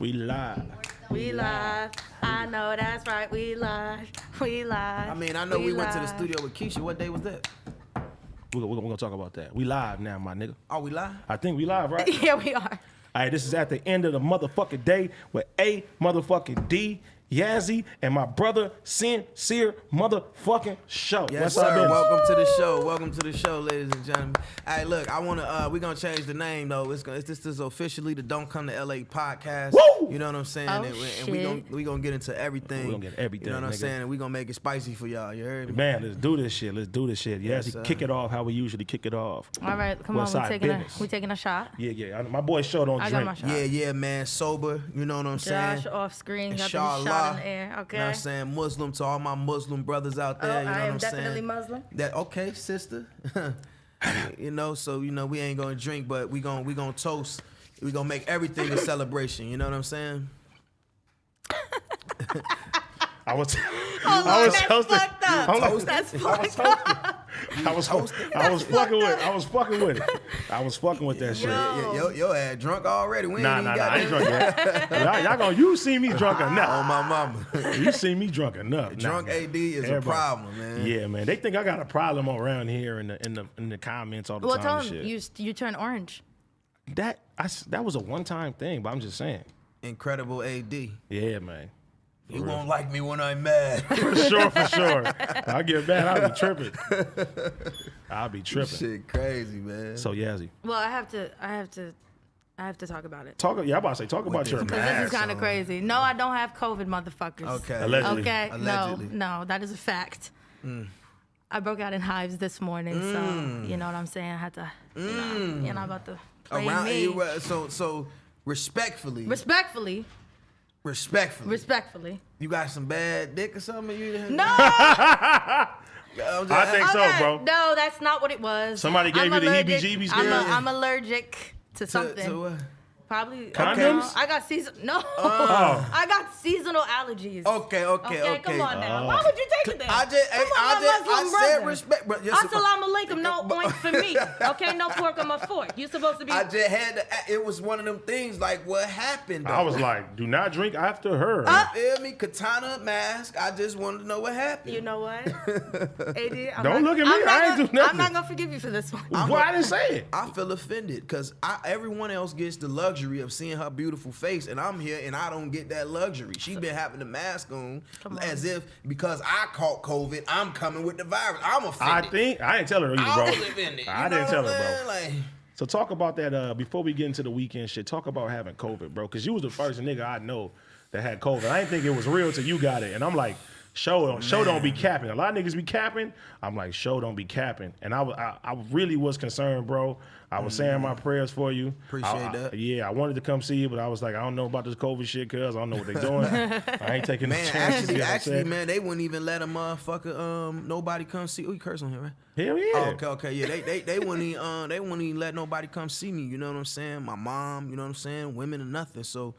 We live. We live. I know that's right. We live. We live. I mean, I know we went to the studio with Keisha. What day was that? We're gonna talk about that. We live now, my nigga. Are we live? I think we live, right? Yeah, we are. All right, this is at the end of the motherfucking day with A motherfucking D, Yassy, and my brother Sincere motherfucking show. Yes, What's sir. up, business? Welcome to the show. Welcome to the show, ladies and gentlemen. Hey, look, I wanna we're gonna change the name though. This is officially the Don't Come to LA podcast. Woo! You know what I'm saying? Oh, and we gonna get into everything. We gonna get everything, You know what I'm nigga. saying? And we gonna make it spicy for y'all. You heard me? Man, let's do this shit. Yes, Yassy, sir. kick it off how we usually kick it off. All right, come West on. side business. We taking a shot. Yeah. My boy show don't I drink. got my shot. Yeah, man. Sober. You know what I'm saying? Josh off screen. Got the Inshallah. shot in the air. Okay. You know what I'm saying? Muslim to all my Muslim brothers out there. Oh, you know I what am I'm definitely saying? Muslim. Okay, sister. You know, so you know we ain't gonna drink, but we gonna toast. We gonna make everything a celebration. You know what I'm saying? I was Hold I on, was that's hosting. fucked up. Hold on. That's I was fucked up. I was fucking with it. I was fucking with that shit. Yo, ass drunk already. We Nah, ain't even got I ain't that. drunk yet. Y'all gonna, you see me drunk On enough. my mama. You see me drunk enough. Drunk Nah, AD is everybody- a problem, man. Yeah, man. They think I got a problem around here in the comments all the Well, time. tell and him shit. you turn orange. That was a one-time thing, but I'm just saying. Incredible AD. Yeah, man. You won't like me when I'm mad. For sure. I get mad, I'll be tripping. Shit crazy, man. So Yassy, Well, I have to talk about it. talk about your this Because man. this is kind of crazy. No, I don't have COVID, motherfuckers. Okay. Allegedly. Okay. Allegedly. No, that is a fact. I broke out in hives this morning, so you know what I'm saying. I had to, you know about the play Around me. so respectfully. Respectfully. You got some bad dick or something? No. I think so, Okay, bro. No, that's not what it was. Somebody gave you the allergic- heebie-jeebies, I'm, girl? I'm allergic to something. To what? Probably. Condoms? I got Oh. I got seasonal allergies. Okay. Come on now. Why would you take it there? I said respect, but Assalamu alaikum, no oink for me. Okay, no fork on my fork. You supposed to be. I just had to. It was one of them things. Like what happened? Though? I was like, do not drink after her. Feel me? Katana mask. I just wanted to know what happened. You know what? AD, Don't look at me. I ain't do I'm nothing. not gonna forgive you for this one. Why I didn't say it? I feel offended because everyone else gets the luxury of seeing her beautiful face, and I'm here and I don't get that luxury. She been having the mask on as if because I caught COVID, I'm coming with the virus. I'm offended. I didn't tell her either, bro. I was offended. I You know didn't tell what her, I'm bro. saying? Like, So talk about that before we get into the weekend shit. Talk about having COVID, bro, because you was the first nigga I know that had COVID. I didn't think it was real till you got it, and I'm like, show don't be capping. A lot of niggas be capping. I'm like, show don't be capping, and I really was concerned, bro. I was saying my prayers for you. Appreciate that. Yeah, I wanted to come see you, but I was like, I don't know about this COVID shit, cuz I don't know what they doing. I ain't taking no man, chances. you know what I'm actually, saying? man, they wouldn't even let a motherfucker nobody come see. Oh, you curse on here, right? Hell yeah. Okay, yeah. They wouldn't even let nobody come see me. You know what I'm saying? My mom, you know what I'm saying? Women or nothing. So,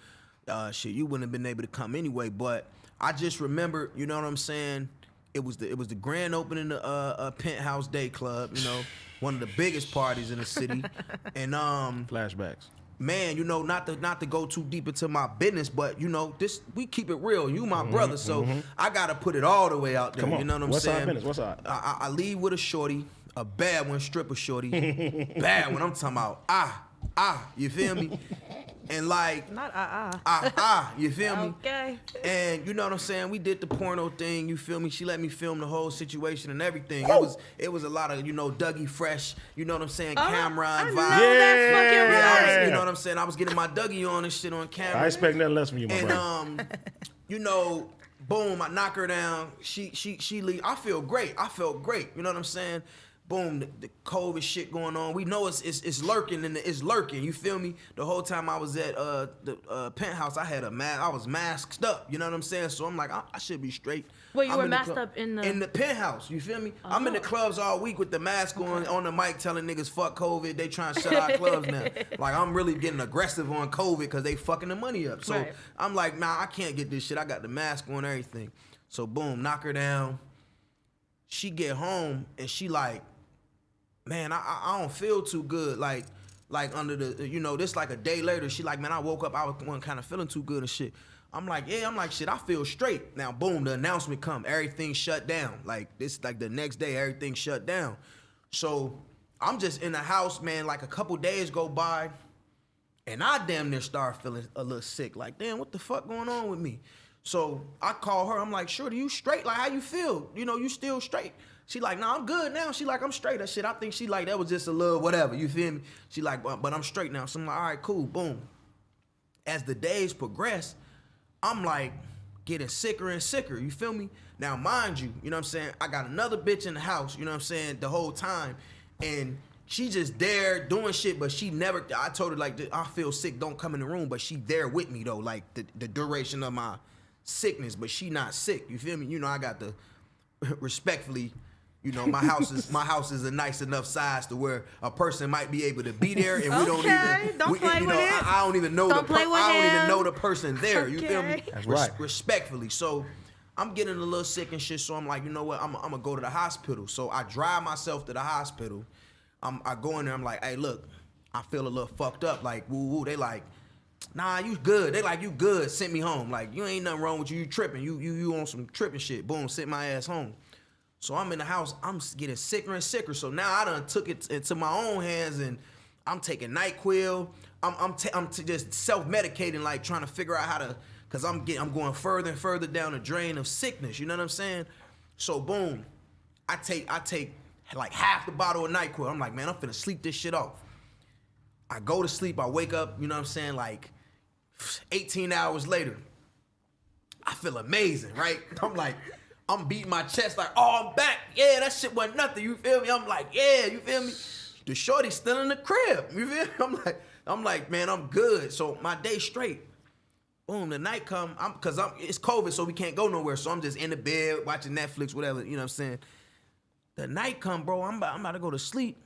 shit, you wouldn't have been able to come anyway. But I just remember, you know what I'm saying? It was the grand opening of Penthouse Day Club. You know, one of the biggest parties in the city. And Flashbacks. man, you know, not to go too deep into my business, but you know, we keep it real. You my brother, so I gotta put it all the way out there. Come on. You know what I'm What's saying? our business? What's our? I leave with a shorty, a bad one, stripper shorty, bad one. I'm talking about you feel me? And like Not you feel me? Okay. And you know what I'm saying? We did the porno thing, you feel me? She let me film the whole situation and everything. It was a lot of, you know, Dougie Fresh, you know what I'm saying, camera I and know vibe. that's fucking Yeah. right. You know what I'm saying? I was getting my Dougie on and shit on camera. I expect nothing less from you, my brother. And you know, boom, I knock her down. She leave. I felt great. You know what I'm saying? Boom, the COVID shit going on. We know it's lurking and it's lurking. You feel me? The whole time I was at the Penthouse, I had a mask. I was masked up. You know what I'm saying? So I'm like, I should be straight. Well, you I'm were in the masked up in the Penthouse. You feel me? I'm in the clubs all week with the mask on the mic, telling niggas fuck COVID. They trying to shut our clubs now. Like I'm really getting aggressive on COVID because they fucking the money up. So Right. I'm like, nah, I can't get this shit. I got the mask on, everything. So boom, knock her down. She get home and she like, man, I don't feel too good. Like, like under the, this like a day later. She like, man, I woke up, I wasn't kind of feeling too good and shit. I'm like, yeah, I'm like, shit, I feel straight. Now, boom, the announcement come, everything shut down. Like this, like the next day, everything shut down. So I'm just in the house, man, like a couple days go by, and I damn near start feeling a little sick. Like, damn, what the fuck going on with me? So I call her, I'm like, Shorty, you straight? Like, how you feel? You still straight? She like, nah, I'm good now. She like, I'm straight. That shit, I think she like, that was just a little whatever, you feel me? She like, but I'm straight now. So I'm like, all right, cool, boom. As the days progress, I'm like getting sicker and sicker, you feel me? Now, mind you, you know what I'm saying? I got another bitch in the house, you know what I'm saying, the whole time. And she just there doing shit, but she never, I told her like, I feel sick, don't come in the room, but she there with me though, like the duration of my sickness, but she not sick, you feel me? You know, I got the, respectfully, my house is a nice enough size to where a person might be able to be there, and we don't even play with it. I don't even know the person there. You feel me? That's right. Respectfully. So I'm getting a little sick and shit. So I'm like, you know what? I'm gonna go to the hospital. So I drive myself to the hospital. I go in there. I'm like, hey, look, I feel a little fucked up. Like, woo woo. They like, nah, you good. They like, you good. Send me home. Like, you ain't nothing wrong with you. You tripping. You on some tripping shit. Boom, send my ass home. So I'm in the house, I'm getting sicker and sicker. So now I done took it into my own hands, and I'm taking NyQuil. I'm just self-medicating, like trying to figure out how to, cause I'm going further and further down the drain of sickness. You know what I'm saying? So boom, I take like half the bottle of NyQuil. I'm like, man, I'm finna sleep this shit off. I go to sleep, I wake up, you know what I'm saying? Like 18 hours later, I feel amazing, right? I'm beating my chest like, oh, I'm back. Yeah, that shit wasn't nothing. You feel me? I'm like, yeah, you feel me? The shorty's still in the crib. You feel me? I'm like, man, I'm good. So my day straight. Boom, the night come. It's COVID, so we can't go nowhere. So I'm just in the bed watching Netflix, whatever. You know what I'm saying? The night come, bro. I'm about to go to sleep,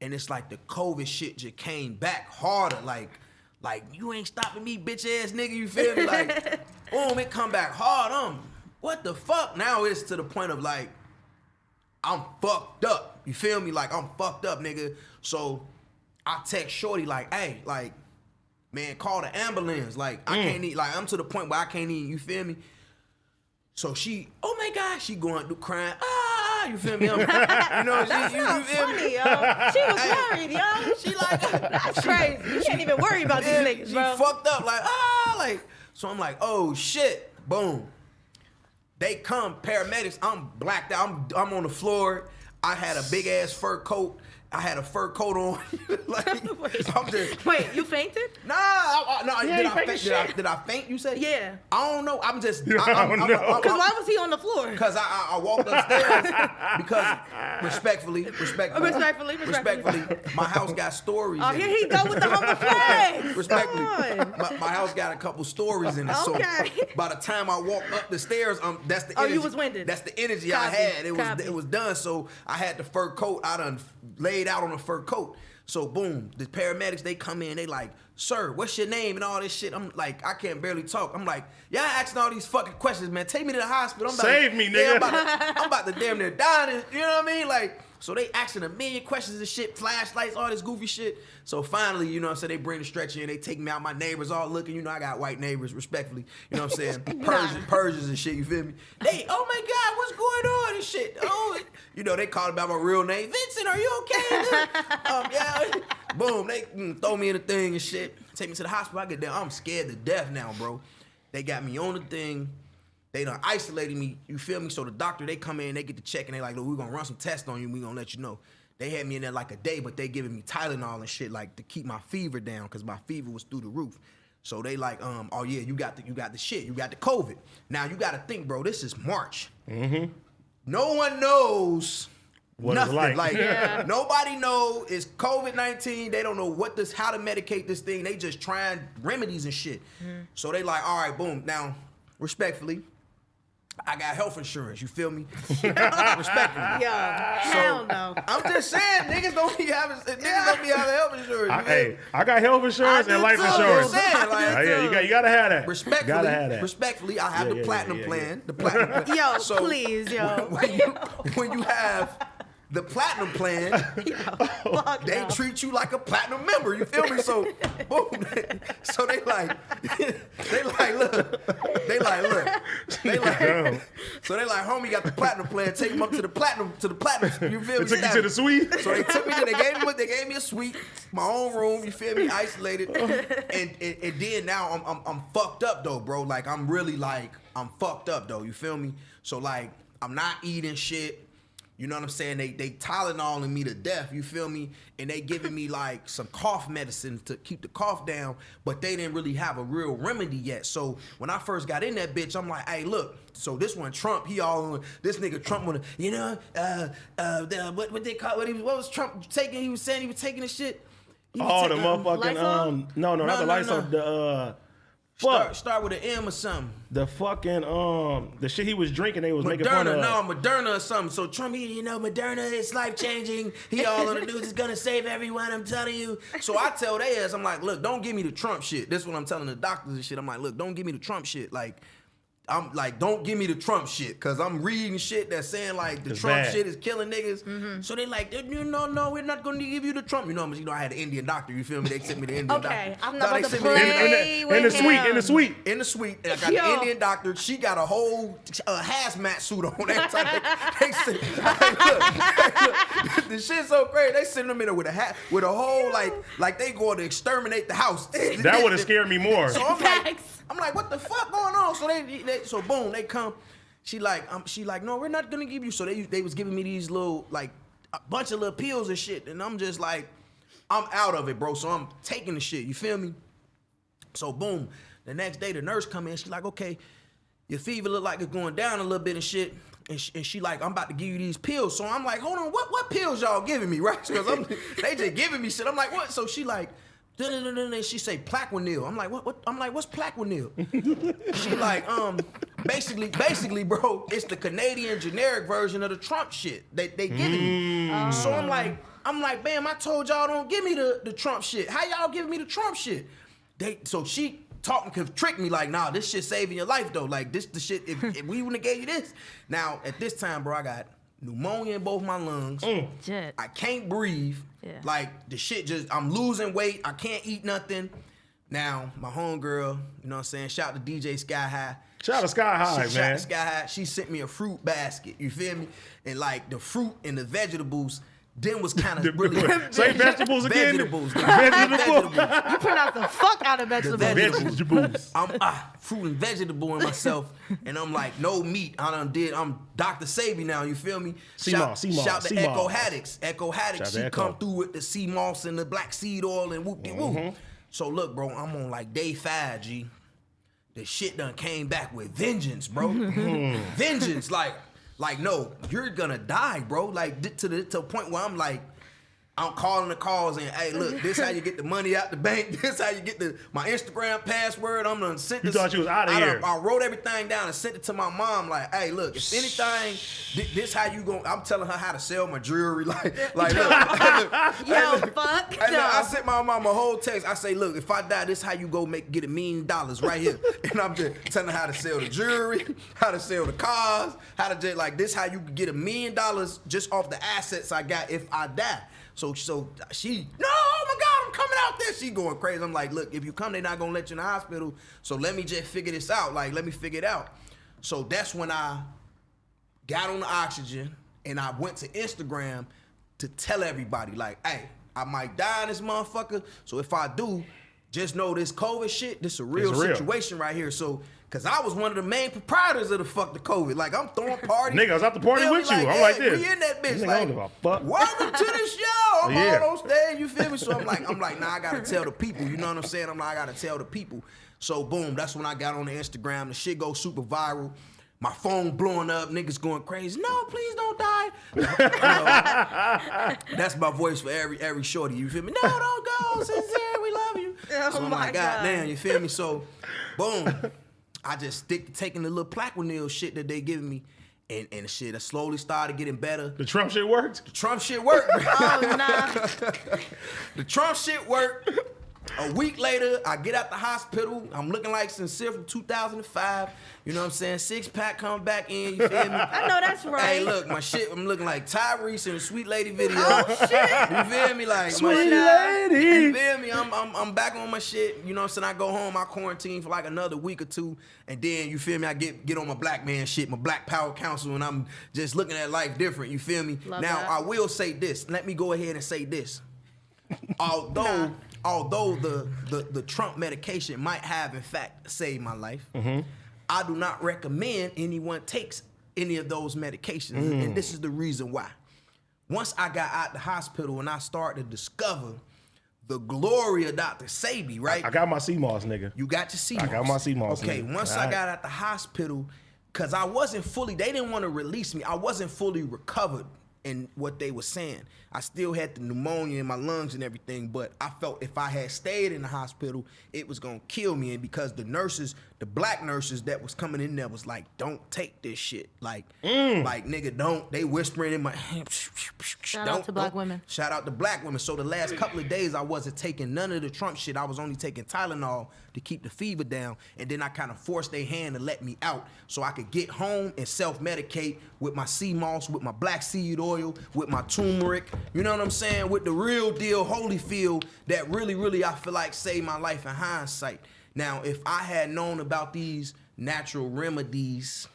and it's like the COVID shit just came back harder. Like you ain't stopping me, bitch ass nigga. You feel me? Like, boom, it come back hard. What the fuck? Now it's to the point of like, I'm fucked up. You feel me? Like, I'm fucked up, nigga. So I text Shorty like, hey, like, man, call the ambulance. Like, I can't eat. Like, I'm to the point where I can't eat. You feel me? So she, oh my God, she going through crying. You feel me? You know, you feel me? Yo. She was worried, yo. She like, that's crazy. You can't even worry about these niggas, bro. She fucked up, like. So I'm like, oh shit, boom. They come, paramedics, I'm blacked out, I'm on the floor. I had a big ass fur coat. I had a fur coat on. Wait, you fainted? Nah, no. Yeah, did I faint? You said? Yeah. I don't know. I'm just. Because why was he on the floor? Because I walked upstairs. Because respectfully, my house got stories. Oh, here he go with the humble flag. Respectfully, my house got a couple stories in it. Okay. So by the time I walked up the stairs, that's the energy. You was winded. That's the energy I had. It was done. So I had the fur coat. I done laid out on a fur coat. So boom, the paramedics, they come in, they like, sir, what's your name and all this shit. I'm like, I can't barely talk. I'm like, y'all asking all these fucking questions, man. Take me to the hospital. Save me, nigga. I'm about to damn near die. You know what I mean? Like, so they asking a million questions and shit, flashlights, all this goofy shit. So finally, you know what I'm saying, they bring the stretcher in, they take me out. My neighbors all looking, you know, I got white neighbors, respectfully. You know what I'm saying? Persians and shit, you feel me? They, oh my God, what's going on and shit? Oh, you know, they called about my real name. Vincent, are you okay? Yeah. Boom, they throw me in the thing and shit. Take me to the hospital. I get there, I'm scared to death now, bro. They got me on the thing. They done isolated me, you feel me? So the doctor, they come in, they get to check, and they like, look, we're gonna run some tests on you, we gonna let you know. They had me in there like a day, but they giving me Tylenol and shit, like to keep my fever down, cause my fever was through the roof. So they like, oh yeah, you got the shit, you got the COVID. Now you gotta think, bro, this is March. Mm-hmm. No one knows what nothing. It's like. Nobody know it's COVID-19. They don't know how to medicate this thing. They just trying remedies and shit. Mm. So they like, all right, boom. Now, respectfully, I got health insurance, you feel me? Respectfully. Yeah, hell no. I'm just saying, niggas don't be having health insurance. I got health insurance and life insurance. Saying, like, you gotta have that. Respectfully, I have the platinum plan. The platinum plan. Yo, so please, yo. When you have the platinum plan, Fuck they no. treat you like a platinum member. You feel me? So, boom. So they like, look. So they like, homie got the platinum plan. Take him up to the platinum. You feel me? They took you to the suite. So they took me. They gave me a suite, my own room. You feel me? Isolated. And then now I'm fucked up though, bro. Like I'm really like I'm fucked up though. You feel me? So like I'm not eating shit. You know what I'm saying? They Tylenoling me to death, you feel me? And they giving me like some cough medicine to keep the cough down, but they didn't really have a real remedy yet. So when I first got in that bitch, I'm like, hey, look, so this one Trump, this nigga Trump wanna, what they call, what was Trump taking? He was saying he was taking the shit. Oh, the motherfucking, no, not the Lysol, the, Start with an M or something. The fucking the shit he was drinking, they was making fun of. Moderna or something. So Trump, Moderna is life changing. He all on the news is gonna save everyone. I'm telling you. So I tell they ass, I'm like, look, don't give me the Trump shit. This is what I'm telling the doctors and shit. I'm like, look, don't give me the Trump shit. Like, I'm like, don't give me the Trump shit, cause I'm reading shit that's saying like the Trump shit is killing niggas. Mm-hmm. So they like, no, we're not gonna give you the Trump. I had an Indian doctor. You feel me? They sent me to Indian doctor. Okay, I'm not about to play in the suite. In the suite, and I got the Indian doctor. She got a whole hazmat suit on. They sent, look, the shit's so crazy. They send them in there with a hat, with a whole like they going to exterminate the house. That would have scared me more. So I'm like, what the fuck going on? So so boom, they come. She like, no, we're not gonna give you. So they was giving me these little like a bunch of little pills and shit, and I'm just like, I'm out of it, bro. So I'm taking the shit. You feel me? So boom, the next day the nurse come in. She's like, okay, your fever look like it's going down a little bit and shit. And she like, I'm about to give you these pills. So I'm like, hold on, what pills y'all giving me, right? Because they just giving me shit. I'm like, what? So she like. She say Plaquenil. I'm like, what? I'm like, what's Plaquenil? She like, basically, bro, it's the Canadian generic version of the Trump shit they giving me. So I'm like, bam, I told y'all don't give me the Trump shit. How y'all giving me the Trump shit? So she could trick me like, nah, this shit saving your life though. Like this the shit. If we wouldn't have gave you this, now at this time, bro, I got pneumonia in both my lungs. I can't breathe. Yeah. Like the shit I'm losing weight. I can't eat nothing. Now, my homegirl, you know what I'm saying? Shout out to DJ Sky High. Shout out to Sky High, man. Shout out to Sky High. She sent me a fruit basket. You feel me? And like the fruit and the vegetables, then was kind of really... Say vegetables again? Vegetables. You pronounce the fuck out of vegetables. Vegetables. I'm fruit and vegetable in myself, and I'm like, no meat. I'm Dr. Sabi now, you feel me? Shout to Echo Haddix. Echo Haddix, she come through with the sea moss and the black seed oil and whoop-de-whoop. So look, bro, I'm on like day 5, G. The shit done came back with vengeance, bro. Vengeance, like, no, you're gonna die, bro. Like, to the point where I'm like, I'm calling the calls and, hey, look, this how you get the money out the bank. This how you get my Instagram password. I'm gonna send this. You thought you was out of here. I wrote everything down and sent it to my mom. Like, hey, look, if anything, this how you go. I'm telling her how to sell my jewelry. Like, look. Yo, fuck. I sent my mom a whole text. I say, look, if I die, this how you go get $1 million right here. And I'm just telling her how to sell the jewelry, how to sell the cars, how to just like this how you can get $1 million just off the assets I got if I die. So she, no, oh my God, I'm coming out there. She going crazy. I'm like, look, if you come, they're not gonna let you in the hospital. So let me just figure this out. Like, let me figure it out. So that's when I got on the oxygen and I went to Instagram to tell everybody, like, hey, I might die in this motherfucker. So if I do, just know this COVID shit, this is a real situation right here. So, cause I was one of the main proprietors of the COVID. Like, I'm throwing parties. Nigga, I was at the party with you. I'm like this. We in that bitch. Nigga, like, I don't give a fuck. Welcome to the show. I'm all on stage. You feel me? So I'm like, nah, I gotta tell the people. You know what I'm saying? I gotta tell the people. So boom, that's when I got on the Instagram. The shit goes super viral. My phone blowing up, niggas going crazy. No, please don't die. That's my voice for every shorty. You feel me? No, don't go. Sincere, we love you. So I'm like, God damn, you feel me? So, boom. I just stick to taking the little Plaquenil shit that they giving me. And the shit, I slowly started getting better. The Trump shit worked? The Trump shit worked. Oh, nah. The Trump shit worked. A week later, I get out the hospital. I'm looking like Sincere from 2005. You know what I'm saying? 6-pack coming back in. You feel me? I know that's right. Hey, look, my shit. I'm looking like Tyrese in a Sweet Lady video. Oh shit! You feel me? Like Sweet my shit. lady. You feel me? I'm back on my shit. You know what I'm saying? I go home. I quarantine for like another week or two, and then you feel me? I get on my black man shit, my Black Power Council, and I'm just looking at life different. You feel me? Love Now that. I will say this. Let me go ahead and say this. Although the Trump medication might have in fact saved my life, I do not recommend anyone takes any of those medications, and this is the reason why. Once I got out the hospital and I started to discover the glory of Dr. Sebi, right? I got my CMOS, nigga. You got your CMOS. I got my CMOS. Okay, nigga. once All I right. got out the hospital, because I wasn't fully, they didn't want to release me. I wasn't fully recovered in what they were saying. I still had the pneumonia in my lungs and everything, but I felt if I had stayed in the hospital, it was going to kill me. And because the nurses, the black nurses that was coming in there was like, don't take this shit. Like nigga, don't. They whispering in my... Shout out to black women. Shout out to black women. So the last couple of days, I wasn't taking none of the Trump shit. I was only taking Tylenol to keep the fever down. And then I kind of forced their hand to let me out so I could get home and self-medicate with my sea moss, with my black seed oil, with my turmeric. You know what I'm saying? With the real deal Holyfield that really, really I feel like saved my life in hindsight. Now, if I had known about these natural remedies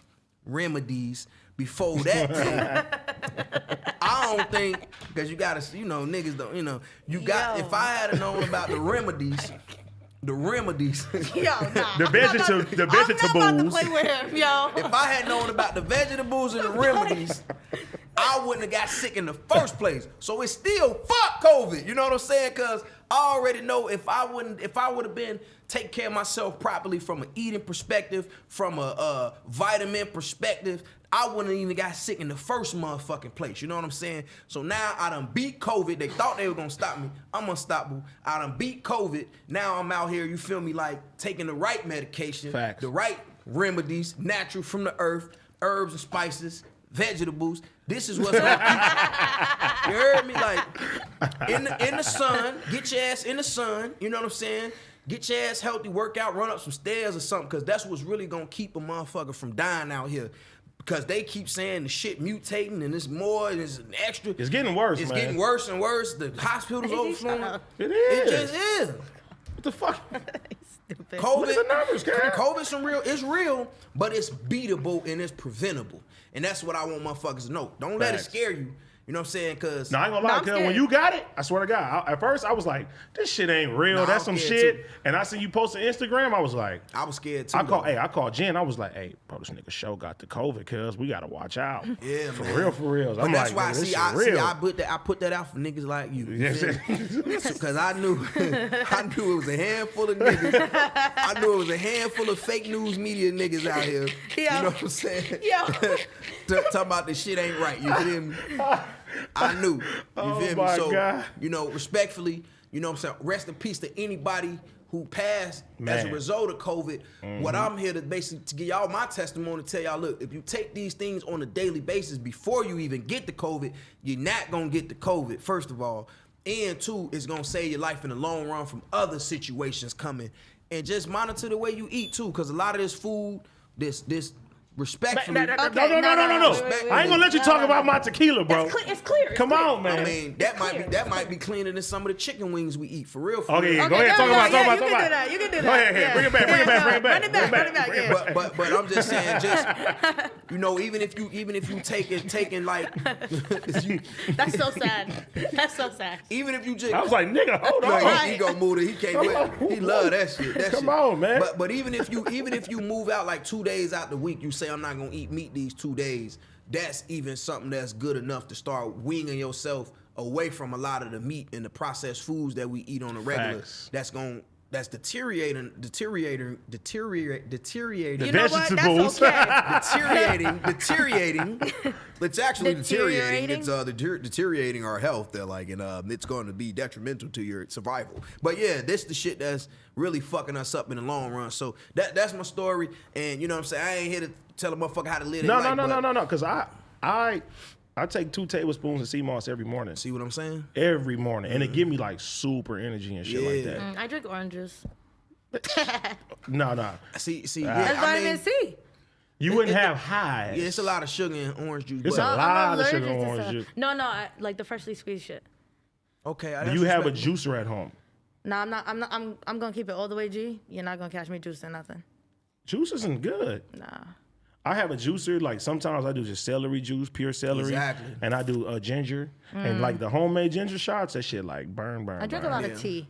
before that, I don't think, because you gotta, you know, niggas don't, you know, you got, Yo. if I had known about the remedies, Yo, nah. The I'm not about to play with him, yo. if I had known about the vegetables and the remedies, I wouldn't have got sick in the first place. So it's still fuck COVID. You know what I'm saying? Cause I already know if I would have been taking care of myself properly from an eating perspective, from a vitamin perspective, I wouldn't even got sick in the first motherfucking place. You know what I'm saying? So now I done beat COVID. They thought they were gonna stop me. I'm unstoppable. I done beat COVID. Now I'm out here, you feel me, like taking the right medication, Facts. the right remedies, natural from the earth, herbs and spices, vegetables. This is what's gonna keep you heard me? Like in the sun, get your ass in the sun, you know what I'm saying? Get your ass healthy, work out, run up some stairs or something, because that's what's really gonna keep a motherfucker from dying out here. Because they keep saying the shit mutating and it's more and it's extra. It's getting worse, It's man. getting worse and worse. The hospital's overflowing. It is. It just is. What the fuck? Stupid. COVID, Look at the numbers, Karen. COVID's some real. It's real, but it's beatable and it's preventable. And that's what I want motherfuckers to know. Don't let it Facts. scare you. You know what I'm saying? Cause No, I ain't gonna No, lie, I'm cuz when scared. you got it, I swear to God, at first I was like, this shit ain't real. Nah, That's I'm some scared shit. too. And I see you posting Instagram, I was like, I was scared too. I called Jen. I was like, hey, bro, this nigga show got the COVID, cuz we gotta watch out. Yeah, for man. real, for real. But I'm that's like, why man, this see, shit I real. put that out for niggas like you. Yes, Because I knew it was a handful of niggas. I knew it was a handful of fake news media niggas out here. You Yo. know what I'm saying? Yo. Talking about this shit ain't right. You feel me? I knew. You Oh feel me? my So, God. you know, respectfully, you know what I'm saying? Rest in peace to anybody who passed as a Man. result of COVID. What I'm here to basically to give y'all my testimony, tell y'all, look, if you take these things on a daily basis before you even get the COVID, you're not gonna get the COVID, first of all. And two, it's gonna save your life in the long run from other situations coming. And just monitor the way you eat too, because a lot of this food, this respectfully. Okay, No. wait, wait, I ain't gonna let you talk about my tequila, bro. It's clear. Come on, man. I mean, that might be cleaner than some of the chicken wings we eat, for real. Okay, yeah, Okay, go ahead. Talk about. you can do that. You can do that. Go ahead. Yeah. Bring it back. Bring it back. Run it back. Bring it Yeah. But I'm just saying, just you know, even if you taking like, That's so sad. That's so sad. even if you just, I was like, nigga, hold you know, on. he gonna move it. He can't wait. He love that shit. Come on, man. But even if you move out like 2 days out the week, you say I'm not gonna eat meat these 2 days. That's even something that's good enough to start weaning yourself away from a lot of the meat and the processed foods that we eat on a regular. Facts. That's deteriorating. The You know what? vegetables. That's okay. Deteriorating. It's actually deteriorating. Deteriorating? It's deteriorating our health. They're like, and it's going to be detrimental to your survival. But yeah, this the shit that's really fucking us up in the long run. So that's my story. And you know what I'm saying? I ain't here to tell a motherfucker how to live their life. No. Because I take 2 tablespoons of sea moss every morning. See what I'm saying? Every morning. And it give me like super energy and shit like that. I drink orange juice. No. See, That's yeah, vitamin C. You wouldn't have highs. Yeah, it's a lot of sugar in orange juice. It's but- a I'm lot of sugar allergic in to orange stuff. juice. No, I like the freshly squeezed shit. Okay, Do you have a juicer at home? No, I'm not. I'm gonna keep it all the way G. You're not gonna catch me juicing nothing. Juice isn't good. Nah. I have a juicer. Like sometimes I do just celery juice, pure celery. Exactly. And I do ginger. And like the homemade ginger shots, that shit like burn. I drink a lot of tea.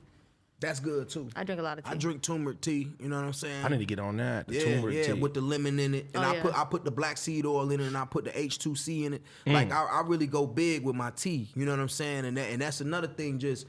That's good too. I drink a lot of tea. I drink turmeric tea. You know what I'm saying? I need to get on that. The Yeah, turmeric tea. with the lemon in it, and Oh, I put the black seed oil in it, and I put the H2C in it. Mm. Like I really go big with my tea. You know what I'm saying? And that's another thing. Just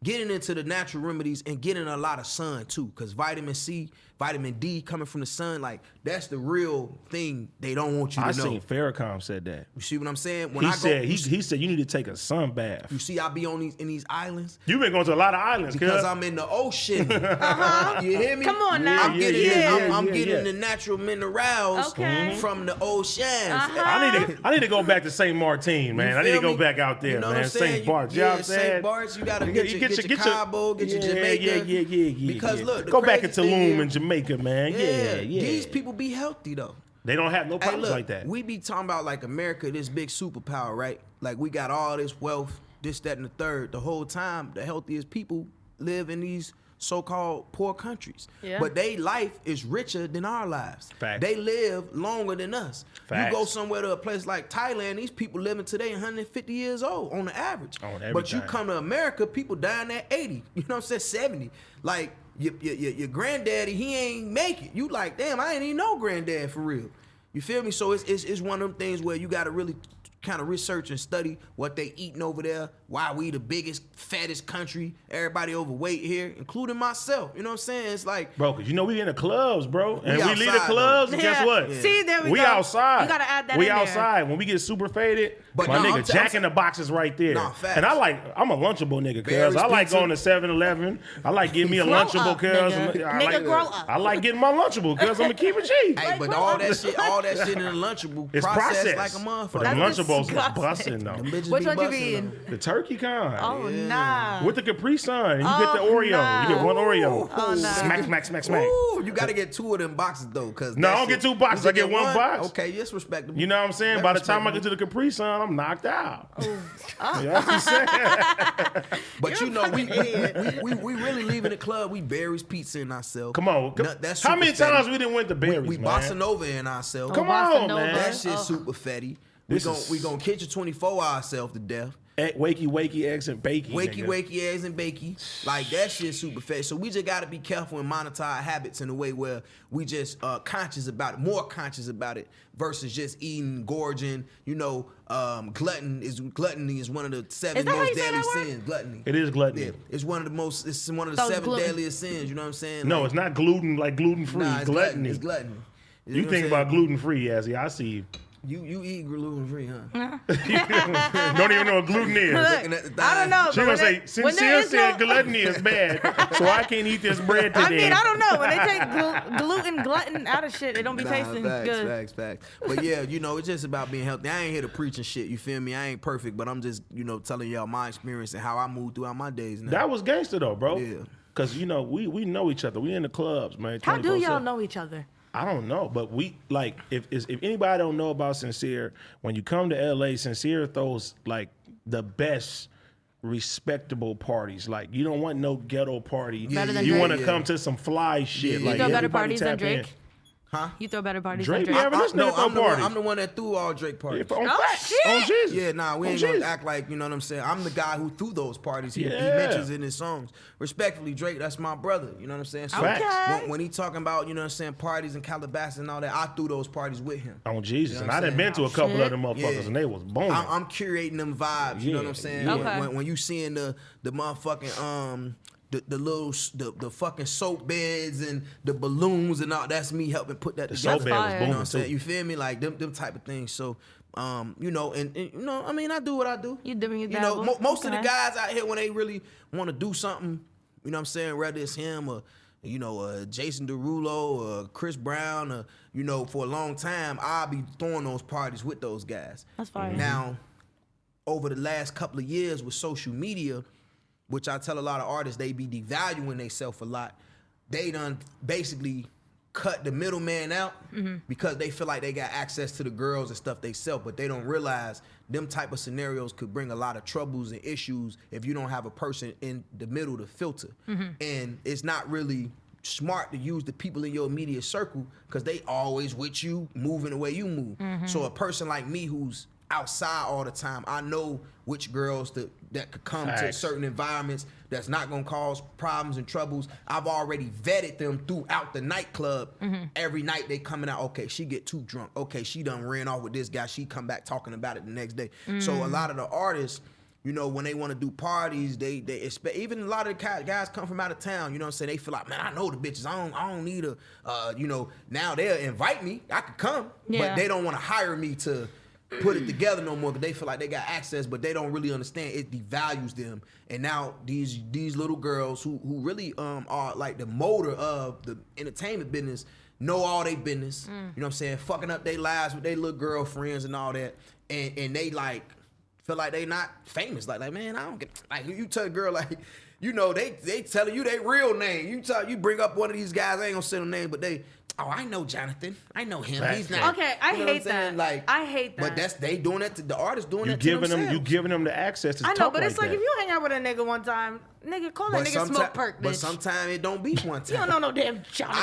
getting into the natural remedies and getting a lot of sun too, because vitamin C, vitamin D coming from the sun, like that's the real thing they don't want you to I know. seen Farrakhan said that. You see what I'm saying? When He I go, said he said you need to take a sun bath. you see, I be on these islands You've been going to a lot of islands, because cuz. I'm in the ocean. You hear me? Come on now. I'm getting, yeah, I'm yeah, getting yeah. the natural minerals Okay. from the oceans. I need to go back to St. Martin, man. I need to feel go me? back out there, You know what man. I'm saying? St. Bart's. You know what I'm saying? St. Bart's, you gotta You get your Cabo, get your Jamaica. Yeah. Because look, the go back crazy into thing Tulum is- in Jamaica, man. Yeah. These people be healthy though. They don't have no Hey, problems look, like that. we be talking about like America, this big superpower, right? Like we got all this wealth, this, that, and the third. The whole time, the healthiest people live in these so-called poor countries. Yeah. But they life is richer than our lives. Facts. They live longer than us. Facts. You go somewhere to a place like Thailand, these people living today 150 years old on the average. On But you everything. come to America, people dying at 80. You know what I'm saying? 70. Like your granddaddy, he ain't make it. You like, damn, I ain't even know granddad for real. You feel me? So it's one of them things where you got to really kind of research and study what they eating over there, why we the biggest, fattest country, everybody overweight here, including myself. You know what I'm saying? It's like, Bro, cause you know we in the clubs, bro. And we leave the outside, clubs, and guess Yeah. what? See, there we go. outside. You gotta add that We in there. outside. When we get super faded, But my no, nigga I'm Jack in the Box is right there. Nah, facts. And I'm a Lunchable nigga, cuz. Barry's I like Pizza. going to 7-Eleven. I like getting me a Grow Lunchable, up, cuz. nigga. I Nigga, like, grow up. I like getting my Lunchable, cuz I'm gonna keep it G. hey, but grow all up. that shit in the Lunchable It's processed processed. like a But motherfucker. the That's Lunchables is disgusting. busting, though. Them bitches Which be one you busting, be in? though. The turkey kind. Oh, nah. With the Capri Sun. And you get the Oreo. nah. You get one Oreo. Oh, nah. Smack. Ooh, you gotta get 2 of them boxes though, cause No, that I don't shit- get 2 boxes. you I get one box. Okay, that's respectable. You know what I'm saying? That's By the time I get respectable. to the Capri Sun, I'm knocked out. You know what I'm saying? But you know, we fucking idiot. really leaving the club. We Barry's Pizza in ourselves. Come on. That's How super many fatty. times we didn't went to Berry's, We man? bossa nova in ourselves. Come Bossa on, Nova. man. That shit Oh. super fatty. This is- We gonna catch you 24 ourselves to death. Wakey, eggs and bacon. Wakey, eggs and bakey. Like that shit super fat. So we just gotta be careful and monitor our habits in a way where we just conscious about it, more conscious about it versus just eating, gorging. You know, gluttony is one of the 7 Is that how most you say deadly that word? sins. Gluttony. It is gluttony. Yeah, it's one of the So 7 gluten. deadliest sins. You know what I'm saying? No, Like, it's not gluten, like gluten-free. nah, it's gluttony. It's gluttony. You know what think I'm about saying? gluten-free, Yassy. I see you. You eat gluten free, huh? Don't even know what gluten is. Look, Looking at the I don't know. She but gonna when say, they- when Sincere there is said no- gluttony is bad, so I can't eat this bread today. I mean, I don't know. When they take gluten out of shit, it don't be tasting good. Facts. But yeah, you know, it's just about being healthy. I ain't here to preach and shit, you feel me? I ain't perfect, but I'm just, you know, telling y'all my experience and how I move throughout my days now. That was gangster though, bro. Yeah. Cause you know we know each other. We in the clubs, man. How do y'all 24/7. know each other? I don't know, but we like if anybody don't know about Sincere, when you come to LA, Sincere throws like the best respectable parties. Like you don't want no ghetto party. Better than you Drake. want to come to some fly shit. Yeah, Like You throw better everybody parties than tap in. Drake? Huh? You throw better parties Drake than be Drake? having this nigga throw parties. I'm the one that threw all Drake parties. On Oh, facts. shit. On Jesus. Yeah, nah, we On ain't gonna Jesus. act like, you know what I'm saying? I'm the guy who threw those parties. He Yeah. mentions in his songs. Respectfully, Drake, that's my brother. You know what I'm saying? So Facts. Okay. when he talking about, you know what I'm saying, parties in Calabasas and all that, I threw those parties with him. On Jesus. You know and what I I'm done been to a couple Shit. of them motherfuckers Yeah. and they was booming. I'm curating them vibes. You know what Yeah, I'm saying? yeah. Okay. When you seeing the motherfucking the fucking soap beds and the balloons and all, that's me helping put that The together. soap bed was fire. You know booming what I'm saying? too. You feel me? Like them type of things. So you know, and you know, I mean, I do what I do. You doing your You know, dabble. most of the Okay. guys out here when they really want to do something, you know what I'm saying, whether it's him or you know, Jason Derulo or Chris Brown or, you know, for a long time, I'll be throwing those parties with those guys. That's fire. Now, over the last couple of years with social media, which I tell a lot of artists, they be devaluing themselves a lot. They done basically cut the middleman out because they feel like they got access to the girls and stuff they sell, but they don't realize them type of scenarios could bring a lot of troubles and issues if you don't have a person in the middle to filter. And it's not really smart to use the people in your immediate circle because they always with you, moving the way you move. So a person like me who's outside all the time, I know which girls that could come to certain environments that's not gonna cause problems and troubles. I've already vetted them throughout the nightclub. Every night they coming out, okay, she get too drunk. Okay, she done ran off with this guy. She come back talking about it the next day. So a lot of the artists, you know, when they want to do parties, they expect, even a lot of the guys come from out of town, you know what I'm saying? They feel like, man, I know the bitches. I don't need a, you know, now they'll invite me. I could come, but they don't want to hire me to put it together no more because they feel like they got access, but they don't really understand it devalues them. And now these little girls who really are like the motor of the entertainment business know all they business. You know what I'm saying? Fucking up their lives with their little girlfriends and all that. And they like feel like they not famous. Like man, I don't get, like you tell a girl like, you know, they telling you their real name. You bring up one of these guys, I ain't gonna say no name, but they, oh, I know Jonathan. I know him. He's not. Okay, I hate that. Like, I hate that. But they doing that to the artists doing You that to giving themselves. them, you giving them the access to I know, talk but like it's like that. if you hang out with a nigga one time, nigga, call that nigga Smoke Perk, bitch. But sometimes it don't be one time. You don't know no damn Jonathan.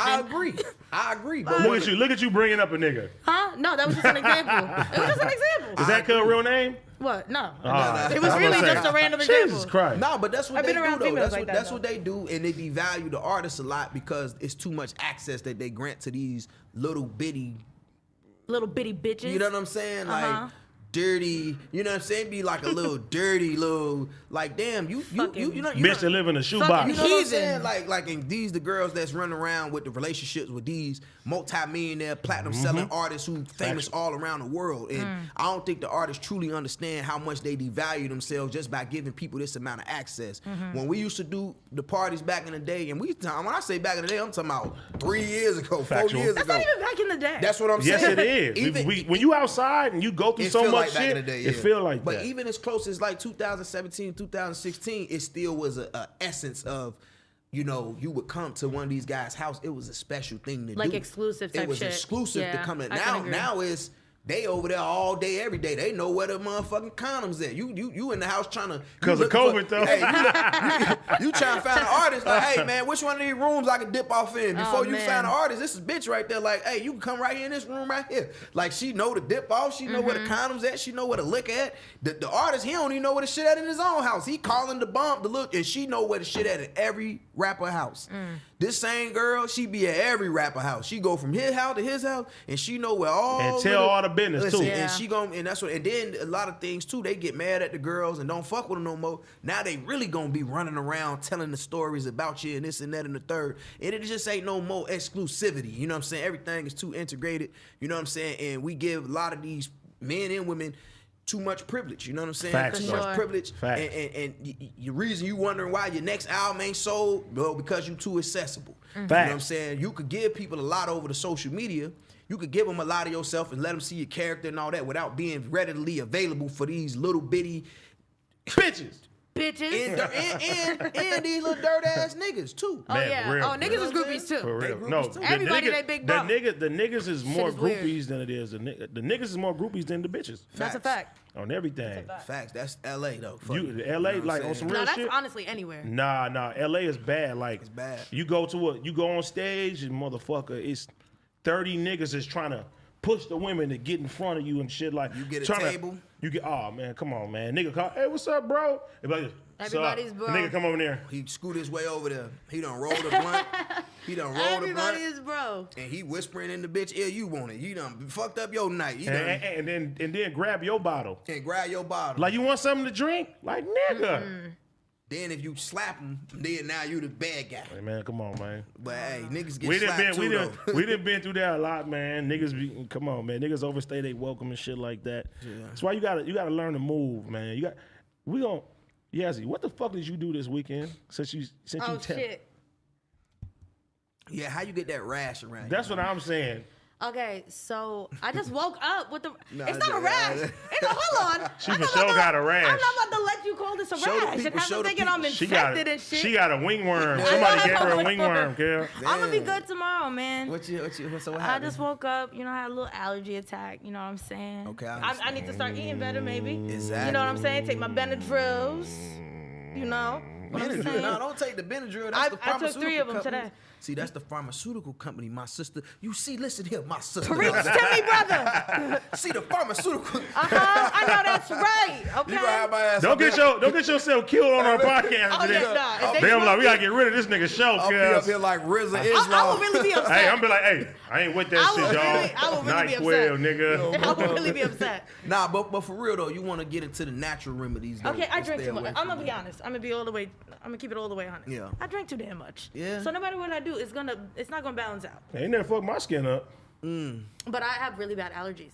I agree. But Look at you bringing up a nigga. Huh? No, that was just an example. It was just an example. Is that cuz real name? What? No. Ah, It was I'm really gonna say, just a random example. Jesus Christ. No, but that's what I've they been do around though. females like that, That's though. what they do, and they devalue the artists a lot because it's too much access that they grant to these little bitty, Little bitty bitches. you know what I'm saying? Like dirty, you know what I'm saying? Be like a little dirty little, like damn, you know, Bitch that live in a shoebox. you know what I'm saying? Like, and these the girls that's running around with the relationships with these multi-millionaire platinum selling artists who famous all around the world. And I don't think the artists truly understand how much they devalue themselves just by giving people this amount of access. When we used to do the parties back in the day, and when I say back in the day, I'm talking about 3 years ago, Factual. 4 years That's ago. not even back in the day. That's what I'm Yes, saying. it is. Even, When you outside and you go through it so feel much like back shit, in the day, it feel like but that. even as close as like 2017, 2016, it still was a essence of, you know, you would come to one of these guys' house. It was a special thing to do. Like exclusive type It was shit. exclusive to Yeah, come in. I can agree. Now it's they over there all day, every day. They know where the motherfucking condoms at. You in the house trying to, 'Cause of COVID, though. Hey, you trying to find an artist? Like, hey man, which one of these rooms I can dip off in? Before you man. find an artist, this is bitch right there. Like, hey, you can come right here in this room right here. Like she know to dip off. She know where the condoms at. She know where to look at. The artist, he don't even know where the shit at in his own house. He calling the bump to look, and she know where the shit at in every rapper house. This same girl, she be at every rapper house. She go from his house to his house, and she know where all And tell all the business, too. And she and that's what. And then a lot of things too. They get mad at the girls and don't fuck with them no more. Now they really gonna be running around telling the stories about you and this and that and the third. And it just ain't no more exclusivity. You know what I'm saying? Everything is too integrated. You know what I'm saying? And we give a lot of these men and women too much privilege, you know what I'm saying? Facts, Too For much sure. privilege. Facts. And the reason you wondering why your next album ain't sold, well, because you too accessible. You know Facts. what I'm saying? You could give people a lot over the social media. You could give them a lot of yourself and let them see your character and all that without being readily available for these little bitty bitches. Bitches. and these little dirt ass niggas too. Oh Man, yeah. for real. Oh, niggas is groupies too. For real. groupies No, too. Everybody they big bro. The niggas is more is weird. groupies than it is. The niggas is more groupies than the bitches. That's a Facts. fact. On everything. Facts. That's LA though. Fuck You it. LA You know what like I'm on some saying? real No, that's shit. honestly anywhere. Nah, LA is bad. Like It's bad. You go on stage and motherfucker, it's 30 niggas is trying to push the women to get in front of you and shit like You get a tryna- table. You get man, come on, man. Nigga call, hey, what's up, bro? They be like, "What's up?" Everybody's bro. The nigga come over there. He scoot his way over there. He done rolled a blunt. He done rolled a Everybody blunt. is bro. And he whispering in the bitch ear, you want it. You done fucked up your night. You done And then grab your bottle. and grab your bottle. Like, you want something to drink? Like, nigga. Then if you slap him, then now you the bad guy. Hey, man, come on, man. But hey, niggas get We done slapped too though. we done been through that a lot, man. Come on, man. Niggas overstay they welcome and shit like that. That's why you gotta learn to move, man. Yassy, what the fuck did you do this weekend? Since you Oh shit. Yeah, how you get that rash around? That's you? what I'm saying. Okay, so I just woke up with the. Nah, it's not a rash. Hold on. She for sure got a rash. I'm not about to let you call this a Show the rash. people, And have show them the thinking people. I'm She got infected and shit. she got a wingworm. I Somebody know. gave her a wingworm, girl. I'm gonna be good tomorrow, man. What I happened? just woke up, I had a little allergy attack, you know what I'm saying? Okay, I I need to start eating better, maybe. Exactly. You know what I'm saying? Take my Benadryls, you know what I'm Benadryl. saying? No, don't take the Benadryl. That's the I took pharmaceutical 3 of them company. today. See, that's the pharmaceutical company, my sister. You see, listen here, my sister. Preach to me, brother. See, the pharmaceutical. I know that's right. Okay. You gonna have my ass Don't up get here. don't get yourself killed on our podcast. Oh, after yeah, this. nah. If They smoke like, we gotta it, get rid of this nigga show, I'll be up cuz. here like RZA I Islam. will really be upset. Hey, I'm be like, hey, I ain't with that I will shit, y'all. really- I will really be NyQuil, upset. nigga. I would really be upset. Nah, but for real though, you want to get into the natural remedies. Though, Okay, I and drink stay too much. away I'm from gonna be honest. I'm gonna keep it all the way honest. Yeah. I drink too damn much. Yeah. So no matter what I do, it's not gonna balance out. Ain't never fucked my skin up. But I have really bad allergies.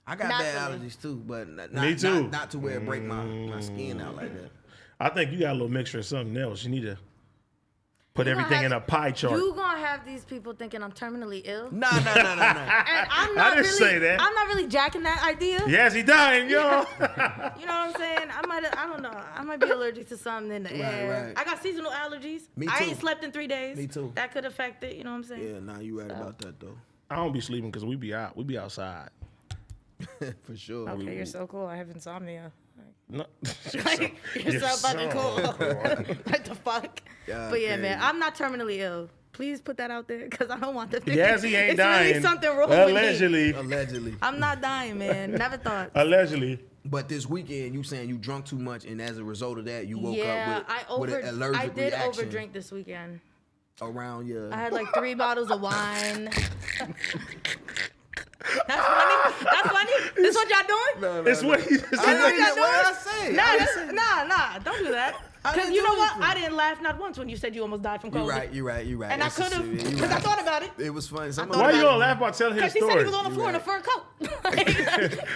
I got Naturally. bad allergies too, but not, Me too. Not to where it break my skin out like that. I think you got a little mixture of something else. You need to put You gonna everything have- in a pie chart. You gonna have these people thinking I'm terminally ill? Nah. And I'm not didn't really, say that. I'm not really jacking that idea. Yes, he dying, yo. You know what I'm saying? I don't know. I might be allergic to something in the air. right. I got seasonal allergies. Me I too. ain't slept in 3 days. Me too. That could affect it. You know what I'm saying? Yeah, nah, you right about that though. I don't be sleeping because we be out. We be outside. For sure. Okay, you're so cool. I have insomnia. No. You're so fucking cool. What the fuck? Yeah, But yeah, crazy. man, I'm not terminally ill. Please put that out there because I don't want them to Yes, he ain't it's dying. really something wrong with me. Allegedly. Allegedly. I'm not dying, man. Never thought. Allegedly. But this weekend, you saying you drunk too much, and as a result of that, you woke Yeah, up with an allergic I did reaction overdrink this weekend. around your. I had like 3 bottles of wine. That's funny. That's funny. This what y'all doing? It's what he. It's That's what didn't- y'all what doing? did I say? Nah. Don't do that. I Because didn't you do know what? anything. I didn't laugh not once when you said you almost died from COVID. You right. And I That's could have, serious. You because I right. thought about it. It was funny. thought Why you gonna laugh about telling his Because he said story? he was on the floor in a fur coat.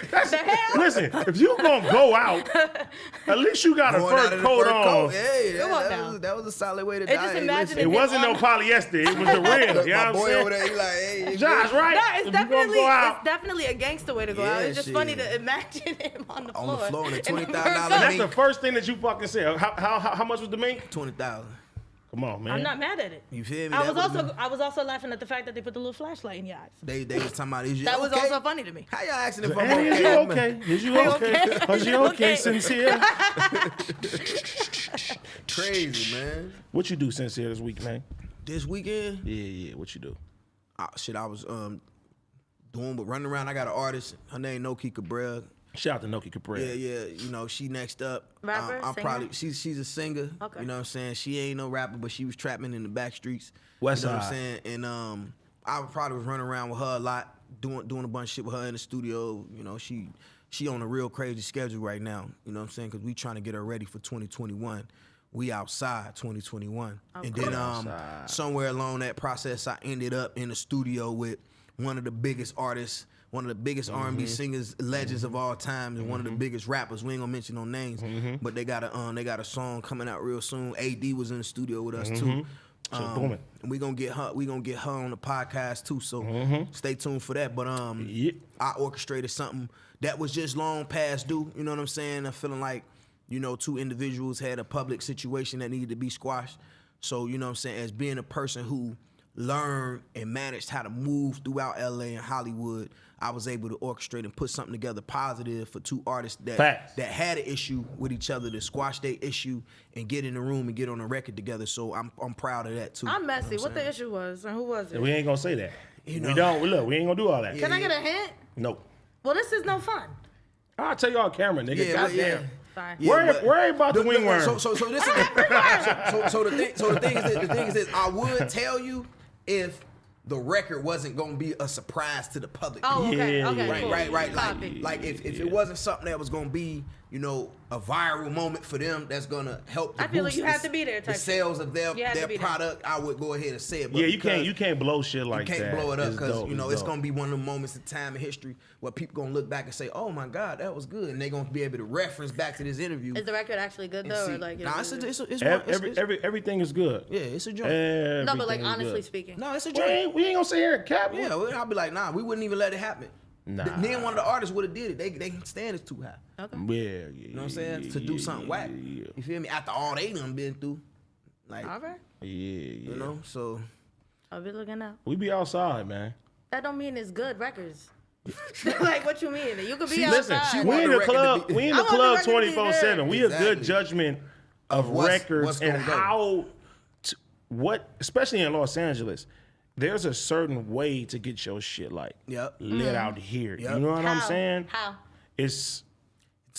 That's, the hell? Listen, if you gonna go out, at least you got a Going out fur in the coat fur on. coat. Hey, Come on now. that was a solid way to It die. just Hey, imagine listen. It if wasn't no on- polyester. It was the real. Look, You know my what boy I'm over saying? there, he like, hey, Josh, right? No, If you gonna go out, it's definitely a gangster way to go out. Yeah, It's just shit. funny to imagine him on the floor. On the floor in a in $20,000 fur coat. that's mink. the first thing that you fucking said. How much was the mink? 20,000. Come on, man. I'm not mad at it. You feel me? I That was also laughing at the fact that they put the little flashlight in your eyes. They was talking about, is you That was okay? also funny to me. How y'all asking if I'm Hey, is you okay? Is you okay? okay? Is you okay, Sincere? Crazy, man. What you do, Sincere, this week, man? This weekend, Yeah. What you do? I was doing but running around. I got an artist. Her name Noki Cabrera. Shout out to Noki Capri. Yeah. You know, she next up. Rapper, I'm singer? probably she's a singer. Okay. You know what I'm saying? She ain't no rapper, but she was trapping in the back streets. West You know what Side. I'm saying? And I probably was running around with her a lot, doing a bunch of shit with her in the studio. You know, she on a real crazy schedule right now. You know what I'm saying? Because we trying to get her ready for 2021. We outside 2021. And then Outside. somewhere along that process, I ended up in the studio with one of the biggest artists, one of the biggest R&B singers, legends of all time, and one of the biggest rappers. We ain't gonna mention no names, but they got a song coming out real soon. AD was in the studio with us too. So booming. And we gonna get her on the podcast too. So stay tuned for that. But Yep. I orchestrated something that was just long past due. You know what I'm saying? I'm feeling like, you know, 2 individuals had a public situation that needed to be squashed. So, you know what I'm saying, as being a person who learned and managed how to move throughout LA and Hollywood, I was able to orchestrate and put something together positive for 2 artists that Facts. that had an issue with each other to squash their issue and get in the room and get on a record together. So I'm proud of that too. I'm You know messy. I'm What the saying? issue was and who was it? We ain't gonna say that. You We know. don't. Look, we ain't gonna do all that. Can I get a hint? Nope. Well, this is no fun. I'll tell you on camera, nigga. Yeah, but Goddamn. Fine. Worry about the wingworm. So this is so the thing is this, I would tell you if the record wasn't gonna be a surprise to the public. Oh, okay. Yeah, Okay. yeah. Cool. Right. Copy. Like if it wasn't something that was gonna be you know, a viral moment for them that's gonna help. I feel like boost you have to be there. the sales of their product. I would go ahead and say it. But Yeah, you can't blow shit like that. You can't blow it up because you know it's dope. gonna be one of the moments in time in history where people gonna look back and say, "Oh my God, that was good," and they gonna be able to reference back to this interview. Is the record actually good though, see, or like? nah, Everything is good. yeah, it's a joint. No, but like Everything is honestly good. speaking. No, it's a We joint. ain't gonna sit here and cap. Yeah, I'll be like, nah, we wouldn't even let it happen. Nah. Then one of the artists would have did it. They stand is too high. Okay. Yeah. You know what I'm saying? To do something whack. Yeah. You feel me? After all they done been through. Like, All right. Yeah. you know, so. I'll be looking out. We be outside, man. That don't mean it's good records. Like what you mean? You could be Listen, outside. we in the club. We in the I want the club record to be 24/7. We a Exactly. good judgment of what's records and gonna go. how, what, especially in Los Angeles. There's a certain way to get your shit like Yep. let out here. Yep. You know what I'm How? saying? How? It's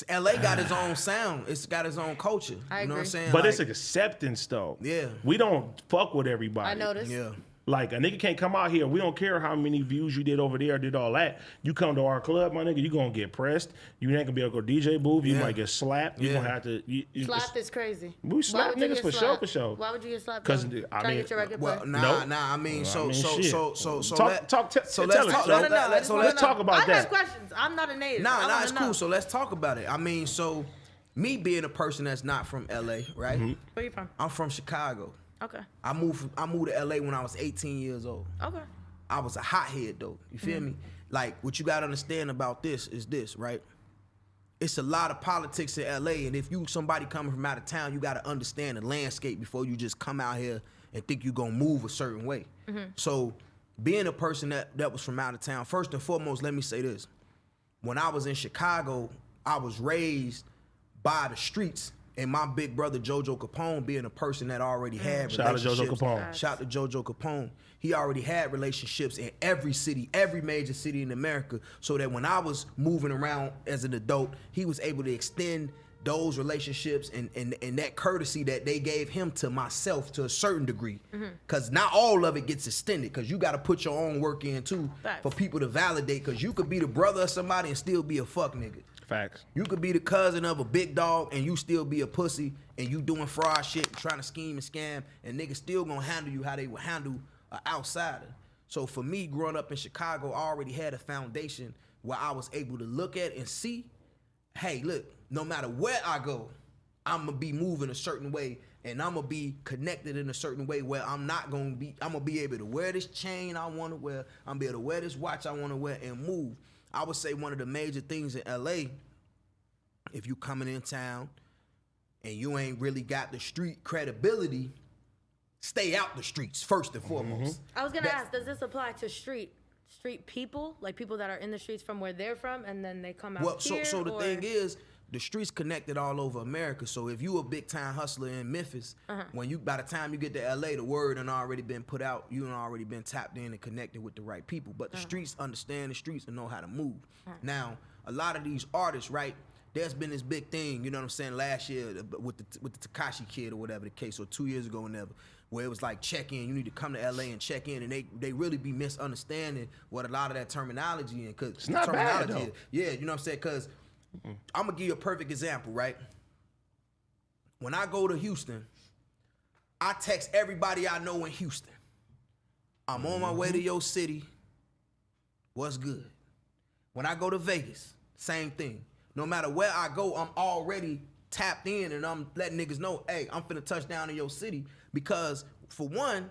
LA got its own sound. It's got its own culture. I You know what I'm agree. saying? but Like, it's acceptance though. Yeah. We don't fuck with everybody. I noticed. yeah. Like a nigga can't come out here. We don't care how many views you did over there, did all that. You come to our club, my nigga, you gonna get pressed. You ain't gonna be able to go DJ booth. You Yeah. might get slapped. You Yeah. gonna have to. Slapped is crazy. We Why slap would you niggas get for slapped? sure. Why would you get slapped? 'Cause, though? I Try to mean, get your record Well, played? nah, Nope. I mean, Well, so I mean, so shit. so so so Talk- let- talk- t- so tell let's us, talk. so- No, I let's just wanna talk know. about I that. have questions. I'm not a native. I Nah, wanna it's know. cool. So let's talk about it. I mean, so me being a person that's not from LA, right? Mm-hmm. Where you from? I'm from Chicago. Okay. I moved to LA when I was 18 years old. Okay. I was a hothead though. You feel me? Like what you gotta understand about this is this, right? It's a lot of politics in LA, and if you somebody coming from out of town, you gotta understand the landscape before you just come out here and think you gonna move a certain way. So being a person that was from out of town, first and foremost, let me say this. When I was in Chicago, I was raised by the streets, and my big brother JoJo Capone being a person that already had Shout out to JoJo relationships. Capone. Shout out to JoJo Capone. He already had relationships in every city, every major city in America, so that when I was moving around as an adult, he was able to extend those relationships and that courtesy that they gave him to myself to a certain degree. Because not all of it gets extended, because you got to put your own work in too Facts. for people to validate, because you could be the brother of somebody and still be a fuck nigga. Facts. You could be the cousin of a big dog and you still be a pussy and you doing fraud shit, trying to scheme and scam, and niggas still gonna handle you how they would handle an outsider. So for me, growing up in Chicago, I already had a foundation where I was able to look at and see, hey, look, no matter where I go, I'm gonna be moving a certain way and I'm gonna be connected in a certain way where I'm gonna be able to wear this chain I wanna wear, I'm gonna be able to wear this watch I wanna wear and move. I would say one of the major things in LA, if you coming in town and you ain't really got the street credibility, stay out the streets first and foremost. I was gonna ask, does this apply to street people, like people that are in the streets from where they're from, and then they come out Well, here? so the or- thing is, the streets connected all over America. So if you a big time hustler in Memphis, when you by the time you get to LA, the word done already been put out. You done already been tapped in and connected with the right people. But the streets understand the streets and know how to move. Now, a lot of these artists, right? There's been this big thing, you know what I'm saying, last year with the Tekashi kid or whatever the case, or 2 years ago, whenever, where it was like check in. You need to come to LA and check in, and they really be misunderstanding what a lot of that terminology and because not bad, terminology though. is. Yeah, you know what I'm saying? Because I'm gonna give you a perfect example, right? When I go to Houston, I text everybody I know in Houston. I'm on my way to your city. What's good? When I go to Vegas, same thing. No matter where I go, I'm already tapped in and I'm letting niggas know, hey, I'm finna touch down in your city because for one,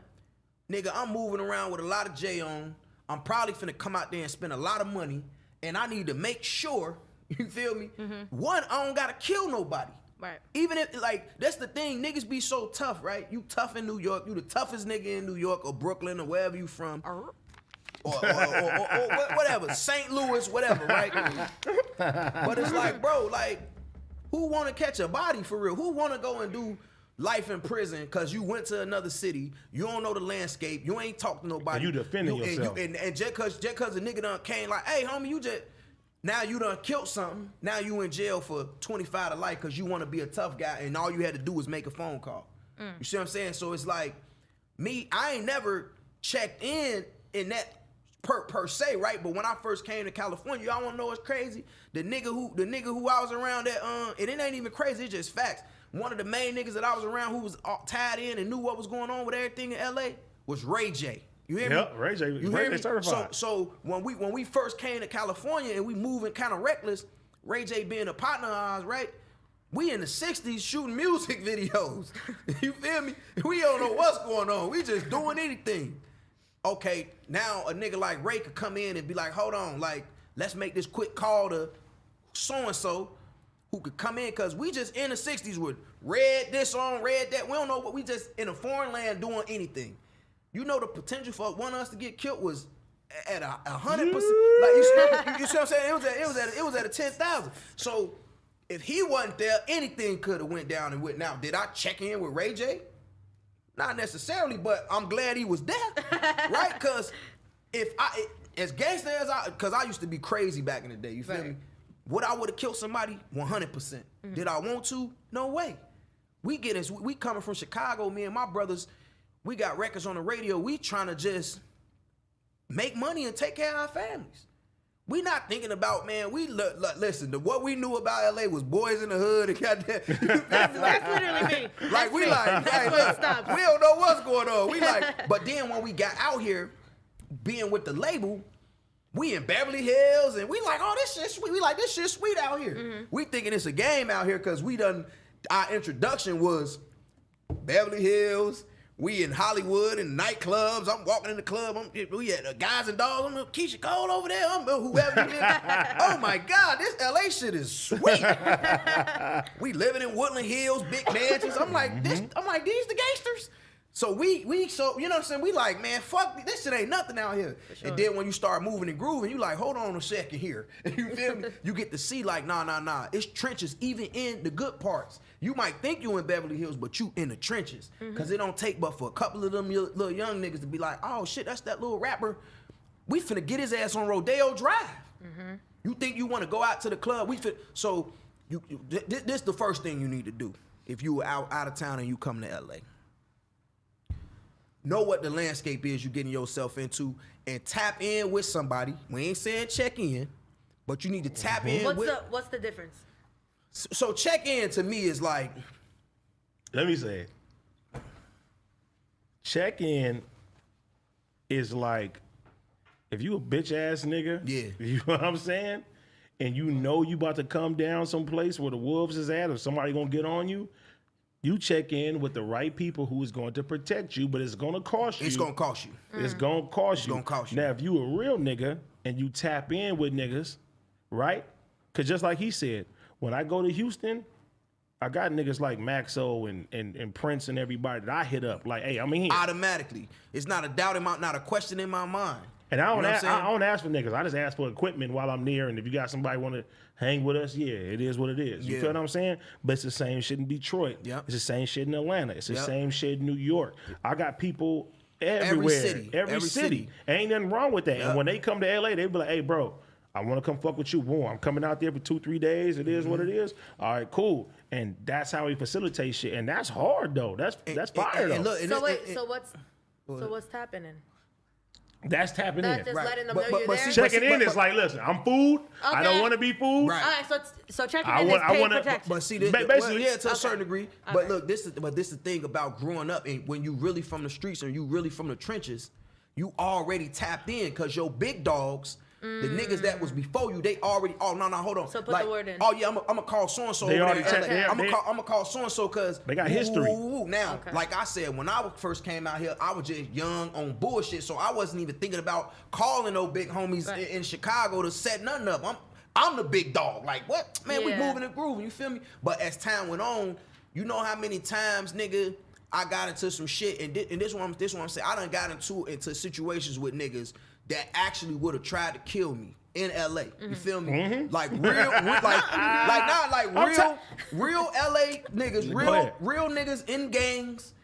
nigga, I'm moving around with a lot of J on. I'm probably finna come out there and spend a lot of money, and I need to make sure, you feel me? One, I don't gotta kill nobody. Right. Even if, like, that's the thing, niggas be so tough, right? You tough in New York, you the toughest nigga in New York or Brooklyn or wherever you from. Or whatever, St. Louis, whatever, right? But it's like, bro, like, who want to catch a body for real? Who want to go and do life in prison because you went to another city, you don't know the landscape, you ain't talk to nobody. And you defending yourself. And just cause a nigga done came like, hey, homie, you just, now you done killed something, now you in jail for 25 to life because you want to be a tough guy and all you had to do was make a phone call. You see what I'm saying? So it's like, me, I ain't never checked in that per se, right? But when I first came to California, y'all wanna know what's crazy? The nigga who I was around that and it ain't even crazy, it's just facts. One of the main niggas that I was around who was tied in and knew what was going on with everything in LA was Ray J. You hear me? Yep, Ray J. You Ray hear J me? certified. So when we first came to California and we moving kind of reckless, Ray J being a partner of ours, right? We in the 60s shooting music videos. You feel me? We don't know what's going on. We just doing anything. Okay, now a nigga like Ray could come in and be like, hold on, like, let's make this quick call to so-and-so who could come in, because we just in the 60s with red this on, red that. We don't know what, we just in a foreign land doing anything. You know the potential for one of us to get killed was at 100%. Like, you see what I'm saying? It was at a 10,000. So if he wasn't there, anything could have went down and went. Now, did I check in with Ray J? Not necessarily, but I'm glad he was there, right? Because as gangster as because I used to be crazy back in the day, you feel me? Would I would have killed somebody? 100%. Did I want to? No way. We coming from Chicago, me and my brothers, we got records on the radio. We trying to just make money and take care of our families. We not thinking about, man, listen, what we knew about LA was boys in the hood and goddamn. That's literally me. Like, we like, hey, look, we don't know what's going on. We like, but then when we got out here, being with the label, we in Beverly Hills and we like, oh, this shit sweet. We like, this shit sweet out here. We thinking it's a game out here because our introduction was Beverly Hills. We in Hollywood and nightclubs. I'm walking in the club. We had Guys and Dolls. I'm Keisha Cole over there. I'm whoever. Oh my God, this LA shit is sweet. We living in Woodland Hills, big mansions. I'm like, these the gangsters. So we you know what I'm saying? We like, man, fuck, this shit ain't nothing out here. Sure. And then when you start moving and grooving, you like, hold on a second here. You feel me? You get to see like, nah. It's trenches even in the good parts. You might think you in Beverly Hills, but you in the trenches. Cause it don't take but for a couple of them little young niggas to be like, oh shit, that's that little rapper. We finna get his ass on Rodeo Drive. You think you wanna go out to the club? So this the first thing you need to do if you were out of town and you come to LA. Know what the landscape is you're getting yourself into and tap in with somebody. We ain't saying check in, but you need to tap in What's the difference? So check in to me is like, let me say it. Check in is like, if you a bitch ass nigga, yeah, you know what I'm saying, and you know you about to come down someplace where the wolves is at or somebody gonna get on you, you check in with the right people who is going to protect you, but it's gonna cost you. It's gonna cost you. It's gonna cost you. It's gonna cost you. Now, if you a real nigga and you tap in with niggas, right? Because just like he said, when I go to Houston, I got niggas like Maxo and Prince and everybody that I hit up. Like, hey, I'm in here. Automatically. It's not a question in my mind. And I don't ask for niggas. I just ask for equipment while I'm there. And if you got somebody want to hang with us, yeah, it is what it is. You feel what I'm saying? But it's the same shit in Detroit. Yep. It's the same shit in Atlanta. It's the same shit in New York. I got people everywhere. Every city. Ain't nothing wrong with that. Yep. And when they come to LA, they be like, hey, bro, I want to come fuck with you. Boom, I'm coming out there for 2-3 days. It is what it is. All right, cool. And that's how we facilitate shit. And that's hard though. That's fire though. Look, so what's happening? That's tapping in. Just letting them know you're there. Checking in is like, listen, I'm food. Okay. I don't want to be food. Right. All right, so checking in is paid protection. But see, basically, to a certain degree. But look, this is the thing about growing up, and when you really from the streets and you really from the trenches, you already tapped in because your big dogs. The niggas that was before you, they already. Oh no, hold on. So put the word in. Oh yeah, I'm gonna call so and so. They already. I'm gonna call so and so because they got history. Now, like I said, when I first came out here, I was just young on bullshit, so I wasn't even thinking about calling no big homies in Chicago to set nothing up. I'm the big dog. Like what, man? We moving and grooving. You feel me? But as time went on, you know how many times, nigga, I got into some shit, and this one I'm saying, I done got into situations with niggas that actually would have tried to kill me in LA. You feel me? Like real LA niggas, real niggas in gangs,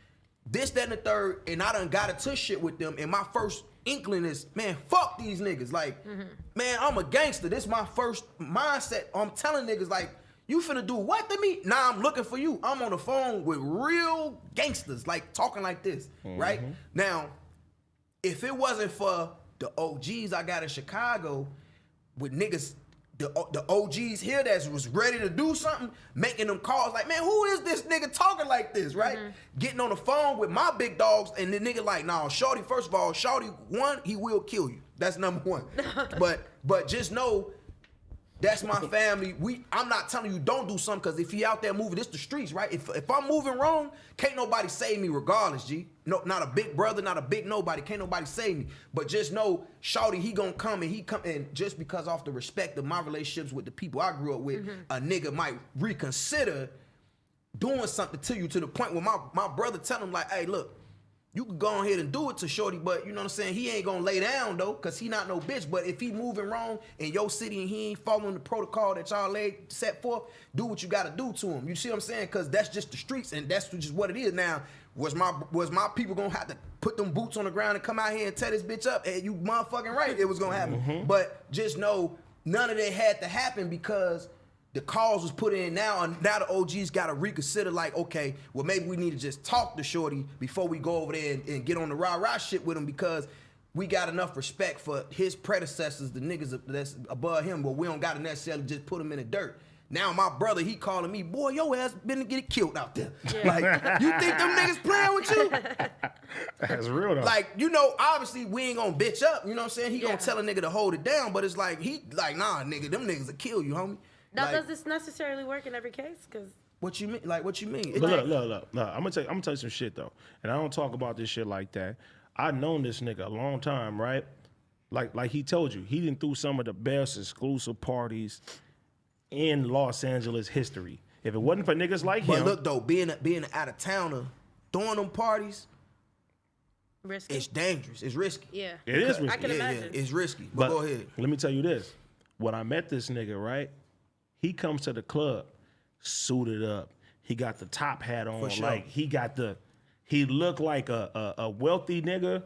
this, that, and the third, and I done got into shit with them, and my first inkling is, man, fuck these niggas. Like, man, I'm a gangster. This is my first mindset. I'm telling niggas, like, you finna do what to me? Nah, I'm looking for you. I'm on the phone with real gangsters, like talking like this, right? Now, if it wasn't for the OGs I got in Chicago with niggas, the OGs here that was ready to do something, making them calls like, man, who is this nigga talking like this, right? Getting on the phone with my big dogs, and the nigga like, nah, Shorty, first of all, Shorty, one, he will kill you. That's number one. But just know, that's my family. I'm not telling you don't do something, because if he out there moving, it's the streets, right? If I'm moving wrong, can't nobody save me regardless, G. No, not a big brother, not a big nobody. Can't nobody save me. But just know, Shawty, he gonna come, and just because off the respect of my relationships with the people I grew up with, a nigga might reconsider doing something to you, to the point where my brother tell him like, hey, look, you can go ahead and do it to Shorty, but you know what I'm saying? He ain't gonna lay down though, cause he not no bitch. But if he moving wrong in your city and he ain't following the protocol that y'all set forth, do what you gotta do to him. You see what I'm saying? Cause that's just the streets, and that's just what it is. Now, was my people gonna have to put them boots on the ground and come out here and tear this bitch up? And you motherfucking right, it was gonna happen. But just know, none of that had to happen because the cause was put in now, and now the OGs got to reconsider, like, okay, well, maybe we need to just talk to Shorty before we go over there and get on the rah-rah shit with him, because we got enough respect for his predecessors, the niggas that's above him, but we don't got to necessarily just put him in the dirt. Now my brother, he calling me, boy, your ass been to get killed out there. Yeah. Like, you think them niggas playing with you? That's real though. Like, you know, obviously we ain't gonna bitch up, you know what I'm saying? He gonna tell a nigga to hold it down, but it's like, nah, nigga, them niggas will kill you, homie. Now, like, does this necessarily work in every case? Cause what you mean? Like, what you mean? Look. I'm gonna tell you some shit though, and I don't talk about this shit like that. I known this nigga a long time, right? Like he told you, he done threw some of the best exclusive parties in Los Angeles history. If it wasn't for niggas like him, but look though, being an out of towner, throwing them parties, risky. It's dangerous. It's risky. Yeah, it is risky. I can imagine. It's risky. But go ahead. Let me tell you this: when I met this nigga, right? He comes to the club, suited up. He got the top hat on. Sure. Like he looked like a wealthy nigga.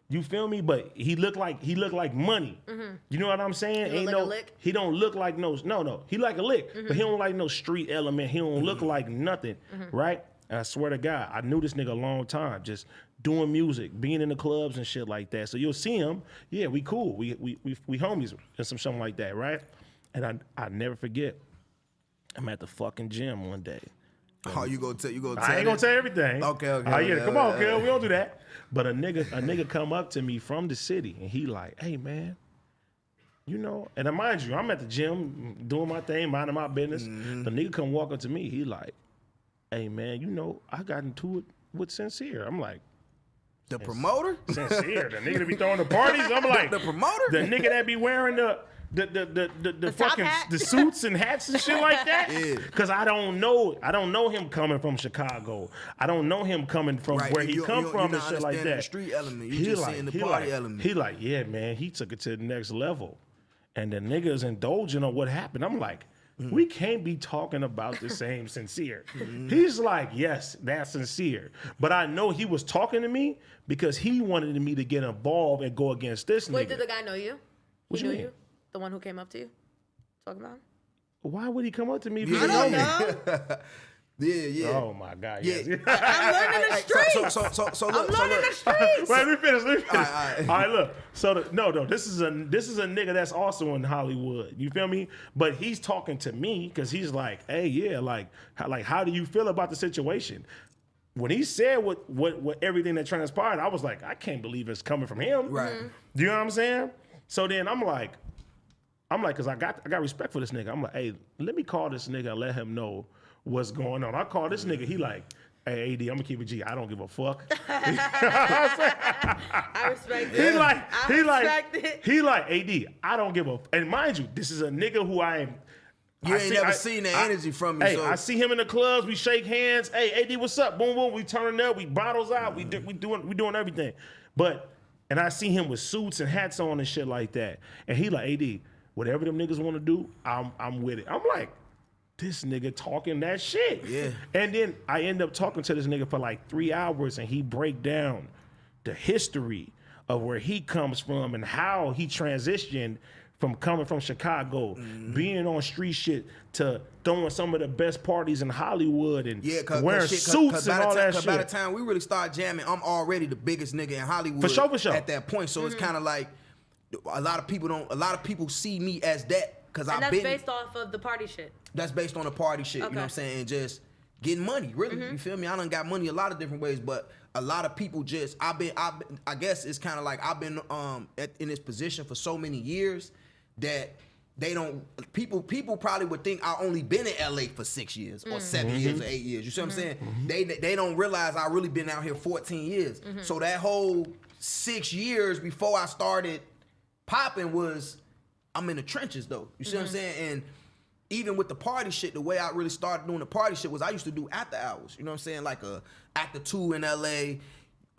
You feel me? But he looked like money. You know what I'm saying? He look like a lick? He don't look like no. He like a lick, but he don't like no street element. He don't look like nothing, right? And I swear to God, I knew this nigga a long time, just doing music, being in the clubs and shit like that. So you'll see him, yeah, we cool, we homies and some something like that, right? And I never forget. I'm at the fucking gym one day. Oh, you gonna tell? I ain't gonna tell everything. Okay. Oh yeah, come on, kid. We don't do that. But a nigga come up to me from the city, and he like, hey man, you know. And mind you, I'm at the gym doing my thing, minding my business. The nigga come walk up to me. He like, hey man, you know, I got into it with Sincere. I'm like, the promoter? Sincere, the nigga that be throwing the parties. I'm like, the promoter? The nigga that be wearing the fucking the suits and hats and shit like that. Yeah. Cause I don't know him coming from Chicago. I don't know him coming from where he come from and shit like that. The street element. You just seeing the party element. He like, yeah, man, he took it to the next level. And the niggas indulging on what happened. I'm like, we can't be talking about the same Sincere. He's like, yes, that's Sincere. But I know he was talking to me because he wanted me to get involved and go against this nigga. Wait, did the guy know you? What he you knew mean? you? The one who came up to you? Talking about him? Why would he come up to me if he I didn't know don't me? know. Yeah. Oh my God! Yeah. Yes. I'm learning the streets. So I'm look. learning the streets. Wait, let me finish. All right. Look. So this is a nigga that's also in Hollywood. You feel me? But he's talking to me because he's like, hey, yeah, like how do you feel about the situation? When he said what everything that transpired, I was like, I can't believe it's coming from him. Right. Do you know what I'm saying? So then I'm like, cause I got respect for this nigga. I'm like, hey, let me call this nigga and let him know what's going on. I call this nigga, he like, hey, AD, I'm gonna keep it G. I don't give a fuck. I respect it. He like, AD, I don't give a, and mind you, this is a nigga who I am. You ain't never seen the energy from me. Hey, so. I see him in the clubs. We shake hands. Hey, AD, what's up? Boom, boom. We turning up. We bottles out. We doing everything. And I see him with suits and hats on and shit like that. And he like, AD, whatever them niggas want to do, I'm with it. I'm like, this nigga talking that shit. Yeah. And then I end up talking to this nigga for like 3 hours, and he break down the history of where he comes from and how he transitioned from coming from Chicago, being on street shit, to throwing some of the best parties in Hollywood and wearing suits and all that shit. By the time we really start jamming, I'm already the biggest nigga in Hollywood For sure. at that point. So it's kind of like, A lot of people see me as that because And I've that's been. based off of the party shit. That's based on the party shit. You know what I'm Okay. saying? And just getting money, really. You feel me? I done got money a lot of different ways, but a lot of people just I guess it's kind of like I've been in this position for so many years that they don't people probably would think I only been in LA for 6 years or 7 years or 8 years. You see what I'm saying? They don't realize I really been out here 14 years. So that whole 6 years before I started popping was I'm in the trenches though. You see what I'm saying? And even with the party shit, the way I really started doing the party shit was I used to do after hours. You know what I'm saying? Like after 2 in LA,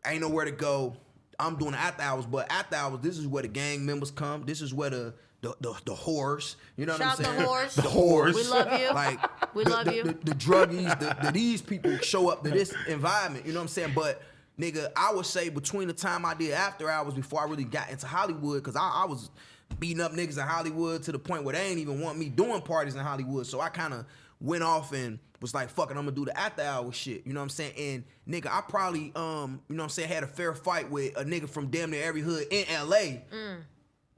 ain't nowhere to go. I'm doing after hours, but after hours, this is where the gang members come. This is where the whores, you know what I'm Shout saying? the whores. The whores. We love you. Like We love you. The druggies, these people show up to this environment. You know what I'm saying? But nigga, I would say between the time I did after hours before I really got into Hollywood, because I was beating up niggas in Hollywood to the point where they ain't even want me doing parties in Hollywood. So I kind of went off and was like, fuck it, I'm gonna do the after hours shit. You know what I'm saying? And nigga, I probably, you know what I'm saying, had a fair fight with a nigga from damn near every hood in LA.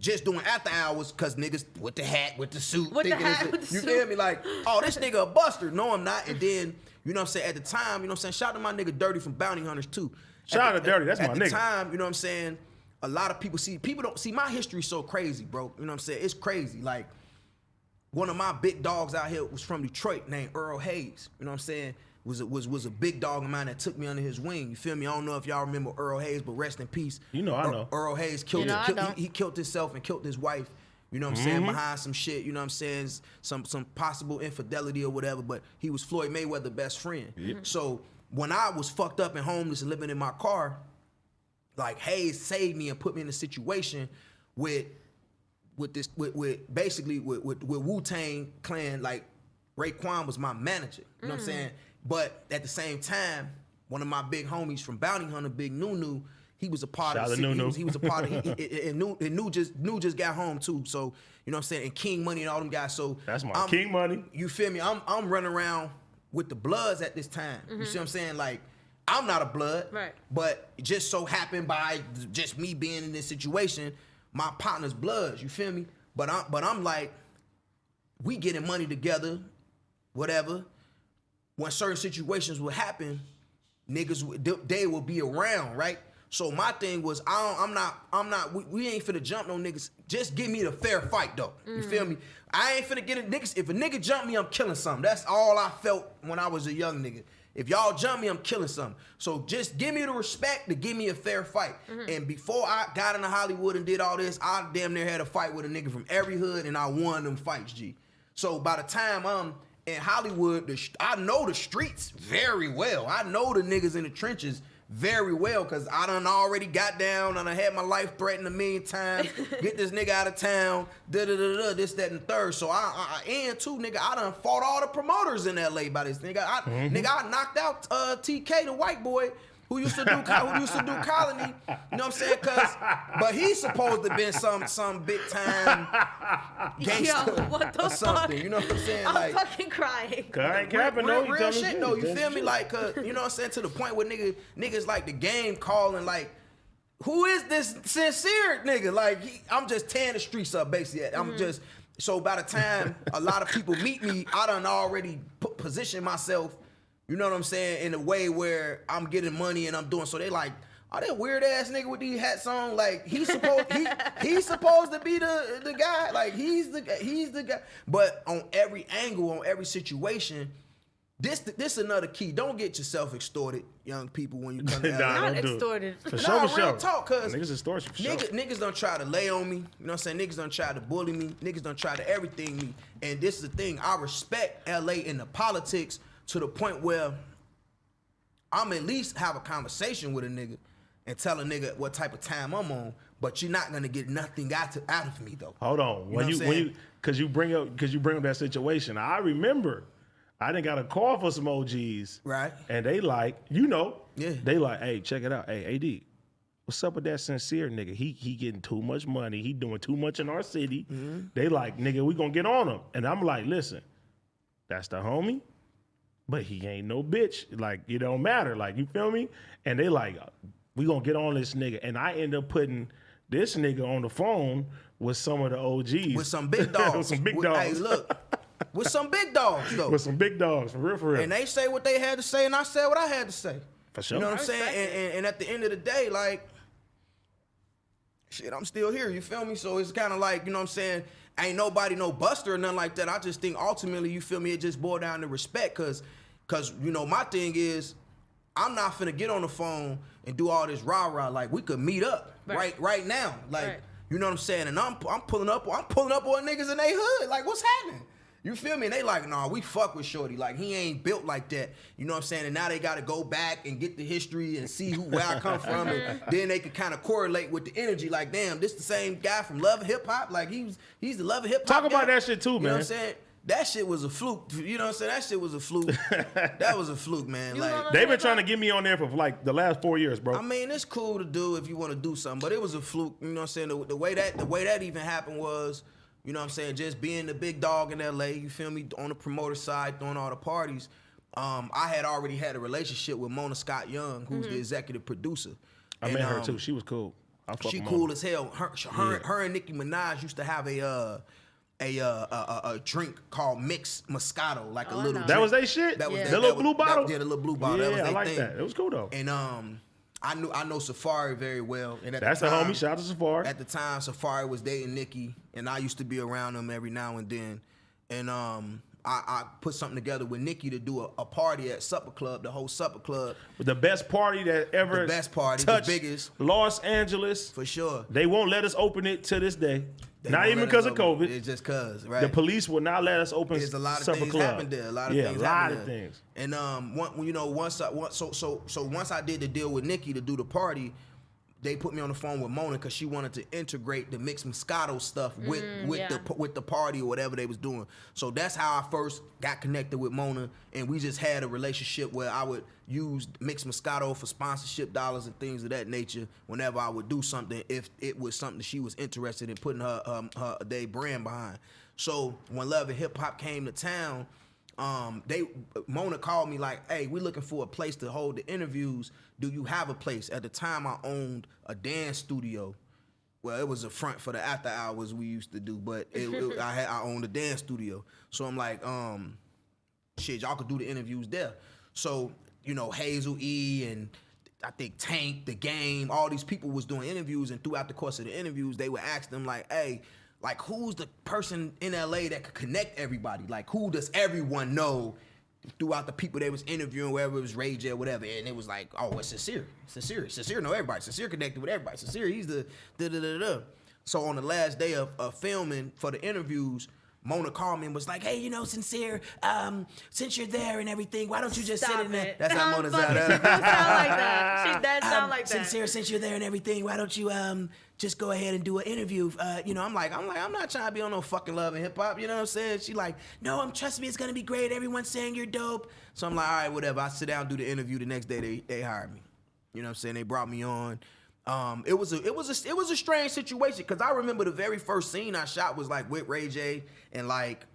Just doing after hours, cause niggas with the hat, with the suit. With the thinking hat, it's- with the you suit. feel me? Like, oh, this nigga a buster. No, I'm not. And then, you know what I'm saying, at the time, you know what I'm saying, shout out to my nigga Dirty from Bounty Hunters too. Shout out to Dirty, that's my At the nigga. time, you know what I'm saying, a lot of people don't see my history so crazy, bro. You know what I'm saying? It's crazy. Like, one of my big dogs out here was from Detroit named Earl Hayes. You know what I'm saying? Was a big dog of mine that took me under his wing. You feel me? I don't know if y'all remember Earl Hayes, but rest in peace. You know, I know. Earl Hayes killed. You know, I don't. He killed himself and killed his wife. You know what I'm saying? Behind some shit. You know what I'm saying? Some possible infidelity or whatever. But he was Floyd Mayweather's best friend. So when I was fucked up and homeless and living in my car, like Hayes saved me and put me in a situation with basically Wu-Tang Clan. Like Raekwon was my manager. You know what I'm saying? But at the same time, one of my big homies from Bounty Hunter, Big Nunu, he was a part Shout of out to Nunu. he was a part of and New just got home too. So you know what I'm saying? And King Money and all them guys. So That's my King Money. You feel me? I'm running around with the Bloods at this time. You see what I'm saying? Like, I'm not a Blood. Right. But it just so happened by just me being in this situation, my partner's Bloods. You feel me? But I'm like, we getting money together, whatever. When certain situations will happen, niggas they will be around, right? So my thing was, I'm not. We ain't finna jump no niggas. Just give me the fair fight though. You feel me? I ain't finna get it, niggas. If a nigga jump me, I'm killing something. That's all I felt when I was a young nigga. If y'all jump me, I'm killing something. So just give me the respect to give me a fair fight. And before I got into Hollywood and did all this, I damn near had a fight with a nigga from every hood, and I won them fights, G. So by the time I'm in Hollywood, I know the streets very well. I know the niggas in the trenches very well, because I done already got down and I had my life threatened a million times. Get this nigga out of town, this, that, and the third. So and too, nigga, I done fought all the promoters in LA by this nigga. Nigga, I knocked out TK, the white boy, who used to do Colony. You know what I'm saying? But he's supposed to have been some big time gangster Yo, what the or something. fuck? You know what I'm saying? I'm Like, fucking crying. I ain't capping, no. real shit though, you feel me? Like, you know what I'm saying? To the point where niggas like the game calling, like, who is this sincere nigga? Like, I'm just tearing the streets up, basically. I'm just, so by the time a lot of people meet me, I done already position myself, you know what I'm saying, in a way where I'm getting money and I'm doing, so they like, oh, that weird ass nigga with these hats on, like, he's supposed to be the guy, like, he's the guy. But on every angle, on every situation, this another key. Don't get yourself extorted, young people, when you come to LA. Nah, Not don't do it. extorted. For sure, Nah, for real sure. talk, cause Niggas extortion for sure. niggas done try to lay on me. You know what I'm saying? Niggas done try to bully me. Niggas done try to everything me. And this is the thing. I respect LA in the politics to the point where I'm at least have a conversation with a nigga and tell a nigga what type of time I'm on. But you're not gonna get nothing out of me though. Hold on. You know what I'm saying? Cause you bring up that situation. I remember I done got a call for some OGs. Right. And they like, you know, Yeah. they like, hey, check it out. Hey, AD, what's up with that sincere nigga? He getting too much money. He doing too much in our city. They like, nigga, we gonna get on him. And I'm like, listen, that's the homie, but he ain't no bitch. Like, it don't matter. Like, you feel me? And they like, we gonna get on this nigga. And I end up putting This nigga on the phone with some of the OGs. With some big dogs. With some big dogs. Hey, look. With some big dogs, though. With some big dogs, for real, for real. And they say what they had to say, and I said what I had to say. For sure. You know what I'm saying? And at the end of the day, like, shit, I'm still here, you feel me? So it's kind of like, you know what I'm saying, ain't nobody no buster or nothing like that. I just think ultimately, you feel me, it just boiled down to respect, cause you know, my thing is, I'm not finna get on the phone and do all this rah-rah. Like, we could meet up right now. Like, you know what I'm saying? And I'm pulling up on niggas in they hood. Like, what's happening? You feel me? And they like, nah, we fuck with Shorty. Like, he ain't built like that. You know what I'm saying? And now they got to go back and get the history and see where I come from. And then they could kind of correlate with the energy. Like, damn, this the same guy from Love and Hip Hop. Like, he's the Love and Hip Hop. Talk about that shit too, man. You know what I'm saying? That shit was a fluke. You know what I'm saying? That shit was a fluke. That was a fluke, man. Like, they've been trying to get me on there for like the last 4 years, bro. I mean, it's cool to do if you want to do something, but it was a fluke. You know what I'm saying? The way that even happened was, you know what I'm saying, just being the big dog in LA, you feel me, on the promoter side, throwing all the parties. I had already had a relationship with Mona Scott Young, who's the executive producer. I met her too. She was cool. She cool as hell. Her and Nicki Minaj used to have a drink called Mixed Moscato, like a little drink. That was they shit? That was the little blue bottle? Yeah, the little blue bottle. Yeah, that was I like thing. that. It was cool though. And I know Safari very well. And that's the homie. Shout out to Safari. At the time, Safari was dating Nicki, and I used to be around them every now and then. And I put something together with Nicki to do a party at Supper Club, the whole Supper Club. The best party that ever The best party, touched the biggest. Los Angeles. For sure. They won't let us open it to this day. They Not won't even let because us of open COVID. it. It's just cause, right? The police will not let us open There's a lot of Supper things Club. happened there. A lot of things happened there. things. And once I did the deal with Nicki to do the party, they put me on the phone with Mona because she wanted to integrate the Mixed Moscato stuff with the party or whatever they was doing. So that's how I first got connected with Mona, and we just had a relationship where I would use Mixed Moscato for sponsorship dollars and things of that nature whenever I would do something, if it was something that she was interested in putting her day brand behind. So when Love and Hip Hop came to town, Mona called me like, hey, we're looking for a place to hold the interviews. Do you have a place? At the time, I owned a dance studio. Well, it was a front for the after hours we used to do, but I owned a dance studio. So I'm like, shit, y'all could do the interviews there. So, you know, Hazel E and I think Tank, The Game, all these people was doing interviews, and throughout the course of the interviews, they would ask them like, hey, like, who's the person in LA that could connect everybody? Like, who does everyone know throughout the people they was interviewing, wherever it was Ray J or whatever? And it was like, oh, it's Sincere. Sincere know everybody. Sincere connected with everybody. Sincere, he's the da-da-da-da. So on the last day of filming for the interviews, Mona called me and was like, hey, you know, Sincere, since you're there and everything, why don't you just sit in there? That's how Mona sound. She does sound like that. She does sound like that. Sincere, since you're there and everything, why don't you just go ahead and do an interview? You know, I'm not trying to be on no fucking Love and Hip Hop. You know what I'm saying? She like, no, trust me, it's gonna be great. Everyone's saying you're dope. So I'm like, all right, whatever. I sit down, do the interview. The next day, they hired me. You know what I'm saying? They brought me on. It was a strange situation because I remember the very first scene I shot was like with Ray J, and like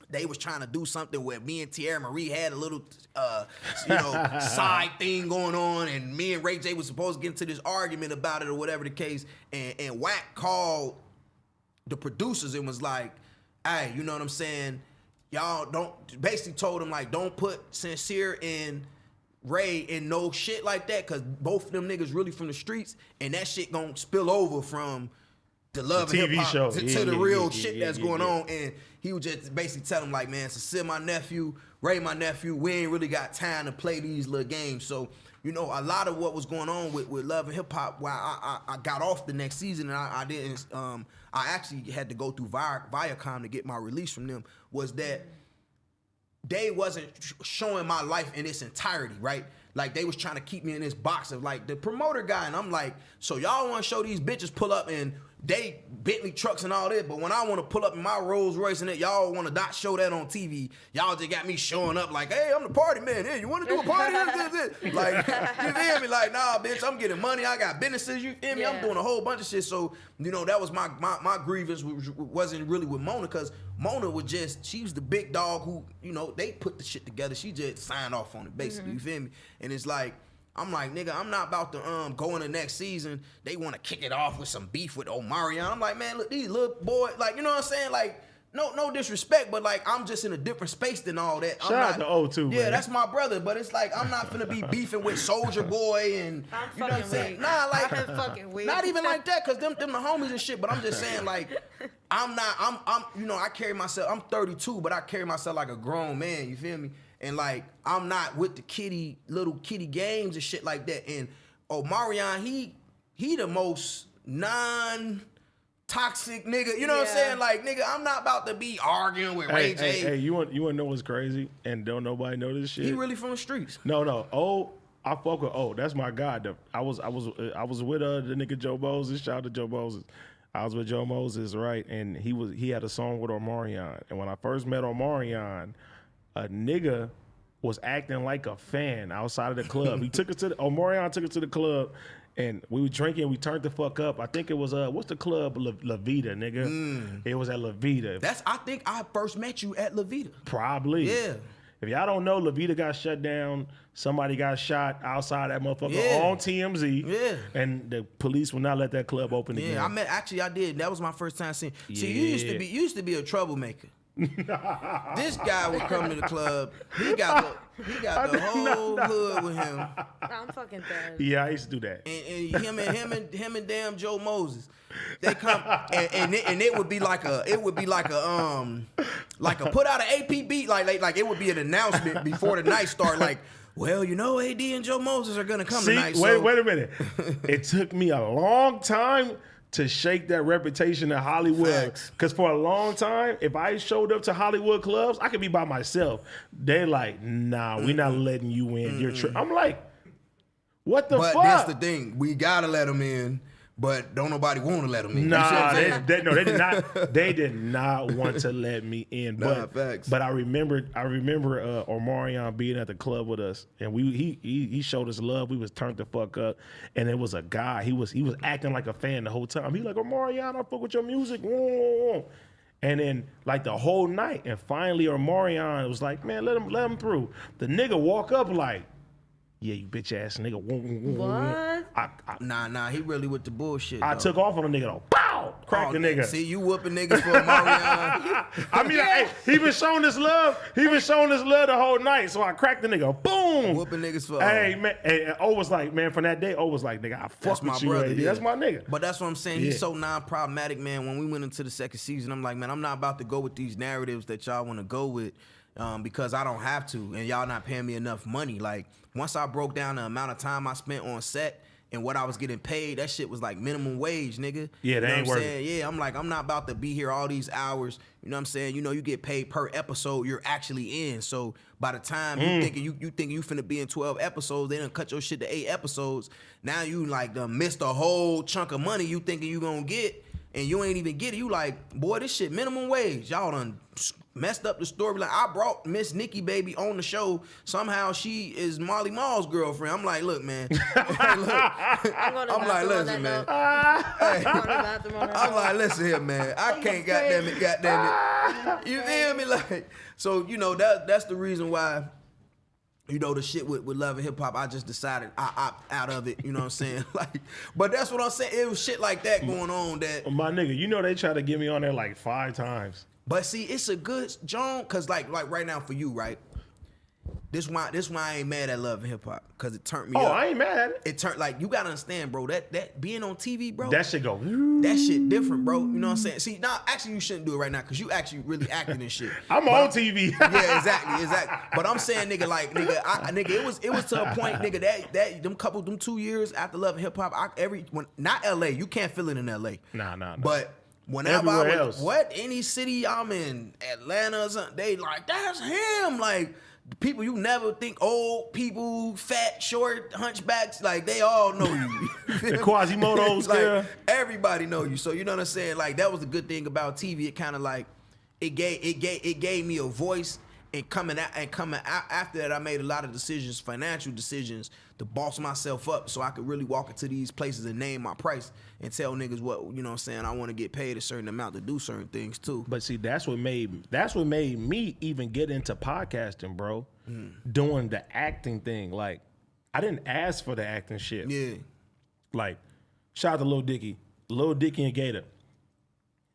they was trying to do something where me and Tierra Marie had a little side thing going on, and me and Ray J was supposed to get into this argument about it or whatever the case, and Wack called the producers and was like, hey, you know what I'm saying, y'all don't, basically told them like, don't put Sincere and Ray in no shit like that, cause both of them niggas really from the streets, and that shit gonna spill over from the Love and Hip Hop to the real shit that's going on. And he would just basically tell them like, man, Sincere my nephew, Ray my nephew, we ain't really got time to play these little games. So, you know, a lot of what was going on with Love and Hip Hop, while I got off the next season and I didn't, I actually had to go through Viacom to get my release from them, was that they wasn't showing my life in its entirety, right? Like, they was trying to keep me in this box of like the promoter guy, and I'm like, so y'all want to show these bitches pull up and they Bentley trucks and all this, but when I want to pull up in my Rolls Royce and that, y'all want to not show that on TV. Y'all just got me showing up like, hey, I'm the party man. Hey, you want to do a party? Like, you feel me? Like, nah, bitch, I'm getting money. I got businesses. You feel me? Yeah. I'm doing a whole bunch of shit. So, you know, that was my grievance. Wasn't really with Mona, because Mona was just, she was the big dog who, you know, they put the shit together. She just signed off on it, basically. You feel me? And it's like, I'm like, nigga, I'm not about to go in the next season. They want to kick it off with some beef with Omarion. I'm like, man, look, these little boys, like, you know what I'm saying? Like, no disrespect, but like, I'm just in a different space than all that. Shout out to O2, yeah, man. that's my brother, but it's like, I'm not finna be beefing with Soldier Boy and, I'm you know what I'm fucking saying? weak. Nah, like, I'm fucking weak. not even like that, cause them the homies and shit, but I'm just saying, like, I'm, you know, I carry myself, I'm 32, but I carry myself like a grown man, you feel me? And like, I'm not with the little kitty games and shit like that. And Omarion, he the most toxic nigga, you know what I'm saying? Like, nigga, I'm not about to be arguing with Ray J. Hey, you want to know what's crazy? And don't nobody know this shit. He really from the streets. No. I fuck with that's my guy. I was with the nigga Joe Moses. Shout out to Joe Moses. I was with Joe Moses, right? And he had a song with Omarion. And when I first met Omarion, a nigga was acting like a fan outside of the club. Omarion took us to the club, and we were drinking. We turned the fuck up. I think it was what's the club? La Vida, nigga. It was at La Vida. I think I first met you at La Vida. Probably. Yeah. If y'all don't know, La Vida got shut down. Somebody got shot outside that motherfucker on TMZ. Yeah. And the police will not let that club open again. Yeah, I did. That was my first time seeing. See, you used to be a troublemaker. This guy would come to the club. He got the whole hood with him. I'm fucking dead. Yeah, I used to do that. And him and damn Joe Moses. They come and it would be like a put out an APB like it would be an announcement before the night start, like, well, you know, AD and Joe Moses are gonna come tonight. Wait a minute. It took me a long time to shake that reputation in Hollywood. Because for a long time, if I showed up to Hollywood clubs, I could be by myself. They're like, nah, we're not letting you in. You're I'm like, what the fuck? But that's the thing. We gotta let them in, but don't nobody want to let them in. Nah, they did not. They did not want to let me in. But, facts. But I remember Omarion being at the club with us, and he showed us love. We was turned the fuck up, and it was a guy. He was acting like a fan the whole time. He like, Omarion, I fuck with your music. And then like the whole night, and finally Omarion was like, man, let him through. The nigga walk up like, yeah, you bitch ass nigga. What? Nah, he really with the bullshit. I took off on the nigga though. Pow! Crack the nigga. See, you whooping niggas for Omarion. I mean, hey, he been showing this love. He been showing this love the whole night. So I cracked the nigga. Boom! Whooping niggas for Hey, man. And O was like, man, from that day, O was like, nigga, I fuck with you, AD. That's my nigga. But that's what I'm saying. He's so non-problematic, man. When we went into the second season, I'm like, man, I'm not about to go with these narratives that y'all want to go with. Because I don't have to, and y'all not paying me enough money. Like, once I broke down the amount of time I spent on set and what I was getting paid, that shit was like minimum wage, nigga. Yeah, that ain't worth it. Yeah, I'm like, I'm not about to be here all these hours. You know what I'm saying? You know, you get paid per episode you're actually in. So by the time you thinking you finna be in 12 episodes, they done cut your shit to 8 episodes. Now you like done missed a whole chunk of money you thinking you gonna get, and you ain't even get it. You like, boy, this shit minimum wage. Y'all done messed up the story. Like, I brought Miss Nikki Baby on the show. Somehow she is Molly Mall's girlfriend. I'm like, look, man. I'm like, listen, man. I'm like, listen here, man. I can't, goddamn it. You feel me? Like, so, you know, that's the reason why, you know, the shit with Love and Hip Hop, I just decided I opt out of it. You know what I'm saying? Like, but that's what I'm saying. It was shit like that going on that. My nigga, you know they tried to get me on there like 5 times. But see, it's a good John, cause like right now for you, right? This why I ain't mad at Love and Hip Hop, cause it turned me up. Oh, I ain't mad at it. It turned, like, you gotta understand, bro. That being on TV, bro. That shit go. That shit different, bro. You know what I'm saying? See, now actually you shouldn't do it right now, cause you actually really acting and shit. I'm on TV. Yeah, exactly. But I'm saying, nigga, like, nigga, it was to a point, nigga, that them 2 years after Love and Hip Hop, not LA, you can't feel it in LA. Nah. But whenever Everywhere else. Any city I'm in, Atlanta or something, they like, that's him. Like, people you never think, old people, fat, short, hunchbacks, like, they all know you. The Quasimodos, like, everybody know you. So you know what I'm saying? Like, that was the good thing about TV. It kind of like, it gave me a voice. And coming out after that, I made a lot of decisions, financial decisions, to boss myself up so I could really walk into these places and name my price and tell niggas what, you know what I'm saying, I want to get paid a certain amount to do certain things too. But see, that's what made me even get into podcasting, bro. Doing the acting thing. Like, I didn't ask for the acting shit. Yeah. Like, shout out to Lil Dicky and Gator.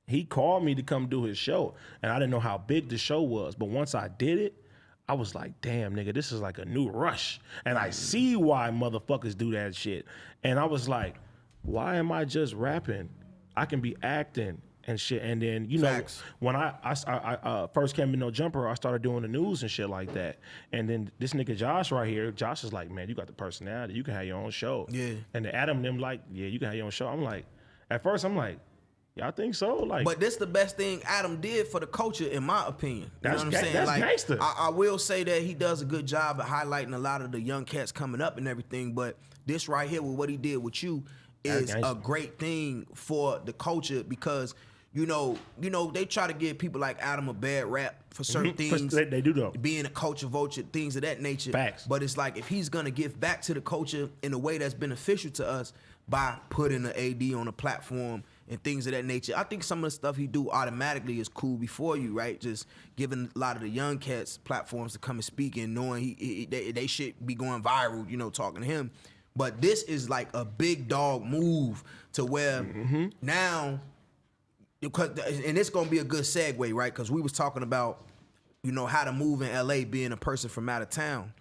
He called me to come do his show, and I didn't know how big the show was. But once I did it, I was like, damn, nigga, this is like a new rush. And I see why motherfuckers do that shit. And I was like, why am I just rapping? I can be acting and shit. And then, you Facts. know, when I first came to No Jumper, I started doing the news and shit like that. And then this nigga Josh right here, Josh is like, man, you got the personality. You can have your own show. Yeah. And the Adam them like, yeah, you can have your own show. I'm like, at first I'm like, y'all think so? Like, But this the best thing Adam did for the culture, in my opinion. You know what I'm saying? That's Like, gangster. I will say that he does a good job at highlighting a lot of the young cats coming up and everything. But this right here with what he did with you is a great thing for the culture because you know, they try to give people like Adam a bad rap for certain things. They do though. Being a culture vulture, things of that nature. Facts. But it's like if he's gonna give back to the culture in a way that's beneficial to us by putting the AD on a platform and things of that nature, I think some of the stuff he do automatically is cool before you, right? Just giving a lot of the young cats platforms to come and speak and knowing they should be going viral, you know, talking to him. But this is like a big dog move to where now. And it's gonna be a good segue, right? Because we was talking about, you know, how to move in LA, being a person from out of town.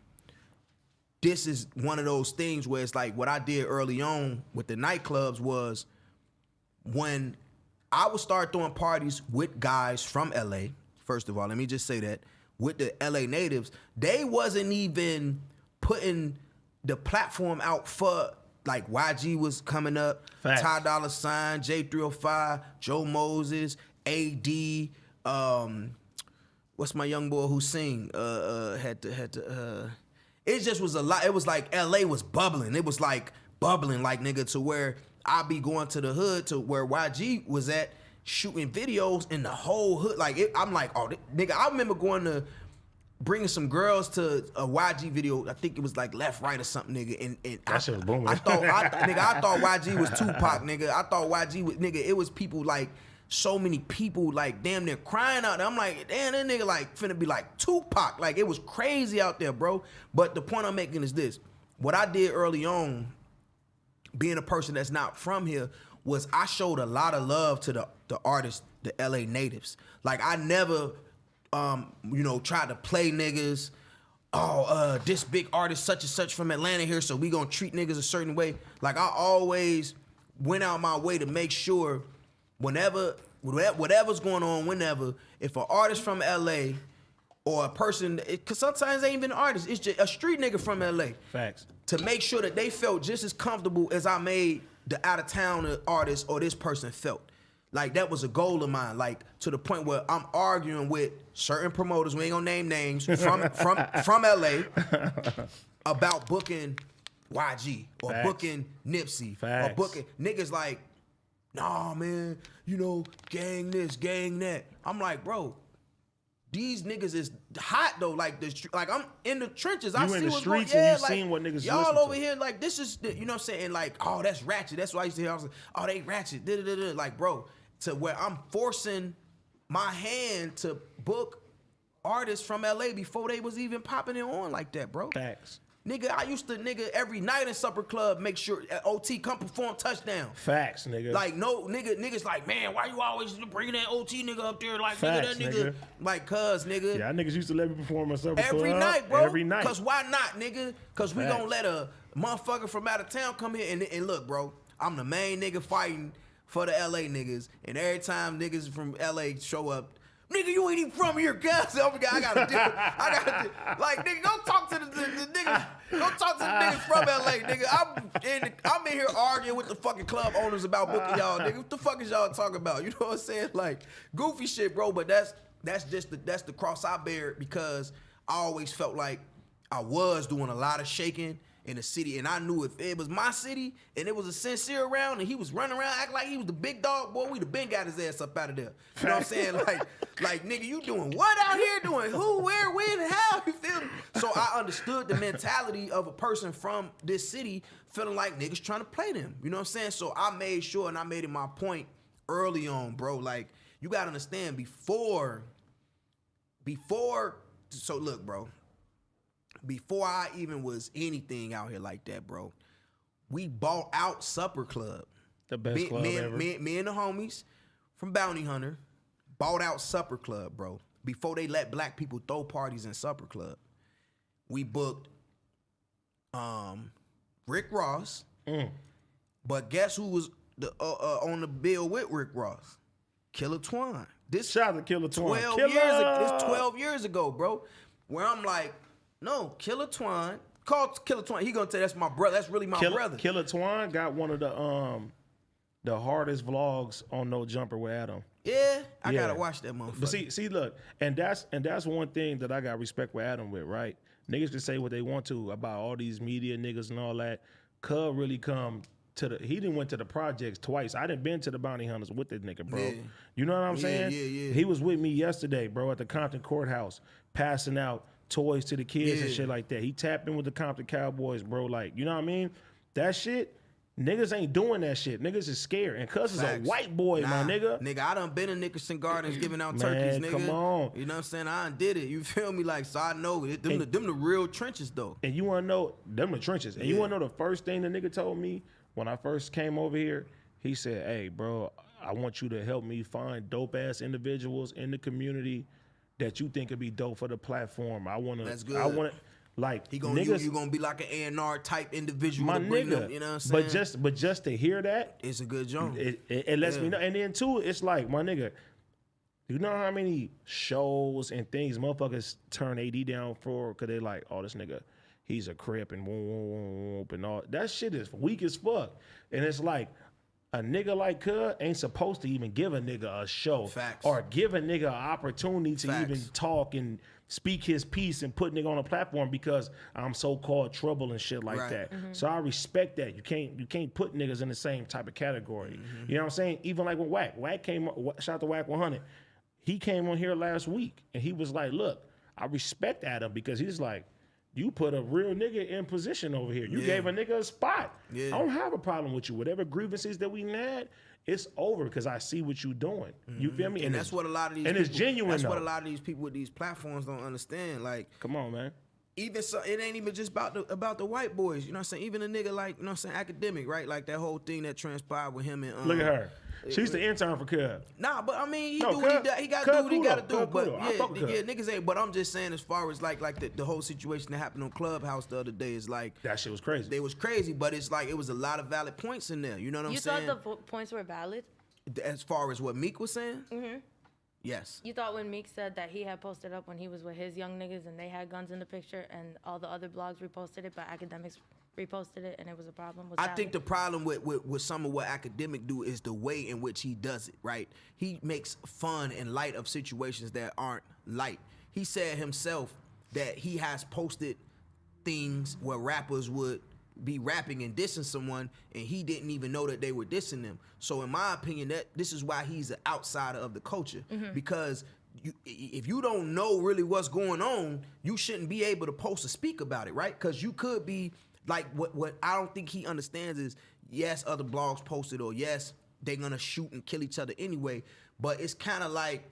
This is one of those things where it's like what I did early on with the nightclubs was when I would start throwing parties with guys from LA. First of all, let me just say that with the LA natives, they wasn't even putting the platform out for. Like YG was coming up, Facts. Ty Dolla $ign, J305, Joe Moses, AD, what's my young boy who sing? It just was a lot. It was like LA was bubbling. It was like bubbling, like nigga, to where I be going to the hood to where YG was at shooting videos in the whole hood. Like I'm like, oh nigga, I remember going to bringing some girls to a YG video. I think it was like Left Right or something, nigga. And That shit was booming. I thought YG was Tupac, nigga. I thought YG was, nigga. It was people like so many people like damn near crying out there. I'm like, damn, that nigga like finna be like Tupac. Like it was crazy out there, bro. But the point I'm making is this: what I did early on, being a person that's not from here, was I showed a lot of love to the artists, the LA natives. Like I never. You know, try to play niggas. This big artist such and such from Atlanta here, so we gonna treat niggas a certain way. Like I always went out my way to make sure whatever's going on, whenever, if an artist from LA or a person, cause sometimes they ain't even an artist, it's just a street nigga from LA. Facts. To make sure that they felt just as comfortable as I made the out of town artist or this person felt. Like that was a goal of mine, like to the point where I'm arguing with certain promoters, we ain't gonna name names, from LA about booking YG or Facts. booking Nipsey Facts. or booking niggas like, nah man, you know, gang this, gang that. I'm like, bro, these niggas is hot though. Like I'm in the trenches. I You see in the what's going. streets and Yeah, you like seen what niggas y'all listen over to. here. Like this is, you know what I'm saying? Like, oh, that's ratchet. That's why I used to hear. I was like, oh, they ratchet. Da-da-da-da. Like, bro, to where I'm forcing my hand to book artists from LA before they was even popping it on like that, bro. Facts. Nigga, I used to every night in Supper Club make sure OT come perform touchdown. Facts, nigga. Like no niggas like, man, why you always bringing that OT nigga up there? Like Facts, nigga, that nigga, nigga. like cuz nigga. Yeah, niggas used to let me perform at Supper Every Club. night, bro. Every night. Cause why not, nigga? Cause we Facts. gonna let a motherfucker from out of town come here and look, bro. I'm the main nigga fighting for the LA niggas, and every time niggas from LA show up, nigga, you ain't even from here, cuz. I gotta do. Like, nigga, go talk to the niggas. Go talk to the niggas from LA, nigga. I'm in here arguing with the fucking club owners about booking y'all, nigga. What the fuck is y'all talking about? You know what I'm saying? Like, goofy shit, bro. But that's the cross I bear because I always felt like I was doing a lot of shaking in the city, and I knew if it was my city and it was a sincere around and he was running around acting like he was the big dog, boy, we'd have been got his ass up out of there. You know what I'm saying? Like nigga, you doing what out here? Doing who, where, when, and how? You feel me? So I understood the mentality of a person from this city feeling like niggas trying to play them. You know what I'm saying? So I made sure, and I made it my point early on, bro. Like, you gotta understand before. So look, bro. before I even was anything out here like that, bro, we bought out Supper Club. The best club ever. Me and the homies from Bounty Hunter bought out Supper Club, bro. Before they let black people throw parties in Supper Club. We booked Rick Ross. But guess who was on the bill with Rick Ross? Killer Twine. Shout out to Killer Twine. 12 years ago, bro. Where I'm like, no, Killer Twine. Call Killer Twine. He gonna tell you that's my brother. That's really my brother. Killer Twine got one of the hardest vlogs on No Jumper with Adam. Yeah, I gotta watch that motherfucker. But see, look, and that's one thing that I got respect with Adam with, right? Niggas can say what they want to about all these media niggas and all that. Cub really come to he didn't went to the projects twice. I didn't been to the Bounty Hunters with this nigga, bro. Yeah. You know what I'm saying? Yeah. He was with me yesterday, bro, at the Compton Courthouse, passing out toys to the kids and shit like that. He tapped in with the Compton Cowboys, bro. Like, you know what I mean? That shit, niggas ain't doing that shit. Niggas is scared. And cuz is a white boy, my nigga. Nigga, I done been in Nickerson Gardens giving out Man, turkeys, nigga. come on. You know what I'm saying? I done did it. You feel me? Like, so I know it. Them the real trenches, though. And you wanna know, them the trenches. And you wanna know the first thing the nigga told me when I first came over here? He said, hey, bro, I want you to help me find dope-ass individuals in the community that you think could be dope for the platform. That's good. I want like niggas, you gonna be like an A&R type individual. my to bring nigga. them, you know what I'm saying? But just to hear that, it's a good joke. it lets me know. And then too, it's like, my nigga, you know how many shows and things motherfuckers turn AD down for because they like, oh, this nigga, he's a crip and whoop and all that shit is weak as fuck. And it's like, a nigga like Cud ain't supposed to even give a nigga a show. Facts. Or give a nigga an opportunity to Facts. even talk and speak his piece and put nigga on a platform because I'm so-called trouble and shit like Right. that. So I respect that. You can't put niggas in the same type of category. You know what I'm saying? Even like when Wack came, shout out to Wack 100. He came on here last week and he was like, look, I respect Adam because he's like, you put a real nigga in position over here. You gave a nigga a spot. Yeah. I don't have a problem with you. Whatever grievances that we had, it's over because I see what you doing. You feel me? And that's what a lot of these and people, it's genuine. That's though. what a lot of these people with these platforms don't understand. Like, Come on, man. even so, it ain't even just about the white boys. You know what I'm saying? Even a nigga like, you know what I'm saying, academic, right? Like that whole thing that transpired with him and Look at her. She's the intern for Cub. Nah, but I mean, he No, do what Cub- he got to Cub do what he cool got to though. do. Cub But cool though. I fuck with yeah, Cub. niggas ain't. But I'm just saying, as far as like the whole situation that happened on Clubhouse the other day is like That shit was crazy. they was crazy, but it's like it was a lot of valid points in there. You know what I'm You saying? thought the points were valid? As far as what Meek was saying, yes. You thought when Meek said that he had posted up when he was with his young niggas and they had guns in the picture and all the other blogs reposted it, but academics reposted it and it was a problem? Was I valid? think the problem with some of what academic do is the way in which he does it, right? He makes fun and light of situations that aren't light. He said himself that he has posted things where rappers would be rapping and dissing someone and he didn't even know that they were dissing them. So in my opinion, that this is why he's an outsider of the culture, because if you don't know really what's going on, you shouldn't be able to post or speak about it, right? Because you could be like, what I don't think he understands is, yes, other blogs posted, or yes, they're gonna shoot and kill each other anyway, but it's kind of like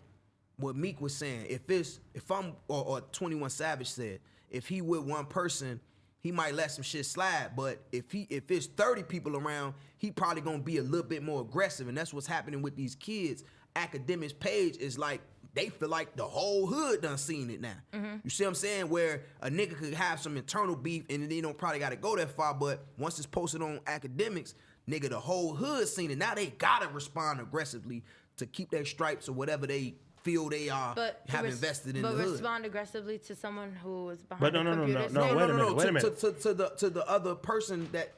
what Meek was saying. If I'm or 21 Savage said, if he with one person, he might let some shit slide, but if it's 30 people around, he probably gonna be a little bit more aggressive, and that's what's happening with these kids. Academics page is like, they feel like the whole hood done seen it now. You see what I'm saying? Where a nigga could have some internal beef and they don't probably gotta go that far, but once it's posted on academics, nigga, the whole hood seen it. Now they gotta respond aggressively to keep their stripes or whatever they feel they are have invested in the hood. But respond aggressively to someone who is behind But the no, computer. wait a minute. To the other person that.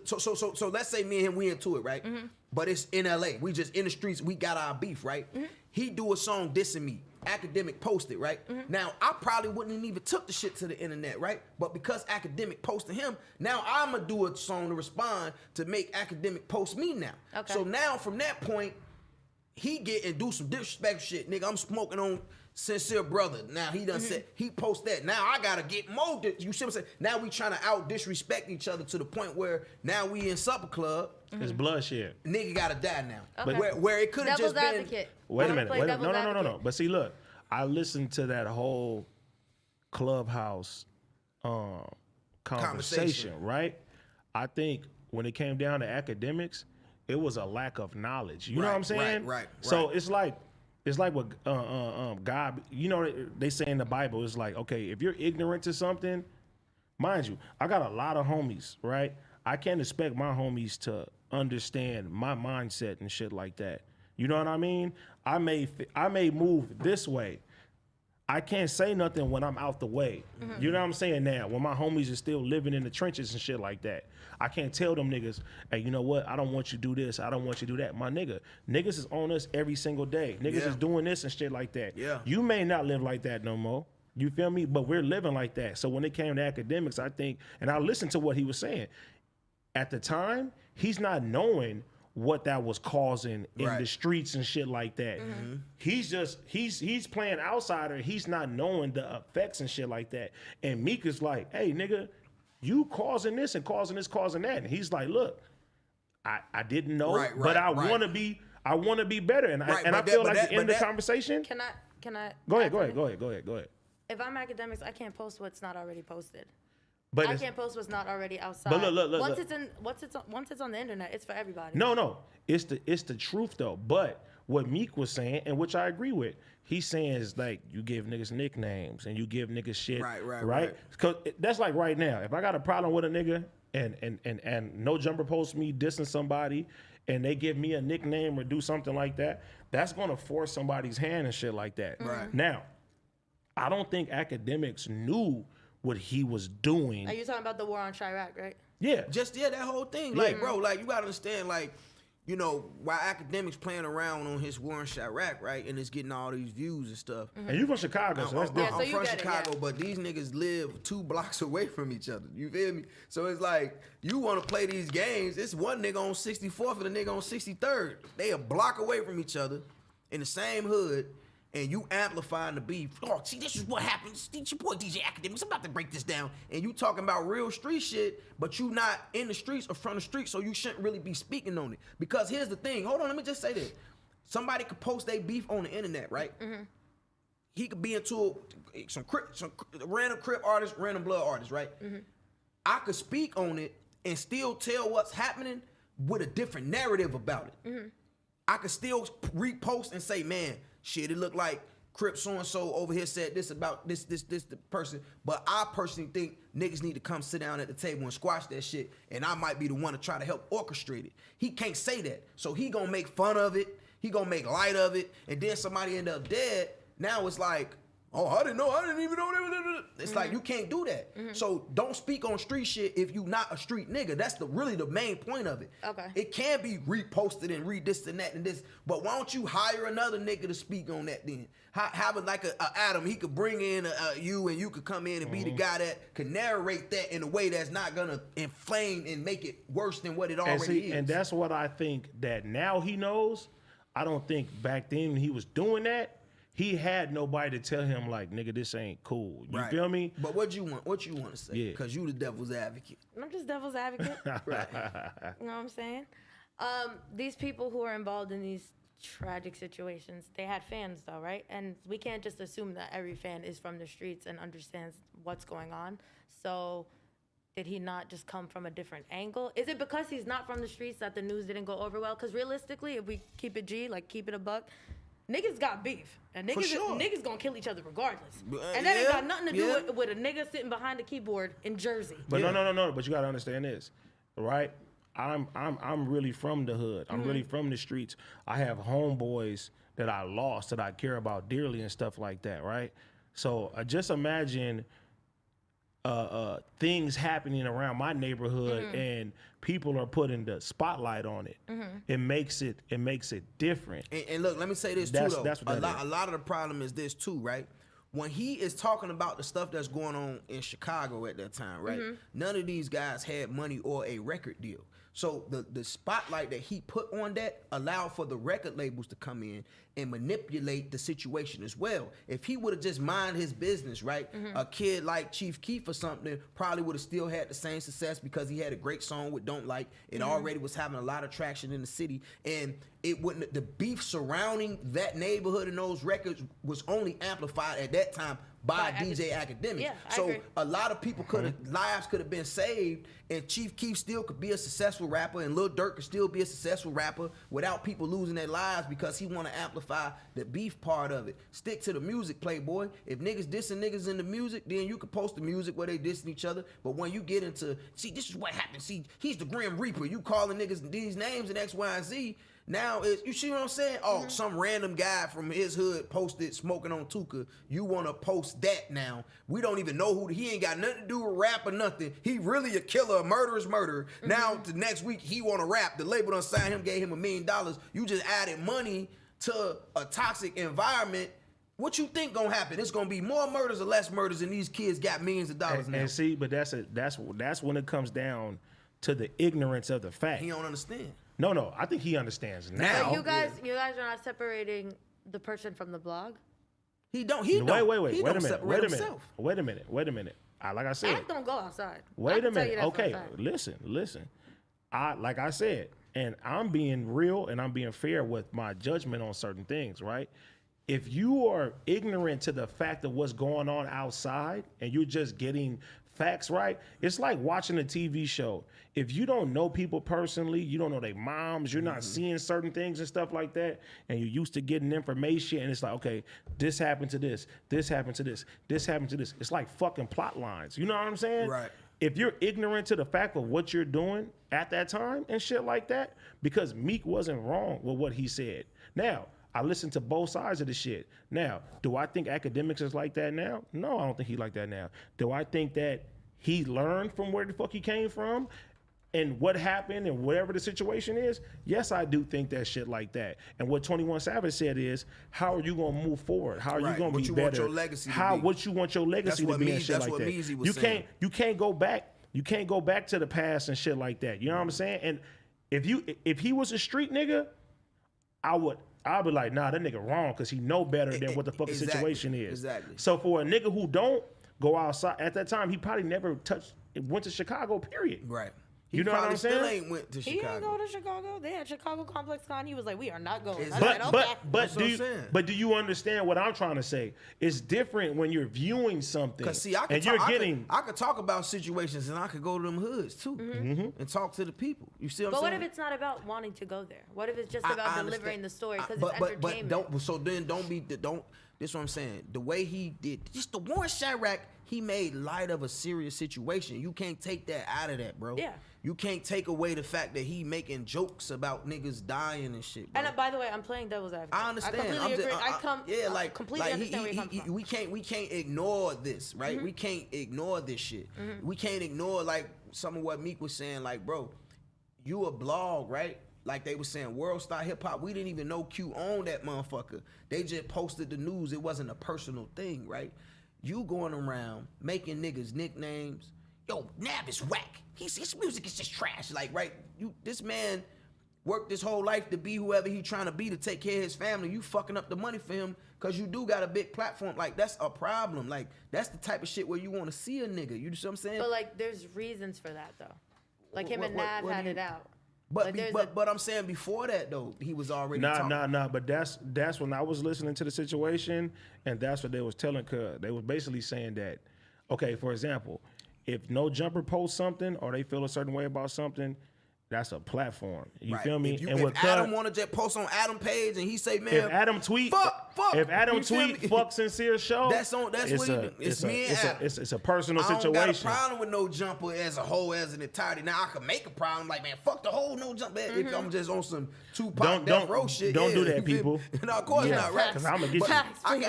So let's say me and him, we into it, right? But it's in LA. We just in the streets. We got our beef, right? He do a song dissing me. Academic posted, right? Now I probably wouldn't even took the shit to the internet, right? But because Academic posted him, now I'ma do a song to respond to make Academic post me now. Okay. So now from that point, he get and do some disrespect shit, nigga. I'm smoking on Sincere Brother. Now he done said, he post that. Now I gotta get more. You see what I'm saying? Now we trying to out disrespect each other to the point where now we in Supper Club. It's bloodshed. Nigga gotta die now. Okay. Where it could have just Devil's been. advocate. Wait a Wanna minute. play devil's No. advocate? But see, look, I listened to that whole Clubhouse conversation, right? I think when it came down to academics, it was a lack of knowledge. You know what I'm saying? Right. So it's like what God, you know, they say in the Bible, it's like, okay, if you're ignorant to something, mind you, I got a lot of homies, right? I can't expect my homies to understand my mindset and shit like that. You know what I mean? I may move this way. I can't say nothing when I'm out the way. You know what I'm saying now? When my homies are still living in the trenches and shit like that. I can't tell them niggas, hey, you know what? I don't want you to do this. I don't want you to do that. My nigga, niggas is on us every single day. Niggas is doing this and shit like that. Yeah. You may not live like that no more. You feel me? But we're living like that. So when it came to academics, I think, and I listened to what he was saying. At the time, he's not knowing what that was causing in the streets and shit like that. He's playing outsider. He's not knowing the effects and shit like that. And Meek is like, hey, nigga, you causing this and causing this, causing that. And he's like, look, I didn't know, but I want to be better. And I feel like at the end of the conversation. Can I? Go ahead. If I'm academics, I can't post what's not already posted. But I can't post what's not already outside. But look. Once it's on the internet, it's for everybody. No, it's the truth though. But what Meek was saying, and which I agree with, he's saying is like you give niggas nicknames and you give niggas shit, right? Because that's like right now. If I got a problem with a nigga and no jumper posts me dissing somebody, and they give me a nickname or do something like that, that's gonna force somebody's hand and shit like that. Right. Now, I don't think academics knew what he was doing. Are you talking about the war on Chirac, right? Yeah. That whole thing. Like, bro, like you gotta understand, like, you know, while academics playing around on his war on Chirac, right, and it's getting all these views and stuff. And you from Chicago, so that's different. I'm from Chicago, but these niggas live 2 blocks away from each other. You feel me? So it's like, you want to play these games, it's one nigga on 64th and a nigga on 63rd. They a block away from each other in the same hood, and you amplifying the beef. Oh, see, this is what happens. It's your boy DJ Academics. I'm about to break this down. And you talking about real street shit, but you not in the streets or from the streets, so you shouldn't really be speaking on it. Because here's the thing. Hold on, let me just say this. Somebody could post their beef on the internet, right? He could be into some random Crip artist, random blood artist, right? I could speak on it and still tell what's happening with a different narrative about it. I could still repost and say, man, shit, it looked like Crip so-and-so over here said this about this the person. But I personally think niggas need to come sit down at the table and squash that shit, and I might be the one to try to help orchestrate it. He can't say that. So he gonna make fun of it, he gonna make light of it, and then somebody end up dead. Now it's like, oh, I didn't even know that. It's like, you can't do that. So don't speak on street shit if you not a street nigga. That's really the main point of it. Okay. It can be reposted and this and that and this, but why don't you hire another nigga to speak on that then? Have it like a Adam, he could bring in you, and you could come in and be the guy that could narrate that in a way that's not gonna inflame and make it worse than what it already is. And that's what I think that now he knows. I don't think back then he was doing that. He had nobody to tell him like, nigga, this ain't cool. You feel me? But what you want to say? Yeah. Because you the devil's advocate. I'm just devil's advocate. Right. You know what I'm saying? These people who are involved in these tragic situations, they had fans though, right? And we can't just assume that every fan is from the streets and understands what's going on. So did he not just come from a different angle? Is it because he's not from the streets that the news didn't go over well? Because realistically, if we keep it G, like keep it a buck, niggas got beef. And niggas gonna kill each other regardless. And that ain't got nothing to do with a nigga sitting behind a keyboard in Jersey. But no. But you gotta understand this, right? I'm really from the hood. I'm really from the streets. I have homeboys that I lost that I care about dearly and stuff like that, right? So just imagine things happening around my neighborhood and people are putting the spotlight on it. It makes it different. And look, let me say this too though. A lot of the problem is this too, right? When he is talking about the stuff that's going on in Chicago at that time, right? None of these guys had money or a record deal. So the spotlight that he put on that allowed for the record labels to come in and manipulate the situation as well. If he would have just mind his business, right? A kid like Chief Keef or something probably would have still had the same success because he had a great song with Don't Like. It already was having a lot of traction in the city, and it wouldn't. The beef surrounding that neighborhood and those records was only amplified at that time by DJ Academics. Yeah, I so agree. a lot of people lives could have been saved, and Chief Keef still could be a successful rapper, and Lil Durk could still be a successful rapper without people losing their lives because he want to amplify the beef part of it. Stick to the music, Playboy. If niggas dissing niggas in the music, then you can post the music where they dissing each other. But when you get into, see, this is what happens. See, he's the Grim Reaper. You calling niggas these names and X, Y, and Z. Now it's, you see what I'm saying? Oh, some random guy from his hood posted smoking on Tuka. You want to post that now? We don't even know who. He ain't got nothing to do with rap or nothing. He really a killer, a murderer's murderer. Now the next week he want to rap. The label done signed him, gave him $1 million. You just added money to a toxic environment. What you think gonna happen? It's gonna be more murders or less murders, and these kids got millions of dollars now. And see, but that's when it comes down to the ignorance of the fact. He don't understand. No, I think he understands now. But you guys are not separating the person from the blog. He don't. He Wait don't. a He minute. don't separate himself. Wait a minute. Like I said, Act don't go outside. wait a minute. Okay, listen. Like I said, and I'm being real and I'm being fair with my judgment on certain things, right? If you are ignorant to the fact of what's going on outside and you're just getting facts right, it's like watching a TV show. If you don't know people personally, you don't know their moms, you're not seeing certain things and stuff like that, and you're used to getting information, and it's like, okay, this happened to this happened to this happened to this. It's like fucking plot lines. You know what I'm saying? Right. If you're ignorant to the fact of what you're doing at that time and shit like that, because Meek wasn't wrong with what he said. Now, I listened to both sides of the shit. Now, do I think Academics is like that now? No, I don't think he like that now. Do I think that he learned from where the fuck he came from and what happened and whatever the situation is? Yes, I do think that shit like that. And what 21 Savage said is, how are you gonna move forward? How are you gonna be better? What you want your legacy to be. What you want your legacy to be and shit like that. Meezy was saying. You can't go back. You can't go back to the past and shit like that. You know what I'm saying? And if he was a street nigga, I'll be like, nah, that nigga wrong because he know better than what the fucking situation is. Exactly. So for a nigga who don't go outside at that time, he probably never went to Chicago, period. Right. You know what I'm saying? Still ain't went to He Chicago. didn't go to Chicago. They had Chicago Complex Con. He was like, we are not going. Exactly. I said, okay. But do you understand what I'm trying to say? It's different when you're viewing something. Cause see, I could talk about situations and I could go to them hoods too and talk to the people. You see what I'm But saying? what if it's not about wanting to go there? What if it's just about delivering the story because it's but entertainment? This is what I'm saying. The way he did, just the Warren Chirac, he made light of a serious situation. You can't take that out of that, bro. Yeah. You can't take away the fact that he making jokes about niggas dying and shit, bro. And by the way, I'm playing devil's advocate. I understand. I completely agree. Completely understand where you're coming from. We can't ignore this, right? We can't ignore this shit. We can't ignore like some of what Meek was saying. Like, bro, you a blog, right? Like they were saying, World Star Hip Hop. We didn't even know Q owned that motherfucker. They just posted the news. It wasn't a personal thing, right? You going around making niggas nicknames. Yo, Nav is whack. His music is just trash. Like, right? This man worked his whole life to be whoever he trying to be to take care of his family. You fucking up the money for him because you do got a big platform. Like, that's a problem. Like, that's the type of shit where you want to see a nigga. You know what I'm saying? But like, there's reasons for that though. Like him and Nav had it out. But I'm saying before that though, he was already talking. Nah. But that's when I was listening to the situation, and that's what they was telling. Cuz they was basically saying that, okay, for example, if No Jumper posts something or they feel a certain way about something, that's a platform. You feel me? If Adam want to just post on Adam page and he say, man, if Adam tweet, fuck Sincere Show, that's what it's me and Adam. It's a personal situation. I don't got a problem with No Jumper as a whole, as an entirety. Now I could make a problem like, man, fuck the whole No Jumper. If I'm just on some Tupac Death Row shit, don't do that, people. No, of course not, right? Because I'm gonna get you.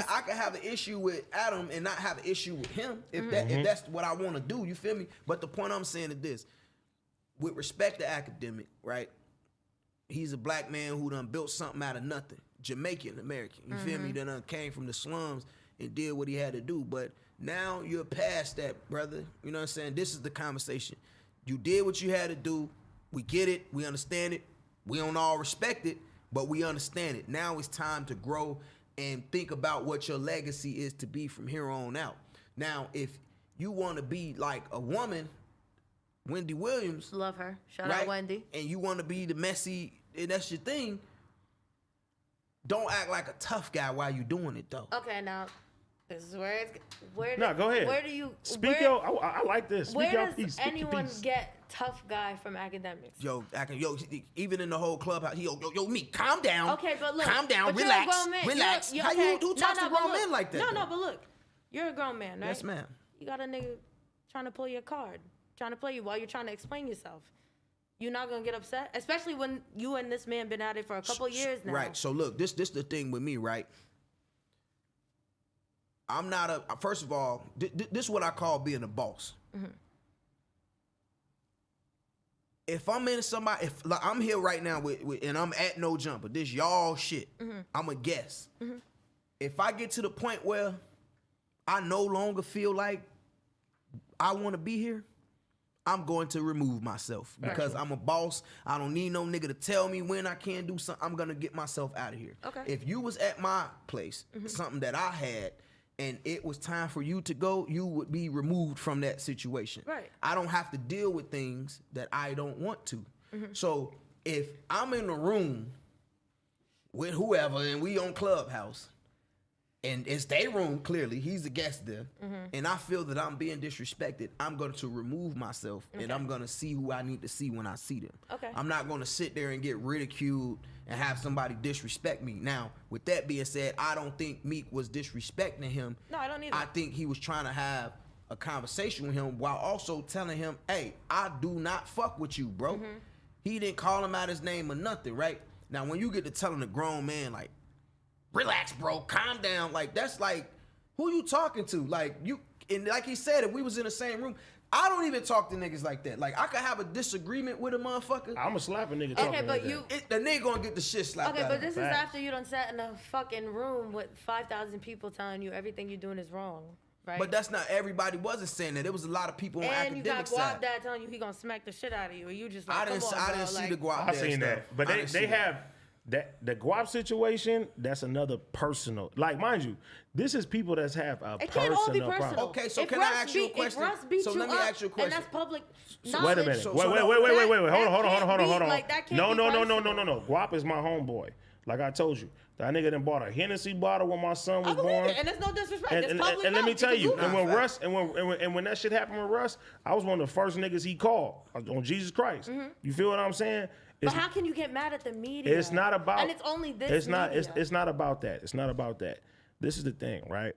I can have an issue with Adam and not have an issue with him if that's what I want to do. You feel me? But the point I'm saying is this. With respect to Academic, right? He's a black man who done built something out of nothing. Jamaican American. You feel me? That done came from the slums and did what he had to do. But now you're past that, brother. You know what I'm saying? This is the conversation. You did what you had to do. We get it. We understand it. We don't all respect it, but we understand it. Now it's time to grow and think about what your legacy is to be from here on out. Now, if you want to be like a woman, Wendy Williams. Love her. Shout out Wendy. And you want to be the messy, and that's your thing. Don't act like a tough guy while you doing it, though. Okay, now This is where it's where. No, go ahead. Where do you speak where, your? I like this. Speak Where your does piece. Speak your anyone piece. get tough guy from academics? Yo, even in the whole clubhouse, yo, me, calm down. Okay, but look, calm down, but you're a relax, grown man. relax. You're, How okay. you who talks to but grown look, men like that? No, though? but look, you're a grown man, right? Yes, ma'am. You got a nigga trying to pull your card, trying to play you while you're trying to explain yourself. You're not gonna get upset, especially when you and this man been at it for a couple years now. Right. So look, this the thing with me, right? I'm not a. First of all, this is what I call being a boss. Mm-hmm. If I'm in somebody, if like, I'm here right now with and I'm at No Jumper, this y'all shit. Mm-hmm. I'm a guest. Mm-hmm. If I get to the point where I no longer feel like I want to be here, I'm going to remove myself because I'm a boss. I don't need no nigga to tell me when I can do something. I'm gonna get myself out of here. Okay. If you was at my place, something that I had, and it was time for you to go, you would be removed from that situation. Right. I don't have to deal with things that I don't want to. So if I'm in the room with whoever and we on Clubhouse, and it's their room, clearly, he's the guest there, and I feel that I'm being disrespected, I'm going to remove myself, and I'm going to see who I need to see when I see them. Okay. I'm not going to sit there and get ridiculed and have somebody disrespect me. Now, with that being said, I don't think Meek was disrespecting him. No, I don't either. I think he was trying to have a conversation with him while also telling him, hey, I do not fuck with you, bro. He didn't call him out his name or nothing, right? Now, when you get to telling a grown man, like, relax, bro, calm down. Like, that's like, who you talking to? Like, you, and like he said, if we was in the same room, I don't even talk to niggas like that. Like, I could have a disagreement with a motherfucker. I'ma slap a nigga Okay, talking but like you. that. The nigga gonna get the shit slapped Okay, out but of him. this is Facts. after you done sat in a fucking room with 5,000 people telling you everything you're doing is wrong, right? But that's not everybody wasn't saying that. There was a lot of people on and you got academic side. Guap Dad telling you he gonna smack the shit out of you, and you just like, I didn't see like, the guap. I Dad seen stuff. that, but I they didn't see they that. have that the guap situation. That's another personal. Like, mind you, this is people that have a It personal can't all be problem. personal. Okay, so If can I Russ ask you a beat- question? If Russ beat So you let me up, ask you a and question. that's public Wait a knowledge. minute. So- wait. so Hold that on. Like, that can't No. be personal. No. Guap is my homeboy. Like I told you, that nigga done bought a Hennessy bottle when my son I was believe born. it, and it's no disrespect. And, it's and, public and let me knowledge. tell you, can and Google when it. Russ and when that shit happened with Russ, I was one of the first niggas he called on Jesus Christ. You feel what I'm saying? But It's, how can you get mad at the media? it's not about. And it's only this. It's not. Media. It's not about that. It's not about that. This is the thing, right?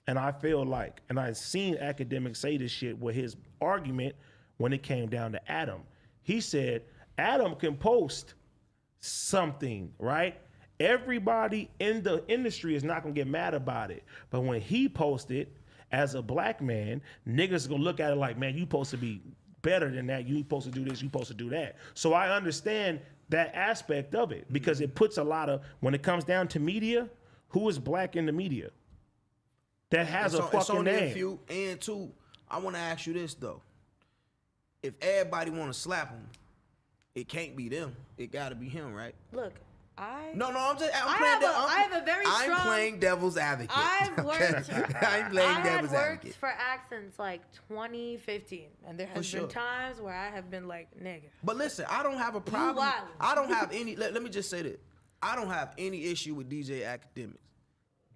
And I feel like, and I've seen academics say this shit with his argument when it came down to Adam. He said Adam can post something, right? Everybody in the industry is not gonna get mad about it. But when he posted, as a black man, niggas gonna look at it like, man, you supposed to be better than that. You supposed to do this, you supposed to do that. So I understand that aspect of it because it puts a lot of, when it comes down to media, who is black in the media? That has a it's fucking only name. a few. And two, I want to ask you this though: if everybody want to slap him, it can't be them. It got to be him, right? Look, I'm I'm I have a very I'm strong- playing devil's advocate. I've worked. I'm playing I had devil's worked advocate. for Act since like 2015, and there has sure. been times where I have been like, nigga. But listen, I don't have a problem. wildin'. I don't have any. Let me just say that I don't have any issue with DJ Academics.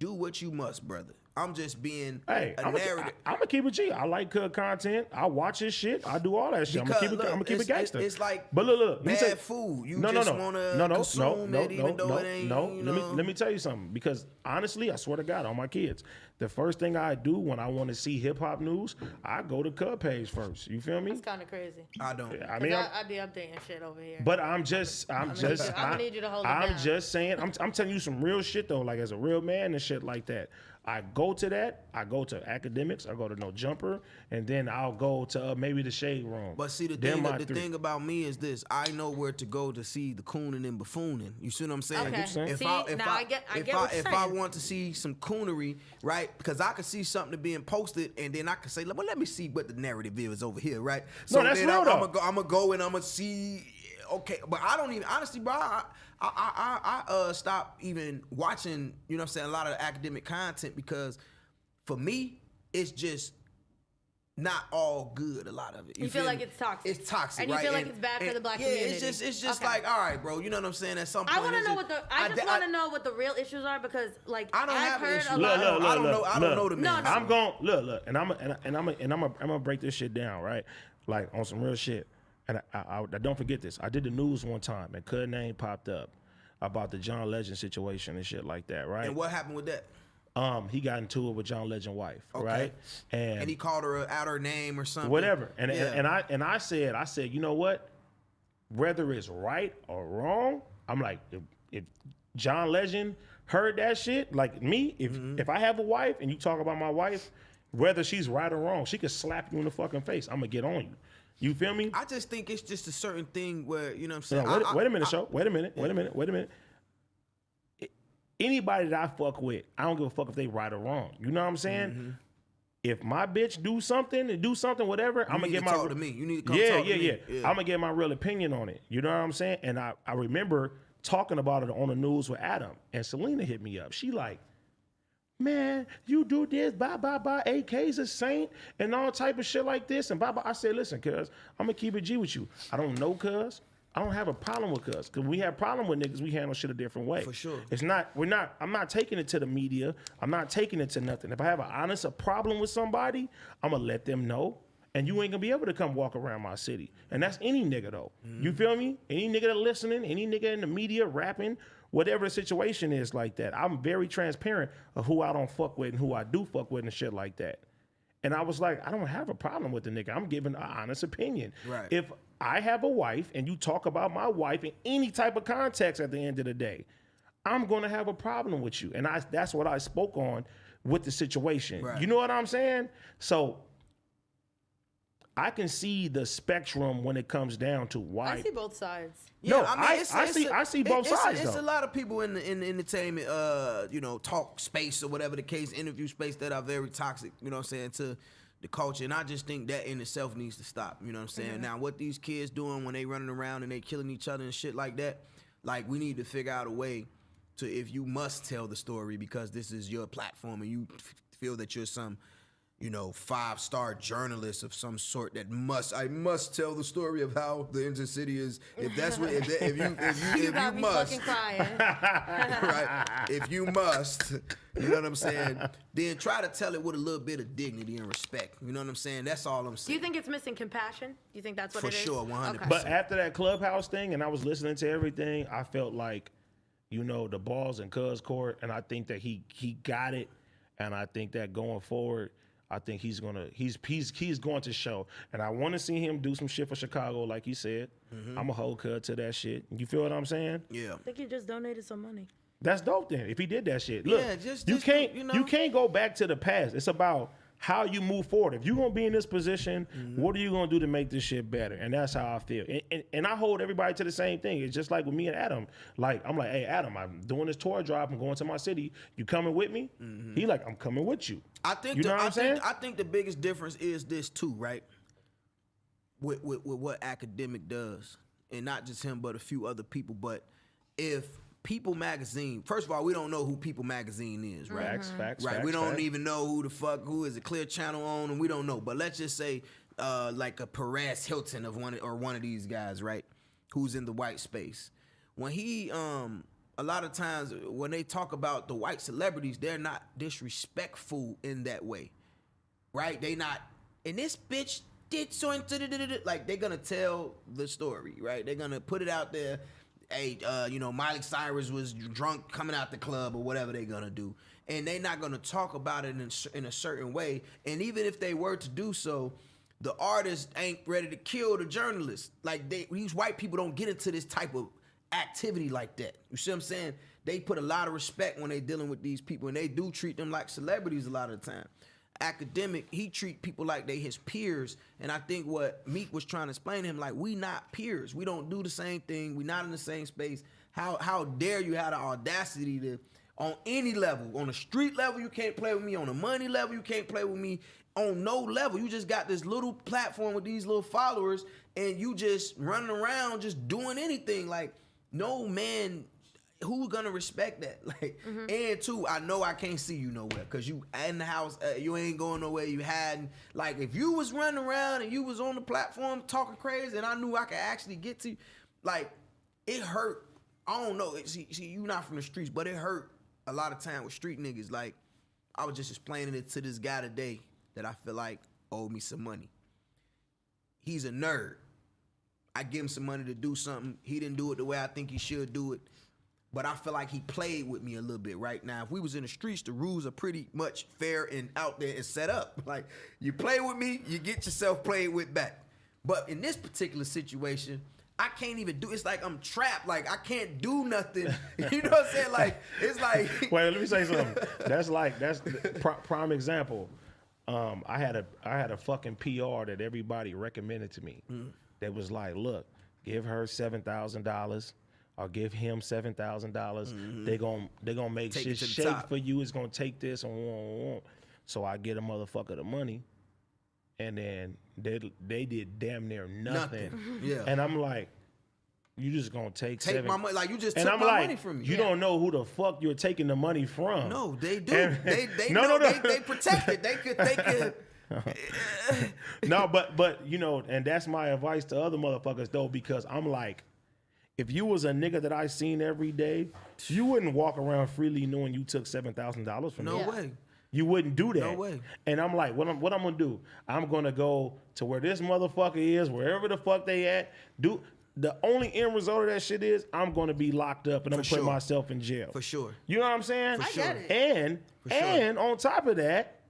Do what you must, brother. I'm just being Hey, a I'm narrative. gonna keep it G. I like good content. I watch his shit. I do all that shit. Because, I'm gonna keep it look, gangster. it's like but look. Let me bad tell you- food. You no, just no, want no, to consume it even though it ain't, you know. Let me tell you something. Because honestly, I swear to God, on my kids, the first thing I do when I want to see hip hop news, I go to Cub page first. You feel me? That's kind of crazy. I don't. I mean, I'd be updating shit over here. but I'm just I'm gonna need you to hold it I'm down. just saying. I'm telling you some real shit though. Like as a real man and shit like that. I go to that. I go to academics. I go to No Jumper, and then I'll go to maybe the Shade Room. But see, the Them my thing, three. thing about me is this: I know where to go to see the cooning and buffooning. You see what I'm saying? Okay. saying? See, now I get what you're if I saying. want to see some coonery, right? Because I can see something being posted, and then I can say, well, let me see what the narrative is over here, right? So that's then real, though. I'm gonna go and I'm gonna see. Okay, but I don't even honestly, bro. I stop even watching. You know what I'm saying? A lot of academic content because for me, it's just not all good. A lot of it. You feel like it's toxic. It's toxic, and you right? feel like it's bad for the black community. Yeah, it's just Okay. like, all right, bro. You know what I'm saying? At some point, I want to know what the. I just want to I know what the real issues are because, like, don't I've have heard issues. a lot. I don't know the man. No. I'm going look, and I'm gonna break this shit down, right? Like on some real shit. And I don't forget this. I did the news one time, and Cud name popped up about the John Legend situation and shit like that, right? And what happened with that? He got into it with John Legend wife, Okay. right? And he called her out her name or something. Whatever. And I said, you know what? Whether it's right or wrong, I'm like, if John Legend heard that shit, like me, if I have a wife and you talk about my wife, whether she's right or wrong, she could slap you in the fucking face. I'm gonna get on you. You feel me? I just think it's just a certain thing where, you know what I'm saying? No, wait a minute, Show. Wait a minute. Anybody that I fuck with, I don't give a fuck if they right or wrong. You know what I'm saying? If my bitch do something, whatever, I'm gonna get my talk to me. You need to come talk to me. I'm gonna get my real opinion on it. You know what I'm saying? And I remember talking about it on the news with Adam, and Selena hit me up. She like, man, you do this, bye, AK's a saint, and all type of shit like this, and bye. I said, listen, cuz, I'm gonna keep it G with you. I don't know, cuz. I don't have a problem with cuz. Cause we have problem with niggas, we handle shit a different way. For sure. I'm not taking it to the media. I'm not taking it to nothing. If I have a problem with somebody, I'm gonna let them know. And you ain't gonna be able to come walk around my city. And that's any nigga though. You feel me? Any nigga that listening, any nigga in the media rapping, whatever the situation is like that. I'm very transparent of who I don't fuck with and who I do fuck with and shit like that. And I was like, I don't have a problem with the nigga. I'm giving an honest opinion. Right. If I have a wife and you talk about my wife in any type of context at the end of the day, I'm gonna have a problem with you. And that's what I spoke on with the situation. Right. You know what I'm saying? So I can see the spectrum when it comes down to why. I see both sides. No, I see both sides. It's though. a lot of people in the entertainment, talk space or whatever the case, interview space that are very toxic. You know what I'm saying, to the culture, and I just think that in itself needs to stop. You know what I'm saying? Now, what these kids doing when they running around and they killing each other and shit like that, like we need to figure out a way to, if you must tell the story because this is your platform and you feel that you're some 5-star journalist of some sort that I must tell the story of how the Engine City is. If that's what, if you got me must, fucking crying. right? If you must, you know what I'm saying? Then try to tell it with a little bit of dignity and respect. You know what I'm saying? That's all I'm Do saying. you think it's missing compassion? Do you think that's what For it is? sure, 100%. But after that Clubhouse thing, and I was listening to everything, I felt like, the ball's in Cuz court, and I think that he got it, and I think that going forward, I think he's going to show, and I want to see him do some shit for Chicago, like he said. I'm a whole Cud to that shit. You feel what I'm saying? Yeah. I think he just donated some money. That's dope. Then if he did that shit, look, Yeah, just you can't go back to the past. It's about how you move forward. If you're gonna be in this position, what are you gonna do to make this shit better? And that's how I feel. And I hold everybody to the same thing. It's just like with me and Adam. Like I'm like, hey Adam, I'm doing this tour drive. I'm going to my city. You coming with me? He like, I'm coming with you. I think you know what I'm saying? I think the biggest difference is this too, right? With what Academic does, and not just him, but a few other people. But if People Magazine, first of all, we don't know who People Magazine is, right? Facts. Right, we don't even know who is a Clear Channel on, and we don't know. But let's just say, like a Perez Hilton of one of these guys, right? Who's in the white space. When he, a lot of times when they talk about the white celebrities, they're not disrespectful in that way, right? They not, and this bitch did so into like they're gonna tell the story, right? They're gonna put it out there. Hey, Miley Cyrus was drunk coming out the club or whatever they're gonna do. And they're not gonna talk about it in a certain way. And even if they were to do so, the artist ain't ready to kill the journalist. Like these white people don't get into this type of activity like that. You see what I'm saying? They put a lot of respect when they dealing with these people, and they do treat them like celebrities a lot of the time. Academic, he treat people like they his peers, and I think what Meek was trying to explain to him, like, we not peers. We don't do the same thing. We not in the same space. How dare you have the audacity to, on any level, on a street level, you can't play with me. On a money level, you can't play with me. On no level, you just got this little platform with these little followers, and you just running around just doing anything. Like, no man who's gonna respect that? Like, and two, I know I can't see you nowhere because you in the house, you ain't going nowhere. You hadn't, like, if you was running around and you was on the platform talking crazy, and I knew I could actually get to you, like, it hurt. I don't know. See, you not from the streets, but it hurt a lot of time with street niggas. Like, I was just explaining it to this guy today that I feel like owed me some money. He's a nerd. I give him some money to do something. He didn't do it the way I think he should do it. But I feel like he played with me a little bit right now. If we was in the streets, the rules are pretty much fair and out there and set up. Like, you play with me, you get yourself played with back. But in this particular situation, I can't even do, it's like I'm trapped. Like, I can't do nothing. You know what I'm saying? Like, it's like. Wait, let me say something. That's the prime example. I had a fucking PR that everybody recommended to me. That was like, look, give her $7,000. Or give him $7,000. They gonna make shit shake for you. It's gonna take this and so I get a motherfucker the money, and then they did damn near nothing. Yeah. And I'm like, you just gonna take my money, like you just and took I'm my like, money from me. You don't know who the fuck you're taking the money from. No, they do. And, They no, know. no. They protect it. They could. No, but you know, and that's my advice to other motherfuckers though, because I'm like, if you was a nigga that I seen every day, you wouldn't walk around freely knowing you took $7,000 from me. No way. You wouldn't do that. No way. And I'm like, what I'm gonna do? I'm gonna go to where this motherfucker is, wherever the fuck they at. The only end result of that shit is I'm gonna be locked up and I'm gonna put myself in jail. For sure. You know what I'm saying? I get it. And on top of that,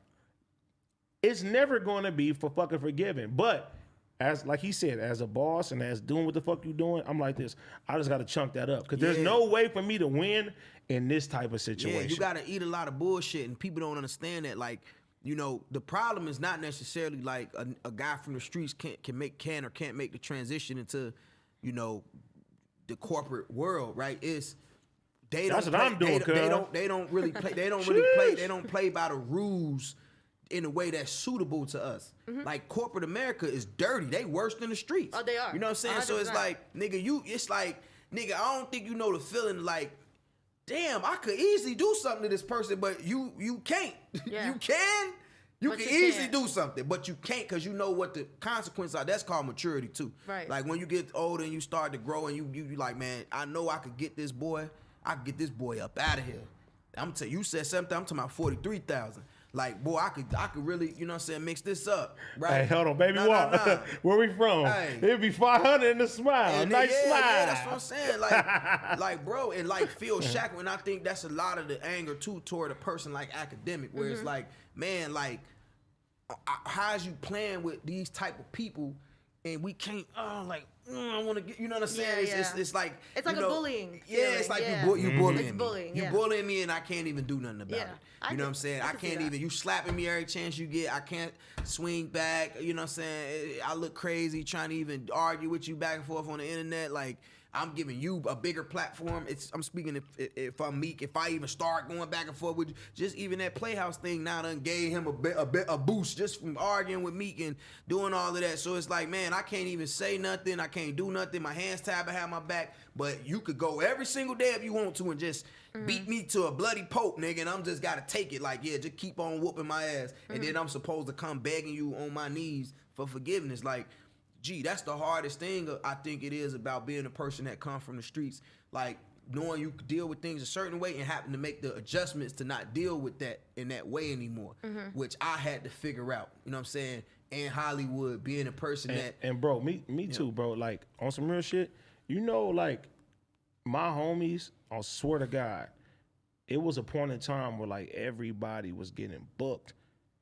it's never gonna be for fucking forgiving. But as like he said, as a boss and as doing what the fuck you doing, I'm like this. I just gotta chunk that up because there's no way for me to win in this type of situation. Yeah, you gotta eat a lot of bullshit, and people don't understand that. Like, you know, the problem is not necessarily like a guy from the streets can't make the transition into, you know, the corporate world, right? It's they That's don't what play, I'm doing, they don't really play. They don't play by the rules in a way that's suitable to us. Like, corporate America is dirty. They worse than the streets. Oh, they are. You know what I'm saying? So it's 100%. like, nigga, it's like, nigga, I don't think you know the feeling like, damn, I could easily do something to this person, but you can't. Yeah. You can. You But can you easily can't. do something, but you can't because you know what the consequences are. That's called maturity too. Right. Like, when you get older and you start to grow and you like, man, I know I could get this boy. I could get this boy up out of here. I'm telling you, said something. I'm talking about 43,000. Like, boy, I could really, you know what I'm saying, mix this up, right? Hey, hold on, baby, No. Where we from? Hey. It'd be 500 in the smile. And Nice yeah, smile. yeah, that's what I'm saying. Like, bro, and like feel shackled. And I think that's a lot of the anger too toward a person like academic, where it's like, man, like, how's you playing with these type of people, and we can't, I want to get, you know what I'm saying? Yeah, It's like, It's like you a know, bullying Yeah, it's feeling, like yeah. you bullying It's me. bullying, You yeah. bullying me, and I can't even do nothing about Yeah, it. You know what I'm saying? I can see can't that. even. You slapping me every chance you get. I can't swing back. You know what I'm saying? I look crazy trying to even argue with you back and forth on the internet. Like, I'm giving you a bigger platform. I'm speaking if I'm meek. If I even start going back and forth with you, just even that Playhouse thing now done gave him a boost just from arguing with Meek and doing all of that. So it's like, man, I can't even say nothing. I can't do nothing. My hands tied behind my back. But you could go every single day if you want to and just beat me to a bloody pope, nigga, and I'm just gotta take it. Like, yeah, just keep on whooping my ass. And then I'm supposed to come begging you on my knees for forgiveness. Like, gee, that's the hardest thing I think it is about being a person that come from the streets. Like, knowing you could deal with things a certain way and having to make the adjustments to not deal with that in that way anymore, which I had to figure out. You know what I'm saying? In Hollywood, being a person And bro, me too, bro. Like, on some real shit, you know, like, my homies, I swear to God, it was a point in time where like everybody was getting booked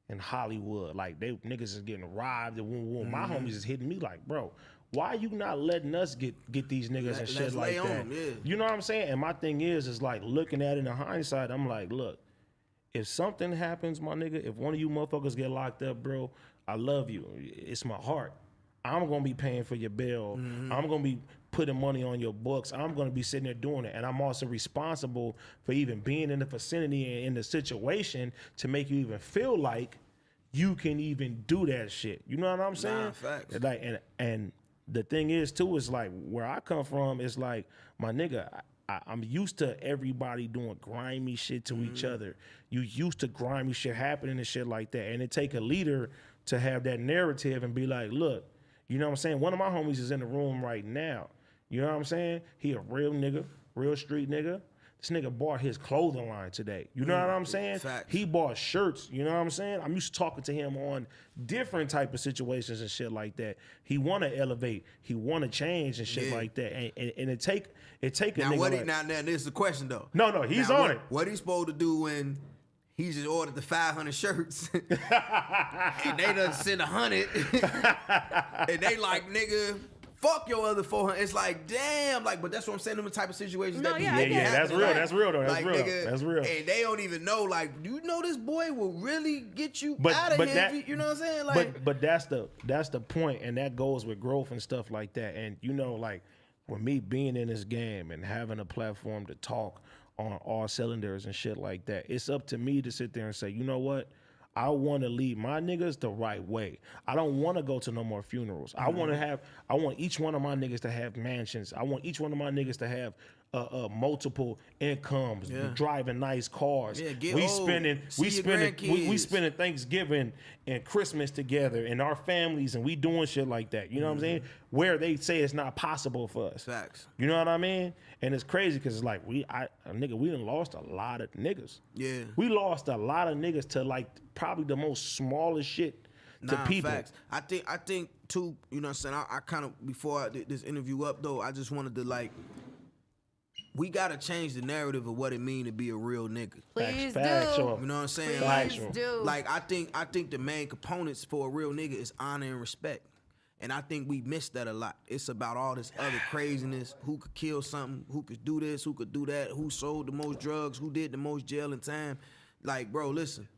in Hollywood. Like, they niggas is getting robbed and woo. My homies is hitting me like, bro, why you not letting us get these niggas and shit like that? Yeah. You know what I'm saying? And my thing is like, looking at it in hindsight, I'm like, look, if something happens, my nigga, if one of you motherfuckers get locked up, bro, I love you. It's my heart. I'm gonna be paying for your bill. I'm gonna be putting money on your books. I'm gonna be sitting there doing it. And I'm also responsible for even being in the vicinity and in the situation to make you even feel like you can even do that shit. You know what I'm saying? Facts. Like, and the thing is too, is like where I come from is like, my nigga, I'm used to everybody doing grimy shit to each other. You used to grimy shit happening and shit like that. And it take a leader to have that narrative and be like, look, you know what I'm saying? One of my homies is in the room right now. You know what I'm saying? He a real nigga, real street nigga. This nigga bought his clothing line today. You know what I'm saying? Facts. He bought shirts. You know what I'm saying? I'm used to talking to him on different type of situations and shit like that. He want to elevate. He want to change and shit like that. And it take a Now nigga what? like, Now this is the question though. No, he's Now, on it. What he supposed to do when he just ordered the 500 shirts and they done send 100 and they like, nigga, fuck your other 400. It's like, damn, like, but that's what I'm saying. Them the type of situations No, that be yeah, I get it. that's real. That's real though. That's like, real. nigga, That's real. And they don't even know, like, do you know this boy will really get you out of here? That, You know what I'm saying? Like, but that's the point, and that goes with growth and stuff like that. And you know, like with me being in this game and having a platform to talk on all cylinders and shit like that, it's up to me to sit there and say, you know what? I want to lead my niggas the right way. I don't want to go to no more funerals. I want each one of my niggas to have mansions. I want each one of my niggas to have multiple incomes, driving nice cars. Yeah, get we old. spending See we your spending we grandkids. spending Thanksgiving and Christmas together and our families, and we doing shit like that. You know what I'm saying? Where they say it's not possible for us. facts. You know what I mean? And it's crazy because it's like we done lost a lot of niggas. Yeah. We lost a lot of niggas to like probably the most smallest shit to people. Facts. I think too, you know what I'm saying? I kind of, before I did this interview up though, I just wanted to like, we gotta change the narrative of what it mean to be a real nigga. Please Factual. do. You know what I'm saying? Please Like, do. like I think the main components for a real nigga is honor and respect. And I think we miss that a lot. It's about all this other craziness. Who could kill something? Who could do this? Who could do that? Who sold the most drugs? Who did the most jail and time? Like, bro, listen.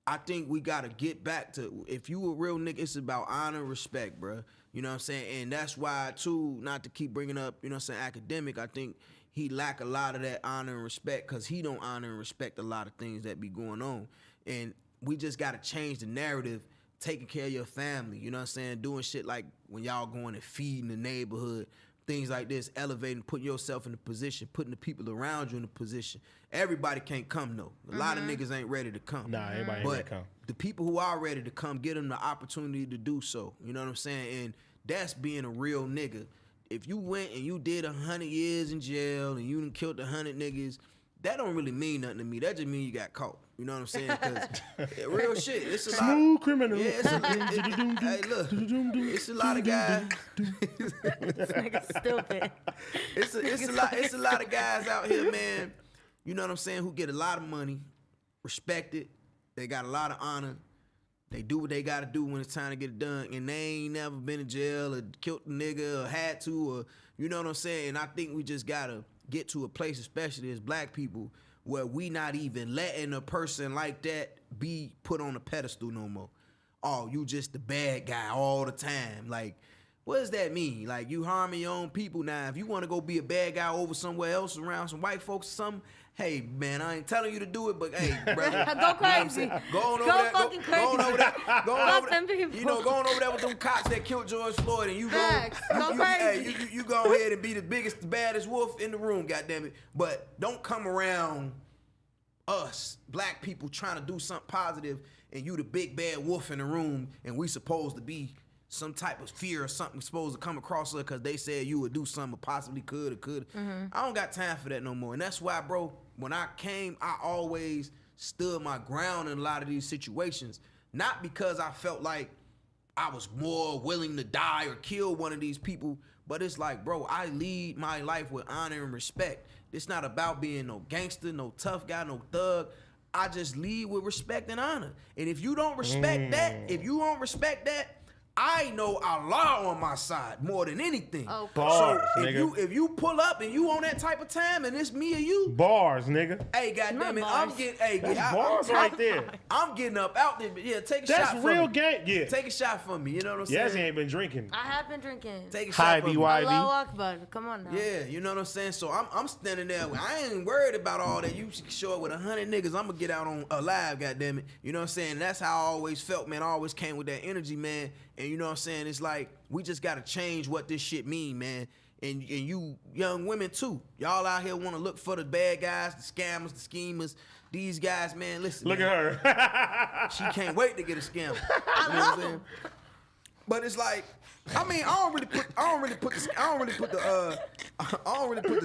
I think we gotta get back to, if you a real nigga, it's about honor and respect, bro. You know what I'm saying? And that's why, too, not to keep bringing up, you know what I'm saying, academic, I think he lack a lot of that honor and respect because he don't honor and respect a lot of things that be going on. And we just gotta change the narrative, taking care of your family, you know what I'm saying? Doing shit like when y'all going and feeding the neighborhood, things like this, elevating, putting yourself in a position, putting the people around you in a position. Everybody can't come, though. A lot of niggas ain't ready to come. Nah, everybody ain't ready to come. The people who are ready to come, get them the opportunity to do so. You know what I'm saying? And that's being a real nigga. If you went and you did 100 years in jail and you done killed 100 niggas, that don't really mean nothing to me. That just mean you got caught. You know what I'm saying? Because real shit. It's a lot. Smooth criminal. Yeah, hey, look, it's a lot of guys. This nigga's stupid. It's a lot of guys out here, man. You know what I'm saying? Who get a lot of money, respected. They got a lot of honor. They do what they got to do when it's time to get it done, and they ain't never been in jail or killed a nigga or had to, or you know what I'm saying? And I think we just gotta get to a place, especially as black people, where we not even letting a person like that be put on a pedestal no more. Oh, you just the bad guy all the time. Like, what does that mean? Like, you harming your own people now. If you want to go be a bad guy over somewhere else around some white folks or something, hey, man, I ain't telling you to do it, but hey, brother. Go crazy. Go on over Go there. fucking crazy. Go on over there. Go on Fuck over them there. people. You know, going over there with them cops that killed George Floyd, and you go, Facts. Go crazy. Hey, you go ahead and be the biggest, the baddest wolf in the room, goddammit. But don't come around us, black people, trying to do something positive, and you the big bad wolf in the room, and we supposed to be some type of fear or something supposed to come across her because they said you would do something or possibly could or could. I don't got time for that no more. And that's why, bro, when I came, I always stood my ground in a lot of these situations. Not because I felt like I was more willing to die or kill one of these people, but it's like, bro, I lead my life with honor and respect. It's not about being no gangster, no tough guy, no thug. I just lead with respect and honor. And if you don't respect that, I know Allah on my side more than anything. Oh, Bars, so nigga. if you pull up and you on that type of time and it's me or you, Bars, nigga. hey, goddamn it, Not I'm bars. getting, That's bars right there. I'm getting up out there. Yeah, take a That's shot for real me. game. Yeah. Take a shot for me. You know what I'm Yassy saying? ain't been drinking. I have been drinking. Take a Hi, shot for me. BYV. Allahu Akbar. Come on now. Yeah, you know what I'm saying? So I'm standing there. I ain't worried about all that. You show up with 100 niggas. I'm going to get out on alive, goddammit. You know what I'm saying? That's how I always felt, man. I always came with that energy, man. And you know what I'm saying? It's like, we just got to change what this shit mean, man. and you young women too. Y'all out here want to look for the bad guys, the scammers, the schemers. These guys, man, listen. Look man, at her. she can't wait to get a scammer. You know what I'm saying? But it's like, I mean, I don't really put the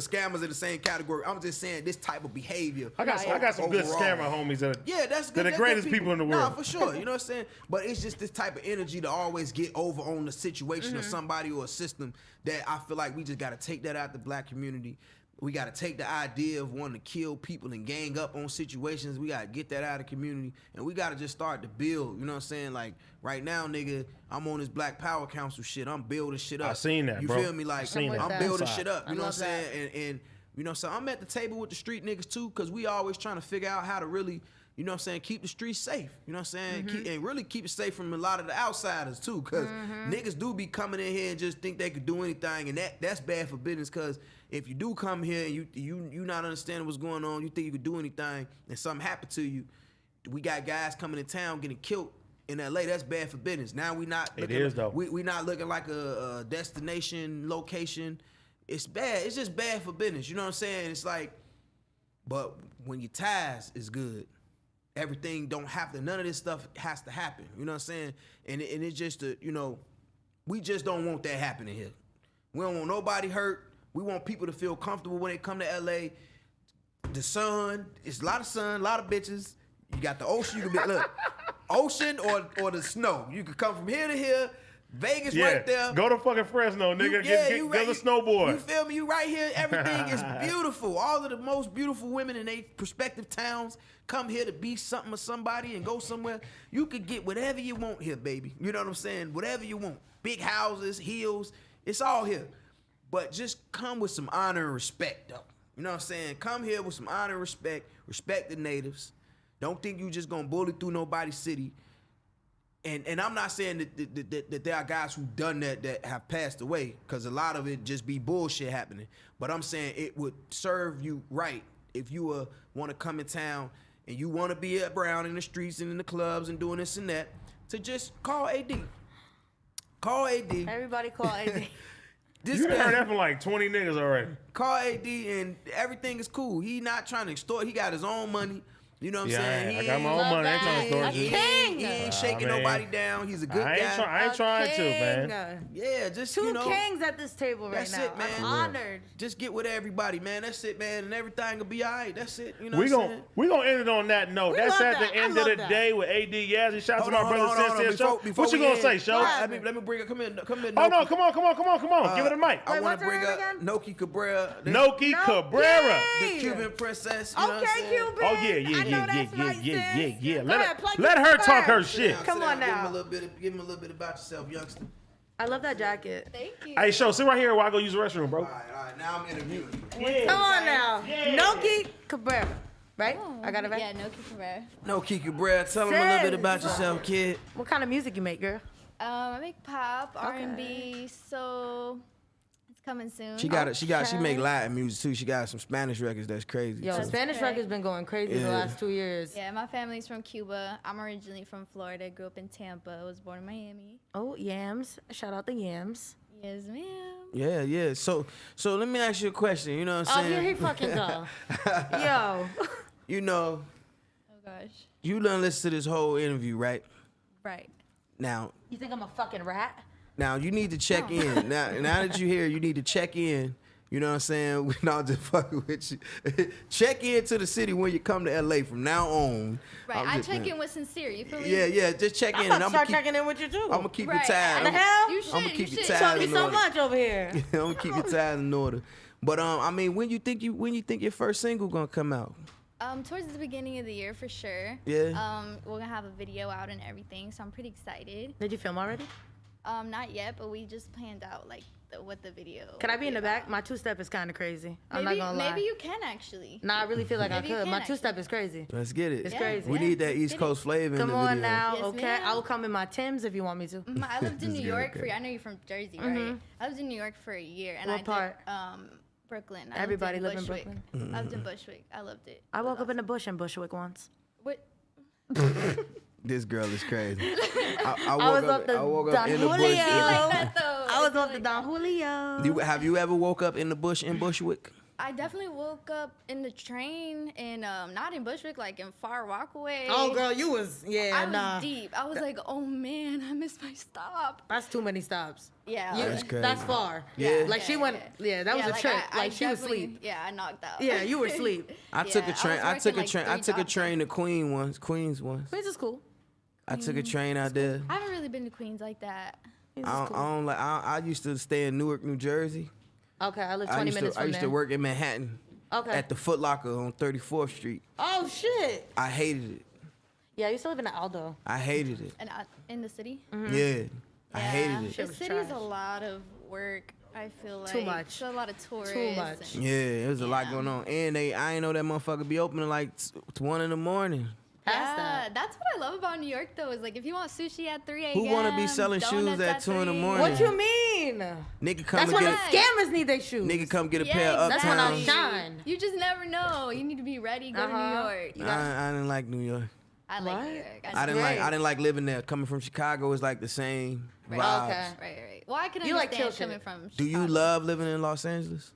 scammers in the same category. I'm just saying this type of behavior. I got some good overall. scammer homies that are, That's good. they're the That's greatest good people in the world. Nah, for sure. You know what I'm saying? But it's just this type of energy to always get over on the situation of somebody or a system that I feel like we just got to take that out the black community. We got to take the idea of wanting to kill people and gang up on situations. We got to get that out of the community. And we got to just start to build. You know what I'm saying? Like, right now, nigga, I'm on this Black Power Council shit. I'm building shit up. I seen that, you bro. feel me? Like, I'm building shit up. You know what I'm saying? And you know, so I'm at the table with the street niggas, too, because we always trying to figure out how to really, you know what I'm saying, keep the streets safe. You know what I'm saying? And really keep it safe from a lot of the outsiders, too, because niggas do be coming in here and just think they could do anything, and that's bad for business, because if you do come here and you not understanding what's going on, you think you could do anything, and something happen to you, we got guys coming in town getting killed in LA. That's bad for business. Now we not looking, it is, though. We not looking like a destination location. It's bad. It's just bad for business. You know what I'm saying? It's like, but when your ties is good, everything don't have to, none of this stuff has to happen. You know what I'm saying? And it's just, you know, we just don't want that happening here. We don't want nobody hurt. We want people to feel comfortable when they come to LA. The sun, it's a lot of sun, a lot of bitches. You got the ocean, you can be, look, ocean or the snow. You could come from here to here. Vegas right there. Go to fucking Fresno, nigga. Get the snowboard. You feel me? You right here. Everything is beautiful. All of the most beautiful women in their prospective towns come here to be something or somebody and go somewhere. You could get whatever you want here, baby. You know what I'm saying? Whatever you want. Big houses, hills. It's all here. But just come with some honor and respect, though. You know what I'm saying? Come here with some honor and respect. Respect the natives. Don't think you just gonna bully through nobody's city. And I'm not saying that there are guys who done that have passed away, because a lot of it just be bullshit happening. But I'm saying it would serve you right if you want to come in town and you want to be at Brown in the streets and in the clubs and doing this and that, to just call AD. Call AD. Everybody call AD. You heard that from like 20 niggas already. Call AD and everything is cool. He not trying to extort. He got his own money. You know what I'm saying? I got my own money. I ain't trying to throw it. He ain't shaking nobody down. He's a good guy. I ain't trying to, man. Yeah, just, Two you know. kings at this table right That's now. it, man. I'm honored. Just get with everybody, man. That's it, man. And everything will be all right. That's it. You know we what I'm saying? We gonna end it on that note. We That's love at the that. end I of the love that. day with AD Yassy. Shout out to my Hold on, brother Sincere Show. Before What you we gonna end, say, Show? Let me bring it. Come in. Oh no, come on. Give it a mic. I Wait, want what's to bring her up name again? Noki Cabrera. Noki Cabrera. The Cuban princess. You know what I'm Okay, saying? Cuban. Oh I know that's right, sis. yeah. Go ahead, plug Let your her talk her first. shit. Come Sit on down, now. Give him a little bit about yourself, youngster. I love that jacket. Thank you. Hey, Show, sit right here while I go use the restroom, bro. All right. Now I'm interviewing you. Yeah. Come on now. Yeah. Noki Cabrera. Right? Oh, I got it right? Yeah, Noki Cabrera. Noki Cabrera, tell him a little bit Sis. about yourself, kid. What kind of music you make, girl? I make pop, R&B, so it's coming soon. She make Latin music too. She got some Spanish records that's crazy. Yo, So- Spanish correct. record's been going crazy the Yeah. last 2 years. Yeah, my family's from Cuba. I'm originally from Florida. Grew up in Tampa. Was born in Miami. Oh, yams. Shout out the yams. Yes, ma'am. Yeah. So let me ask you a question. You know what Oh, I'm here saying? he fucking go. Yo. You know, Oh gosh. you done listen to this whole interview, right? Right. Now You think I'm a fucking rat? you need to check in. Now that you're here, you need to check in. You know what I'm saying? We're not just fucking with you. Check into the city when you come to LA from now on. Right. I check in with sincere. You feel me? Yeah, just check I'm in. about to start checking in with you too. I'm gonna keep your Right. ties. What the hell? You should. I'ma keep you your should. ties Taught me in so order. much over here. I'm gonna keep your ties in order. But I mean, when you think your first single gonna come out? Towards the beginning of the year for sure. Yeah. We're gonna have a video out and everything, so I'm pretty excited. Did you film already? Not yet, but we just planned out like what the video. Can I will be in the back? about. My two-step is kind of crazy. I'm Maybe, not gonna lie. maybe you can actually. Nah, I really feel like Maybe you I could. can My actually. two-step is crazy. Let's get it. It's Yeah. crazy. We need that let's East get Coast flavor in Come the on video. now, Yes, okay? ma'am. I will come in my Timbs if you want me to. I lived in New York okay. I know you're from Jersey, right? I lived in New York for a year, and What I part? did Brooklyn. Everybody lived live in Bushwick. Brooklyn. I lived in Bushwick. I loved it. I woke up in the bush in Bushwick once. What? This girl is crazy. I was up the I woke up in the Don bush. Julio. Like that though. I was off the Don Julio. Have you ever woke up in the bush in Bushwick? I definitely woke up in the train and not in Bushwick, like in Far Rockaway. Oh, girl, you was, I was deep. I was like, oh man, I missed my stop. That's too many stops. Yeah. That's crazy. That's far. Yeah. Like she went, that was a trip. Like she was definitely- asleep. Yeah, I knocked out. Yeah, you were asleep. I took a Yeah, train. I I was took a working, train. like, I took a 3 train to Queens once. Queens is cool. I took a train out there. I haven't really been to Queens like that. Queens I is cool. don't like. I used to stay in Newark, New Jersey. Okay, I live 20 minutes from I used there. to work in Manhattan. Okay. At the Foot Locker on 34th Street. Oh, shit. I hated it. Yeah, I used to live in Aldo. I hated it. And in the city? Yeah. I hated it. The was city's trash. a lot of work. I feel like Too much. So a lot of tourists. Too much. and- Yeah, there's a lot going on. And I ain't know that motherfucker be opening like 1 in the morning. Past Yeah, that. that's what I love about New York though. Is like if you want sushi at 3 a.m. Who wanna be selling shoes donuts at 2 in the 3. morning? What you mean? Nigga come That's and when get the a, scammers need their shoes. nigga come get a Yeah, pair of That's when I Uptowns. shine. You just never know. You need to be ready. Go to New York. You got, I didn't like New York. I like What? New York. I didn't great. I didn't like living there. Coming from Chicago is like the same Right. vibes. Okay. Right. Well, I can You like understand chill coming shit. from. Do you Chicago. love living in Los Angeles?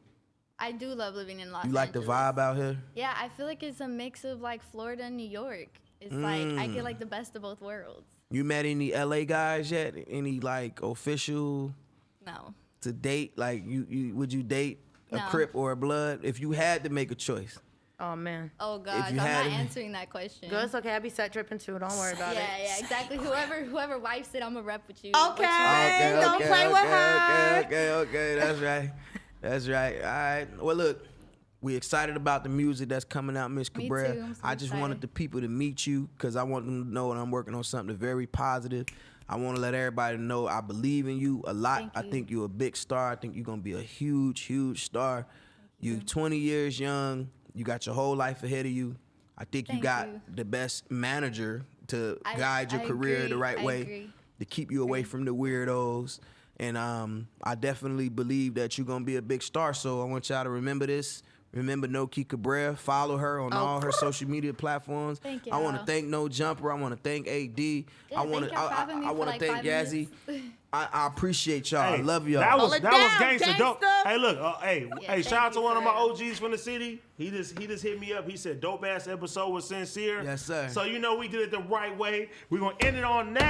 I do love living in Los You like the Angeles. vibe out here? Yeah, I feel like it's a mix of like Florida and New York. It's like I get like the best of both worlds. You met any LA guys yet? Any like official No. to date? Like you would you date a No. Crip or a Blood if you had to make a choice? Oh, man. Oh gosh, you I'm had not it- answering that question. Good, it's okay. I be set tripping too. Don't worry about it. Yeah, exactly. Whoever wipes it, I'ma rep with you. Okay. What you- Hey, don't play with her. Okay. That's right. That's right. All right. Well, look, we excited about the music that's coming out, Miss Me Cabrera. too. I'm so I just wanted excited. the people to meet you because I want them to know that I'm working on something very positive. I want to let everybody know I believe in you a lot. Thank I you. think you're a big star. I think you're gonna be a huge star. You're 20 years young. You got your whole life ahead of you. I think you Thank got you. the best manager to I- guide your I career agree. the right I way, agree. to keep you away from the weirdos. And I definitely believe that you're gonna be a big star. So I want y'all to remember this. Remember Noki Cabrera. Follow her on all her social media platforms. Thank I want to y'all. thank No Jumper. I want to thank AD. Yeah, I want thank y'all for having me I for want to like thank 5 Yassy. minutes. I appreciate y'all. I love y'all. That was Hold it that down, was gangster dope. gangsta. Hey, look, hey, shout out to you one of my for OGs from the city. He just hit me up. He said, "Dope ass episode was sincere." Yes, sir. So you know we did it the right way. We're gonna end it on that.